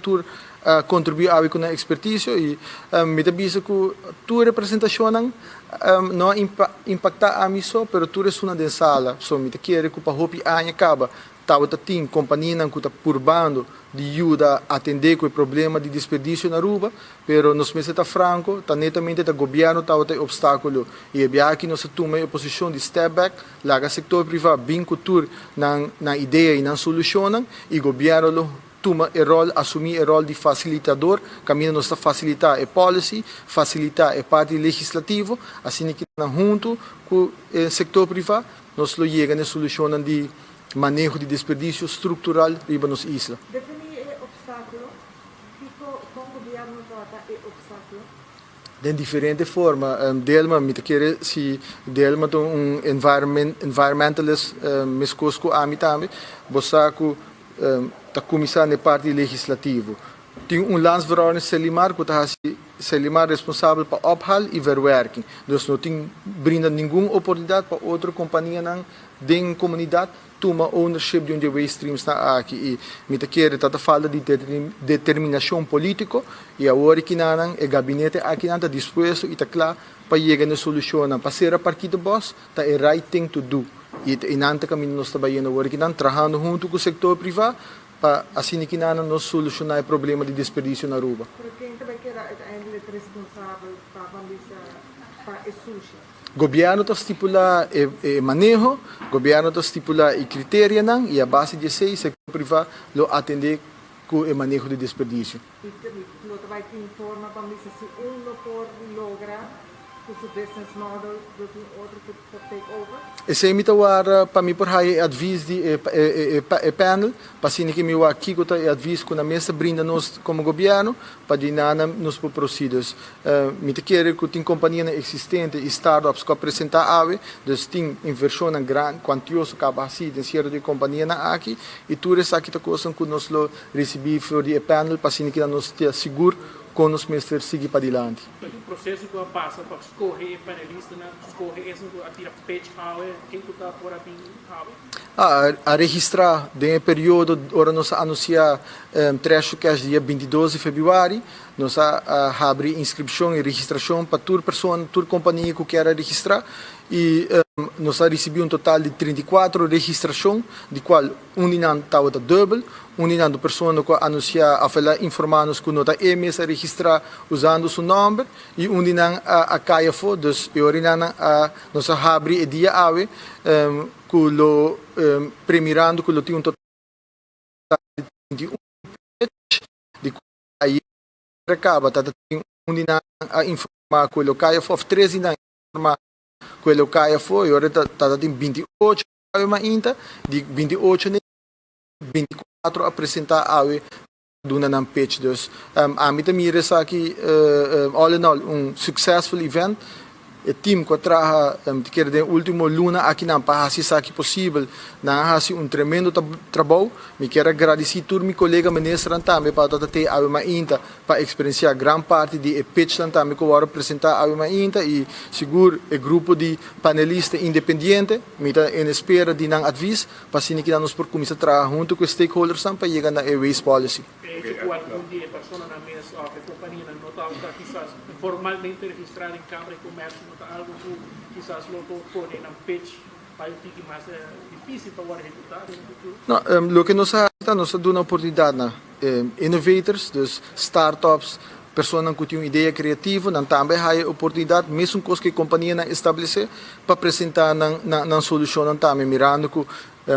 [SPEAKER 18] contribui a com a expertise e me avisa que tua representação não impacta a mim só, mas tu és uma de sala, so me quero que para hopi ano acaba. Tem companhia que está purbando de ajuda a atender com o problema de desperdício na Aruba, mas nos meses está franco, está netamente o governo está o obstáculo e é aqui nós tomamos a posição de step back, lá o setor privado bem cultura na ideia e na solução e o governo toma o rol, assumir o rol de facilitador, caminho nós está facilitar a policy, facilitar a parte legislativa, assim que junto com o setor privado nós chegamos na solução de manejo de desperdício estrutural riba nos isla.
[SPEAKER 19] Definir o obstáculo, como o governo trata o obstáculo?
[SPEAKER 18] De diferente forma, Delma me quer se Delma tem environmentalist mescosco a mim também, bosaco tá começar na parte legislativa. Tem landsverordening Selimar que está Selimar responsável para ophal e verwerking. Dus não tem brinda nenhuma oportunidade para outra companhia na comunidade toma ownership de onde o waste stream está aqui e me quer está falta de determinação política e agora que não o gabinete aqui não está disposto e está claro para chegar na solução para ser a partir do boss está o right thing to do e não está caminho nós trabalhando agora que não trabalhando junto com o setor privado para assim que não solucionar o problema de desperdício na Aruba.
[SPEAKER 19] Porque quem também quer é responsável para o sushi.
[SPEAKER 18] O governo está estipulando o manejo, o governo está estipulando o critério e a base de o setor privado lo atender com o manejo de desperdício.
[SPEAKER 19] E lo vai te informar para mim se não for lograr to business model, does in order to take over?
[SPEAKER 18] Esse é mitawara para mim por aí advice de panel, para sim que me wa kiko ta advice com a mesa brinda nós como governo para dinana nos procedimentos. Me te querer que tem companhia existente e startups que apresentar ave, dus tem inversão na grande quantioso capacidade em certo de companhia na aqui e tudo isso aqui tá coisa que nós lo recebi for de panel para sim que nós te seguro com os mestres seguir para adiante.
[SPEAKER 17] O processo que passa para escolher panelista, escolher esse que atira pitch, quem que está por aqui?
[SPEAKER 18] A registrar de período, ora nós anunciar trecho que é dia 22 de fevereiro, nós abrir inscrição e registração para toda pessoa, toda companhia que quer registrar e nós recebemos um total de 34 registrações, de qual um dinam estava double, um dinam de pessoa que anunciar a falar informar-nos que nós a registrar usando o seu nome e um dinam a caia for, dus eu nós abrir dia ave que lo premirando que lo tinha um total de 21 de aí acaba tá tem um dinam a informar que lo caia for 13 dinam informar quello che foi e ora tá tem 28 ma inta di 28 ne 24 apresentar ave duna nam pitch dus a mim também aqui all in all successful event o time que trabalha que de último luna aqui na Pahasi aqui possível na hasi tremendo trabalho me quero agradecer todos meus colegas ministros também para ter a uma inta para experienciar grande parte de pitch também que vou apresentar a uma inta e seguro o grupo de panelistas independentes me está em espera de não advice para assim que nós por começar a trabalhar junto com stakeholders para chegar na waste policy.
[SPEAKER 17] Persona na mesa ou a companhia não está quizás formalmente registrada em Câmara de Comércio, não está algo que quizás não pode na pitch para ficar mais difícil para executar no futuro?
[SPEAKER 18] Não, o que nós damos uma oportunidade na innovators, dus startups, pessoas que têm uma ideia criativa, não também há oportunidade, mesmo coisa que a companhia não estabelecer, para apresentar na solução também, mirando que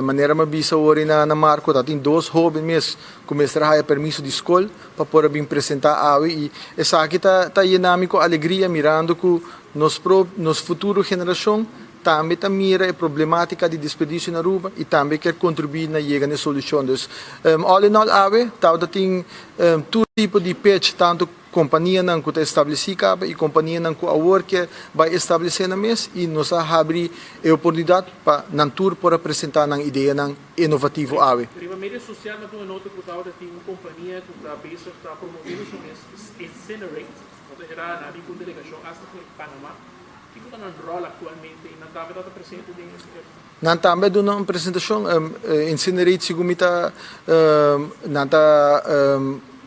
[SPEAKER 18] maneira mais bisa hoje na marco, tem dois jovens mesmo, começar a ter permisso de escola para poder vir apresentar a e essa aqui tá dinâmico, alegria, mirando que nos futuro geração também mira a problemática de desperdício na rua e também quer contribuir na chega na solução. Dus, all in all, tem todo tipo de pitch, tanto companhia que está estabelecida e companhia que a work vai estabelecer na mesa e nós abrir a oportunidade para não tur por apresentar uma ideia inovativa ave.
[SPEAKER 17] A mídia social não tem nota que tem uma companhia que está promovendo isso mesmo, Incinerate, que está na delegação hasta Panamá. Que rol atualmente e não está presente dentro?
[SPEAKER 18] Não também de uma apresentação Incinerate segundo não está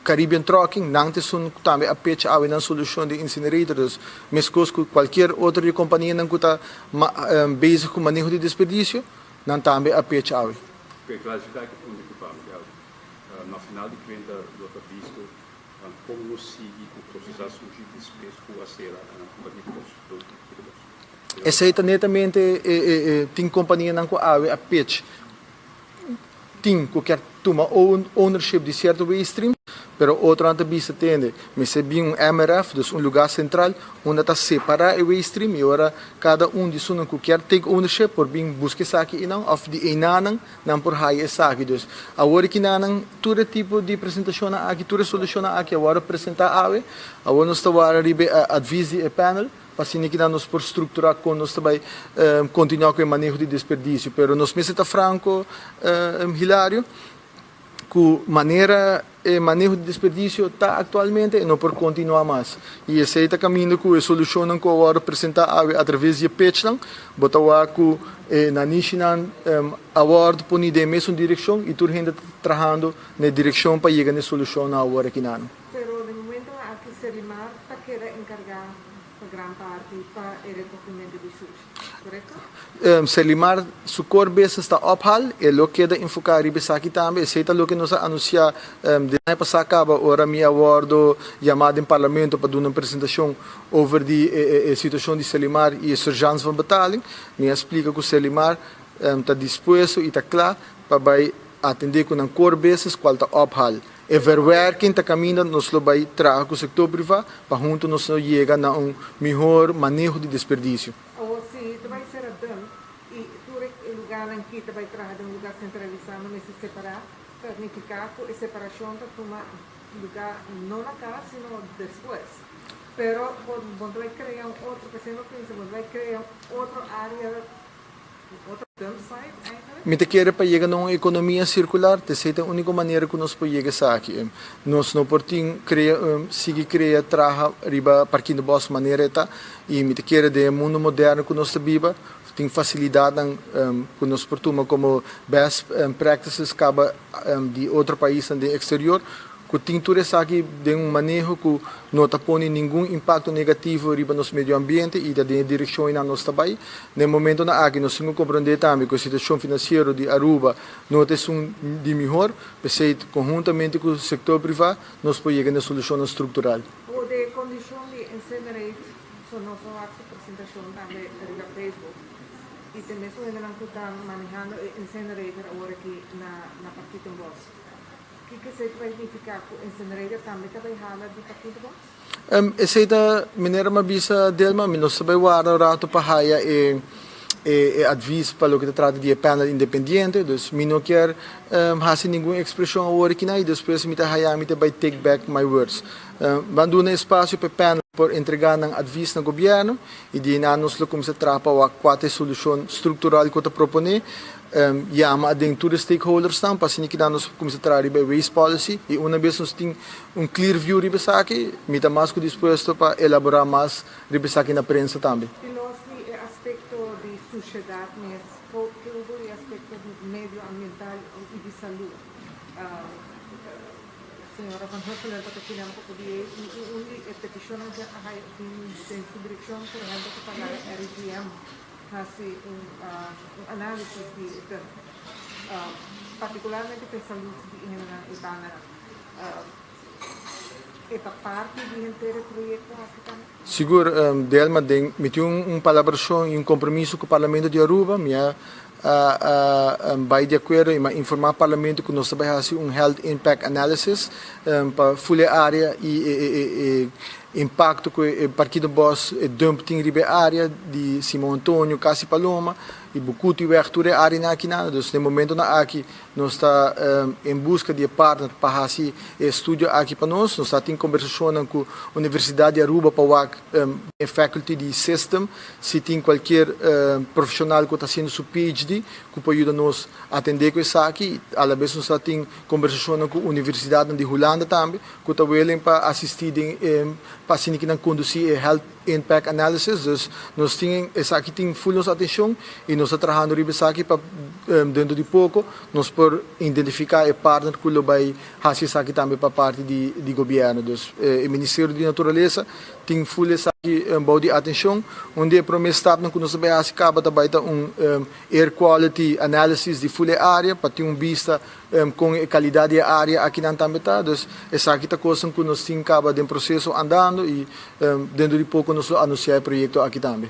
[SPEAKER 18] Caribbean Trucking, não tem também a pitch a uma solução de incinerators, mas com qualquer outra companhia que está basic com manejo de desperdício, não também a pitch a
[SPEAKER 20] Per classificare che punti più parliamo, na final di conta do visto como se o processo de despejo a ser na companhia de
[SPEAKER 18] essa é netamente tem companhia que a pitch tem qualquer toma ownership de certo waste stream, pero outra vista tende, mas se bem MRF, dus lugar central, onde está separar o waste stream e ora cada de sunan que quer take ownership por bem buscar saki e não, of de enanang não por high saki, dus agora que nanang todo tipo de apresentação aqui, toda solução aqui agora apresentar agora nós está a advise e panel para assim que nós por estruturar com nós também continuar com o manejo de desperdício, pero nós mesmo está franco, Hilário, que maneira manejo de desperdício está atualmente e não por continuar mais. E esse é o caminho que a solução que eu vou apresentar através de pitch, botar que na National Award por ideia mesmo direção e tudo ainda trabalhando na direção para chegar na solução na hora aqui não.
[SPEAKER 19] Pero no momento aqui Selimar está querendo encargar gran parte para el recogimiento de sushi, correto?
[SPEAKER 18] Selimar, su core business está ophal, e lo queda enfocar ribe aqui também, esse é o que nós anunciar de ano passado acaba, ora me awardo chamado em parlamento para dar uma apresentação over a situação de Selimar e a surgência da batalha, me explica que o Selimar está disposto e está claro para atender com um core business qual está ophal. E verwerking está caminho nos lo vai trabalhar com o setor privado para junto nos chega a melhor manejo de desperdício.
[SPEAKER 19] Ou se tu vai ser adulto e tu lugar em que tu vai trabalhar em um lugar centralizado, nesse separar, significa que a separação está tomar lugar não na casa, sino depois. Pero quando vai criar outro, quando vai criar outra área, outro dump site,
[SPEAKER 18] Me te quer para chegar numa economia circular, essa é a única maneira que nós podemos chegar aqui. Nós não podemos seguir criar trabalho riba parquinho boss maneira tá e me te quer de mundo moderno que nós vivemos tem facilidade que nós portamos como best practices acaba de outro país no exterior. Que tem tudo isso aqui de manejo que não põe nenhum impacto negativo riba no meio ambiente e da direção na nosso trabalho. No momento na aqui nós temos que compreender também que a situação financeira de Aruba não é de melhor, mas conjuntamente com o setor privado nós podemos chegar na solução estrutural.
[SPEAKER 19] O de condição de incinerate, nós vamos a apresentação também no Facebook. E também nós estamos manejando incinerator agora aqui na Parquito Boss. O que você vai significar que o incinerator também está errado de Parquito Boss?
[SPEAKER 18] Essa é a maneira mais bisa Delma, nós sabemos o rato para haia e aviso para o que trata de panel independente, então eu não quero fazer nenhuma expressão agora aqui e depois me haia me vai take back my words. Vamos dar espaço para panel por entregar um aviso no governo e de nós começar a trabalhar quatro soluções estruturais que eu propõe. Llama dentro dos stakeholders para que nós começamos a trabalhar waste policy e uma vez nós temos clear view riba aqui, me está mais que disposto para elaborar mais riba aqui na prensa também.
[SPEAKER 19] E nós aspecto de sociedade, mas que o aspecto medioambiental e de saúde. Senhora Van Huffelen, para que não podia a petição de direção, por exemplo, para a RGM. Hace análisis de particularmente para a saúde esta parte do inteiro projeto aqui também.
[SPEAKER 18] Seguro, Delma tem palabração e compromisso com o Parlamento de Aruba, vai de acordo em informar o Parlamento que nós vamos fazer Health Impact Analysis para full área e impacto que o Parquito Boss dump tem riba área de Simão Antônio, Cassi Paloma e Bucuti e Artur área na aqui nada. Então, no momento na aqui nós está em busca de partner para fazer estudo aqui para nós. Nós está em conversação com a Universidade de Aruba para o faculty de system, se tem qualquer profissional que está sendo seu PhD que pode ajudar nós a atender com isso aqui. À vez nós está em conversação com a Universidade de Holanda também, que está willing para assistir para que não conduzir health impact analysis. Dus nós temos essa aqui tem full nossa atenção e nós estamos trabalhando riba aqui para dentro de pouco nós por identificar o partner que vai fazer isso aqui também para parte de governo. Dus o Ministério de Natureza tem full essa aqui de atenção onde é promessa que nós vai fazer acaba também air quality analysis de full área para ter vista com a qualidade da área aqui na também tá. Dus essa aqui tá coisa que nós temos acaba de processo andando e dentro de pouco nós anunciar o projeto aqui também.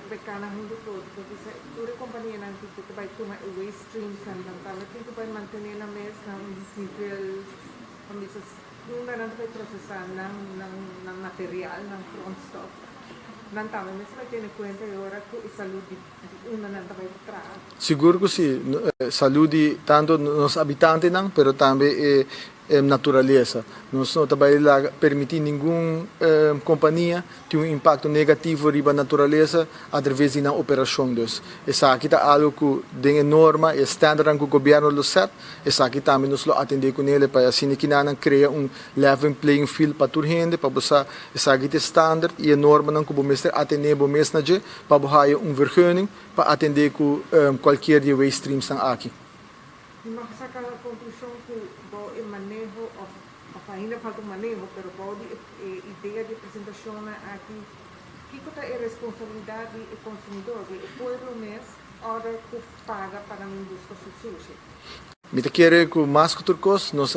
[SPEAKER 19] Pekana mundo todo, porque toda companhia não que vai tomar o waste streams também tem que vai manter na mesa um nível como diz não vai processar não material não front stock não também mas vai ter em conta agora que a saúde não vai trás.
[SPEAKER 18] Seguro que sim, saúde tanto nos habitantes não, pero também natureza. Nós não trabalhamos permitir nenhuma companhia ter impacto negativo riba natureza através de uma operação. Essa aqui é algo que tem norma e standard que o governo lo set. Essa aqui também nós atender com ele para assim que não cria level playing field para toda gente, para você essa aqui é standard e a norma não que o mestre atender o mestre para você vergunning para atender com qualquer de waste streams aqui.
[SPEAKER 19] Mas sacar a conclusão que o manejo, ainda falta um manejo, mas a ideia de apresentação aqui, que é a responsabilidade do consumidor, o povo mesmo, hora que paga para não buscar sushi.
[SPEAKER 18] Me quer que mais que outra coisa, nós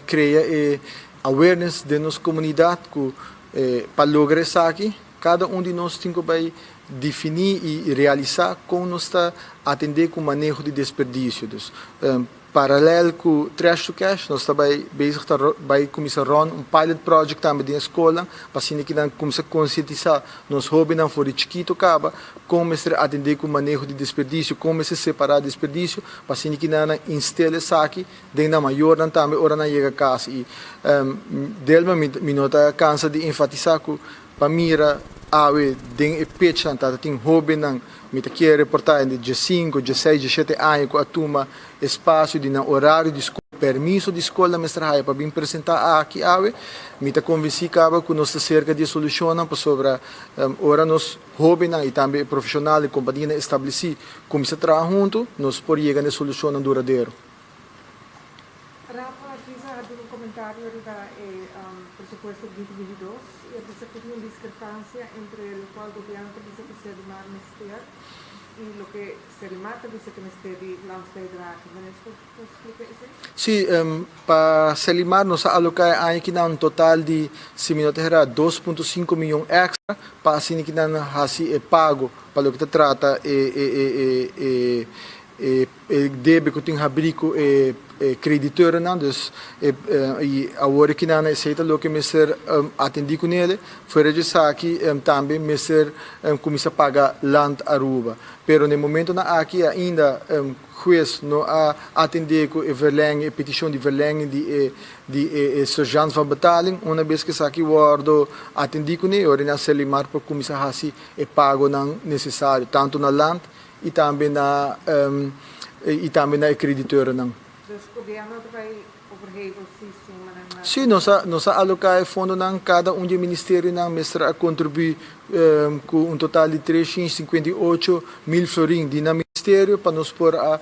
[SPEAKER 18] cria awareness de nossa comunidade para lograr isso aqui. Cada de nós tem que definir e realizar como nós está atender com o manejo de desperdícios. paralelo com Trash to Cash, nós estamos bezig bij começar um pilot project também na escola, para assim que nós começar a conscientizar nos hobbies não for chiquito acaba, como a atender com o manejo de desperdício, como se separar desperdício, para assim que nós instale isso aqui, dentro da maior não também hora não chega a casa e delma me nota cansa de enfatizar que para mira awe den e pitch não tem hobby não me te quer reportar de 5, 16, 17 anos com a turma espaço de horário de escola, permisso de escola mestrada para vir apresentar aqui awe me te convenci caba que nós cerca de solução para sobre ora nos hobby e também profissional e companhia estabelecer como se trabalha junto nós por chegar na solução duradoura.
[SPEAKER 19] Rafa, quizá um comentário da presupuesto 2022 e dice que hay una discrepancia entre lo cual el gobierno dice que se rimar Mester y lo que se rimata dice que Mester y Lansdale Drake. ¿Me explica eso?
[SPEAKER 18] Sí, para Selimar nos aloca aqui um total de 2.5 milhões extra para assim que não é pago para o que trata débito tem abrigo creditor não dus e agora que não aceita o que Mr. atendi com ele foi já aqui também Mr. começa a pagar land Aruba pero no momento na aqui ainda juiz não a atender com a petição de verlenging de surgência van betaling uma vez que aqui guardo atendi com ele ora na Selimar para começar a se pago não necessário tanto na land e também na creditor não.
[SPEAKER 19] Dus o governo vai overgeven o sistema.
[SPEAKER 18] Sim, nós alocamos fundo em cada de ministério na mestra a contribuir com total de 358 mil florins de ministério para nos pôr a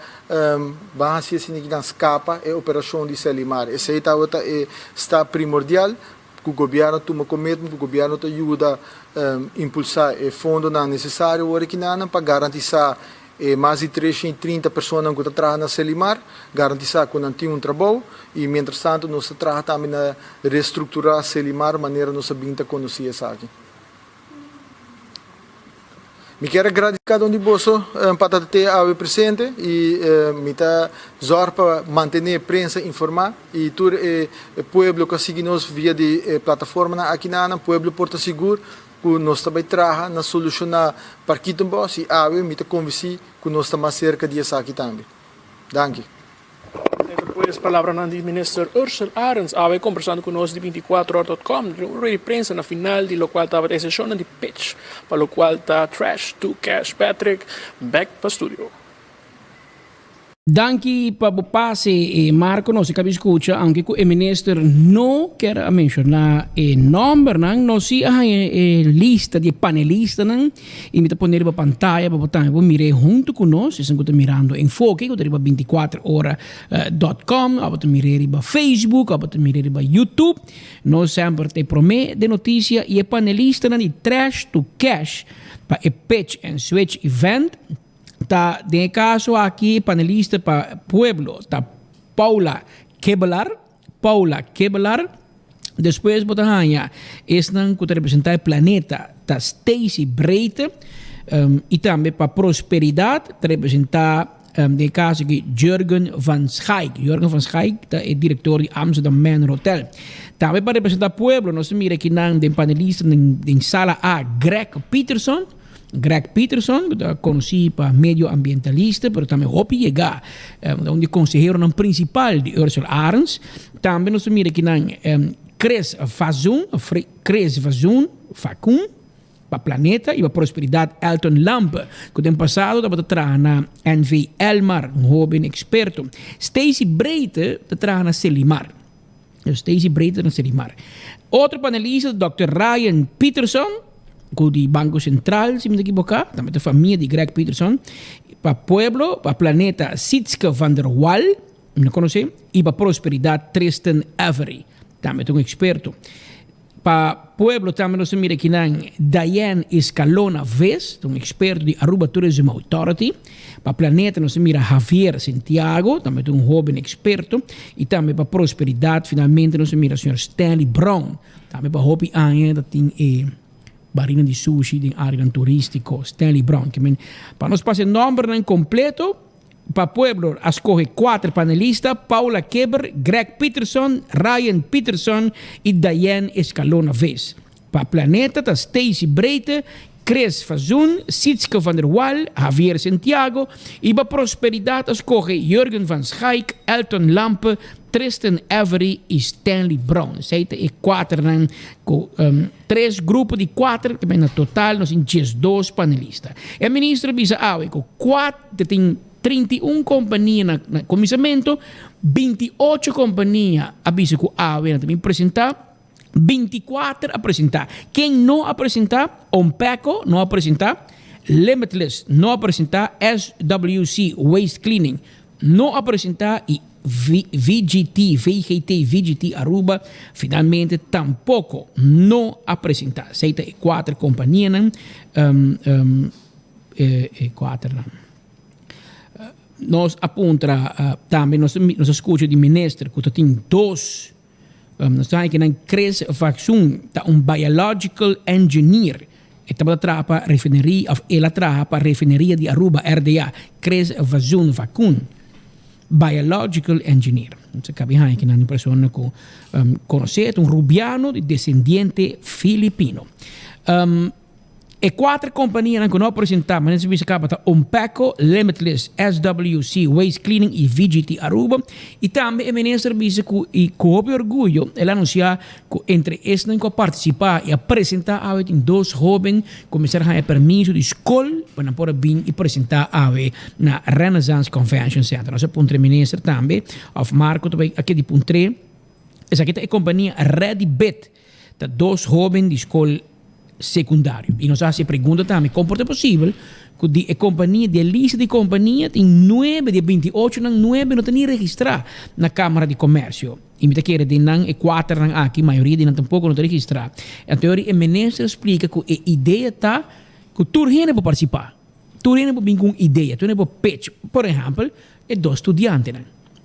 [SPEAKER 18] base assim que nas capa e operação de Selimar. Essa está primordial. Que o governo toma commitment, que o governo te ajuda a impulsar o fundo necessário para garantir mais de 330 pessoas que trabalham na Selimar, garantir que não tem trabalho e, mientras tanto, nós trabalhamos também na reestruturar a Selimar de maneira que nós sabemos conhecer isso aqui. Me quero agradecer a cada de vocês para ter a presente e me está zorra para manter a prensa informada e todo o povo que segue nos via de plataforma aqui na povo Porto Seguro que nós também trabalhamos na solucionar para aqui também e me está convencido que nós estamos mais cerca disso aqui também. Danke.
[SPEAKER 17] Depois, palavra na minister Ursula Arens, ave conversando conosco de 24horas.com, de prensa na final, de lo qual estava a sessão de pitch, para lo qual está Trash to Cash Patrick, back para studio.
[SPEAKER 16] Danke para o passe, Marco, não se cabe escuta, aunque o ministro não quer mencionar o nome, não se há lista de panelistas, e me está pondo na pantalla, para botar, vou mirar junto conosco, se está mirando em Foque, que está 24horas.com, para mirar para Facebook, para mirar para YouTube, nós sempre te promete de notícia e panelista de Trash to Cash, para o Pitch and Switch Event. Tá, de caso aqui, panelista para Pueblo, tá Paula Kebelar. Depois, botanha, estão que representar o planeta, tá Stacy Breite. E também para Prosperidade, representar, de caso aqui, Jurgen van Schaik. Jurgen van Schaik é diretor de Amsterdam Manor Hotel. Também para representar Pueblo, nós mira aqui na panelista em sala A, Greg Peterson, conhecido para medio ambientalista, mas também hopi chegar onde conselheiro principal de Ursula Arens. Também nós mira aqui na Chris Vazun, para Planeta e para Prosperidade, Elton Lampe, que tem passado estava trabalhando na NV Elmar, jovem experto. Stacy Breite trabalha na Selimar. Outro panelista, Dr. Ryan Peterson, do Banco Central, se me equivocar, também da família de Greg Peterson, para Pueblo, para Planeta, Sitske van der Wal, não conhece, e para Prosperidade, Tristan Avery, também é experto. Para Pueblo, também nós mira aqui na Diane Escalona Vez, experto de Aruba Tourism Authority. Para Planeta, nós mira Javier Santiago, também jovem experto. E também para Prosperidade, finalmente, nós mira o senhor Stanley Brown, também para Hopi ainda tem barina de sushi de área turístico, Stanley Brown. Para nós passar o nome completo, para Pueblo escoge 4 panelistas: Paula Keber, Greg Peterson, Ryan Peterson y Diane Escalona Ves. Para Planeta está Stacy Breite, Chris Fazun, Sitske van der Wal, Javier Santiago. Y para Prosperidad escoge Jurgen van Schaik, Elton Lampe, Tristan Avery y Stanley Brown. Zeiden e 4 dan 3 grupos de 4, que no total nos 2 panelistas. El ministro bisa awe com 31 companhias na comissamento, 28 companhias avisa que awe também apresentar, 24 a apresentar. Quem não apresentar, Onpeco não apresentar, Limitless não apresentar, SWC Waste Cleaning não apresentar e VGT Aruba finalmente tampouco não apresentar. Seita 4 companhias, 4 nós aponta também nós escuta de ministro que tem 2 nós sabemos que não cresce vaccum tá biological engineer estava trapa refineria ela trapa refineria de Aruba RDA cresce vacun biological engineer. Você cabe aí que uma pessoa que conhece rubiano de descendente filipino. E 4 companhias que não apresentaram, mas nesse vídeo acaba Onpeco, Limitless, SWC, Waste Cleaning e VGT Aruba. E também o ministro disse que com orgulho ele anunciou que entre estes que participar e apresentar a 2 jovens começaram a ter permisso de escola para poder vir e apresentar a na Renaissance Convention Center. Nós apontamos o ministro também, of Marco também aqui de ponto 3. Essa aqui é a companhia ReadyBit, 2 jovens de escola secundário. E nós se pergunta também como é possível que a companhia, de lista de companhia, tem 9 de 28, 9 não tem nem registrado na Câmara de Comércio. E me quer dizer, 4 aqui, a maioria de tampouco não tem registrado. Então, o ministro explica que a ideia está que tu não pode participar. Tu não pode vir com ideia, tu não pode pitch. Por exemplo, 2 estudantes.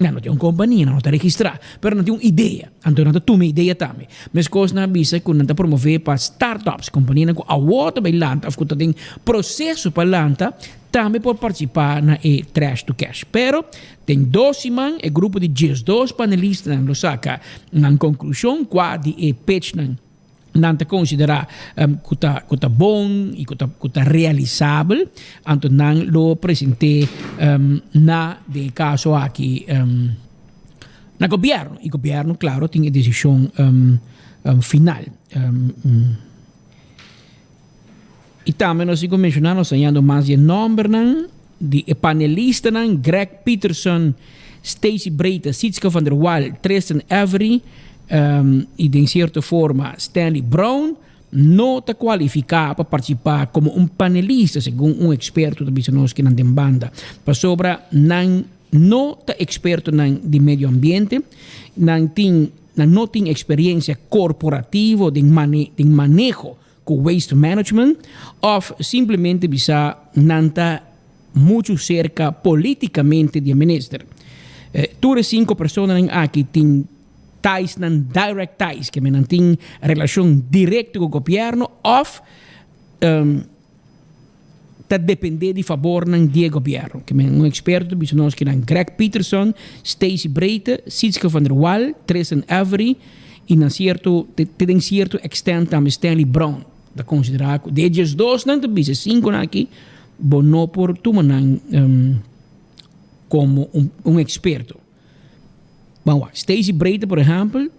[SPEAKER 16] Não tem uma companhia, não está registrada, mas não tem uma ideia. Então, não tem uma ideia também. Mas coisa na visa que não está promover para startups, companhia que a outra vai lanta, que tem processo para lanta, também pode participar na Trash to Cash. Pero, tem 12 man, o grupo de 2 panelistas não saca na conclusão, quase e pitch não te considerar que está bom e que está realizável, então não lo apresentei na de caso aqui na governo. E o governo, claro, tem a decisão final. E também nós vamos mencionar, nós temos mais de nome de panelistas, Greg Peterson, Stacy Breite, Sitske van der Wal, Tristan Avery, e de certa forma Stanley Brown não está qualificado para participar como panelista, segundo experto da business que não tem banda. Para sobra, não está experto de meio ambiente, não tem experiência corporativa de manejo com waste management, ou simplesmente bisa não está muito cerca politicamente de ministro. Todas 5 pessoas aqui têm ties nan direct ties, que não tem relação direta com o governo, ou está depender de favor do governo. Que experto de nós que Greg Peterson, Stacy Breite, Sitske van der Wal, Tristan Avery e tem certo extent também Stanley Brown. Da considerar que desde 2 não tem 5 aqui, não por tomar como experto. Bom, Stacy Breite, por exemplo,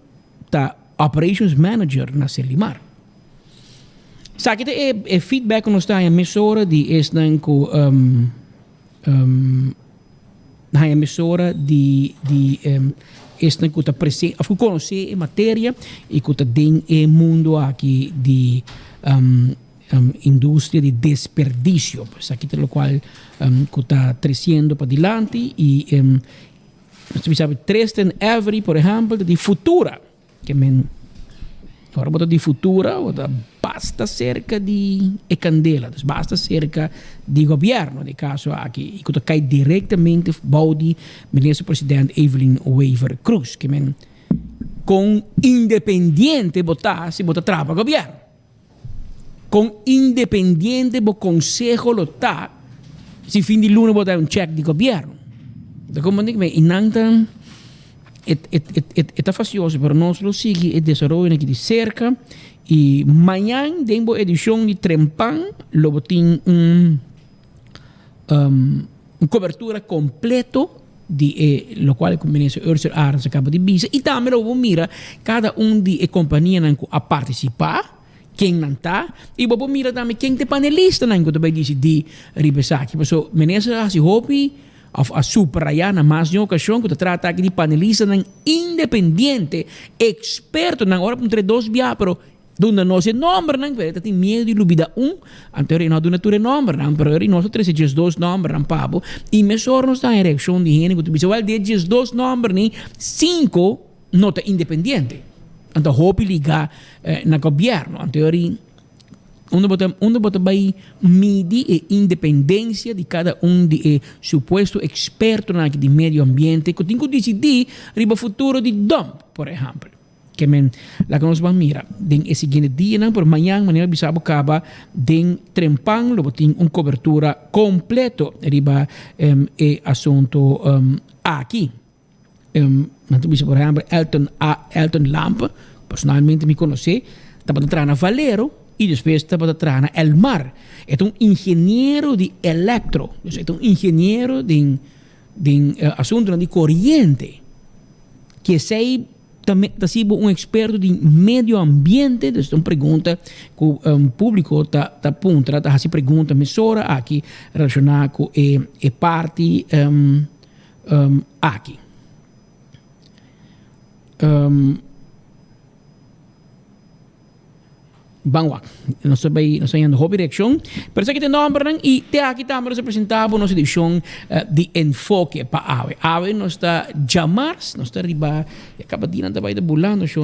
[SPEAKER 16] está Operations Manager na Selimar. Sabe que é feedback que nós temos em emissora de esta na emissora de esta que está presente, a conhecer a matéria e que está dentro do mundo aqui de indústria de desperdício. Aqui é o qual que está crescendo para adiante e nós sabemos Tristan Avery, por exemplo, de Futura, que agora de Futura, basta cerca de Candela, basta cerca de governo, de caso aqui, e que cai diretamente ao ministro-presidente Evelyn Weaver Cruz, que com independente se bota trapa governo, com independente o conselho lotar, se fim de luna botar cheque de governo. Da como digo, inanta está facioso, pero nós lo sigue e desarrollo aqui de cerca. E amanhã, dentro da edição de Trempan, lo botin cobertura completo de lo qual o ministro Ursula Arns acaba de dizer. E também lo mira cada de companhia a participar, quem não está, e vou mira também quem é panelista que também disse de ribesaki. Então, ministro assim hopi a subrayar na mais de uma ocasião que trata aqui de panelista independente, experto na hora entre dois via, pero donde no se nombra, pero tem medo de lubida anterior não dona tu nombre, pero nós três dias dois nombres, pabo, e mesor nos dá ereção de gente que tu visual de dias dois nombres nem 5 nota independente. Então hope ligar na governo, anterior onde bota vai medir a independência de cada de suposto experto na de meio ambiente que tem que decidir riba futuro de dump, por exemplo. Que la que nos va a mirar den esse seguinte dia por amanhã maneira bisabo acaba den Trempan lo botin cobertura completo riba assunto aqui tu bisa por exemplo Elton Lamp personalmente me conhece estava trana Valero e depois estava trana Elmar é engenheiro de electro é engenheiro de assunto de corrente que sei também está sendo experto de meio ambiente, então uma pergunta que o público está apontando, está fazendo pergunta mesora aqui relacionada com a parte aqui. Bangwak, nós estamos indo na direção, pero isso aqui tem nome e aqui também representava nossa edição de enfoque para AVE. AVE nós está Jamars, nós está riba, acaba de ir também de bulan, nós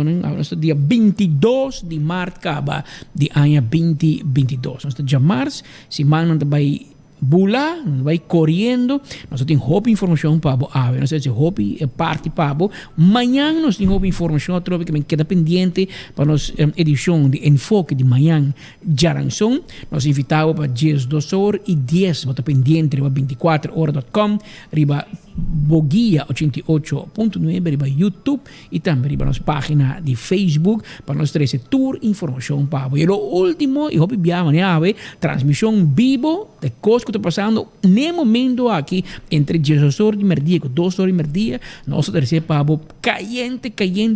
[SPEAKER 16] está dia 22 de março, acaba de ano 2022. Nós está Jamars, se mandam também bula, vai correndo, nós temos roupa informação para a AVE, nós temos roupa parte para amanhã nós temos roupa informação que também queda pendente para nossa edição de enfoque de manhã Jaranson, nós invitamos para 10 horas e 10, bota pendente para 24horas.com, riba Boguia 88.9, riba YouTube e também riba nossa página de Facebook para nós trazer tour informação para e o último, e roupa biama ne AVE, transmissão vivo de coisas que está passando no momento aqui entre 10 horas de merdia e 2 horas de merdia, nós terceiro pabo caliente,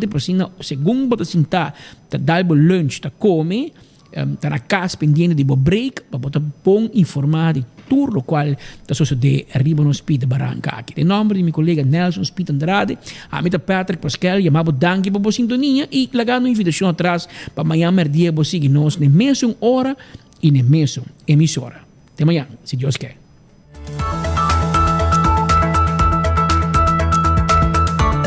[SPEAKER 16] por assim, segundo bota sentar, tá dar o lunch, tá come, tá na casa pendente de break, para botar bom informar de tudo o qual está sucedendo arriba no Speed Barranca aqui. Em nome de meu colega Nelson Speed Andrade, a mim Patrick Pascal, chamado Danke para a sintonia e lagando invitação atrás para amanhã merdia, você seguir nós na mesma hora e na mesma emissora. Até amanhã, se Deus quer.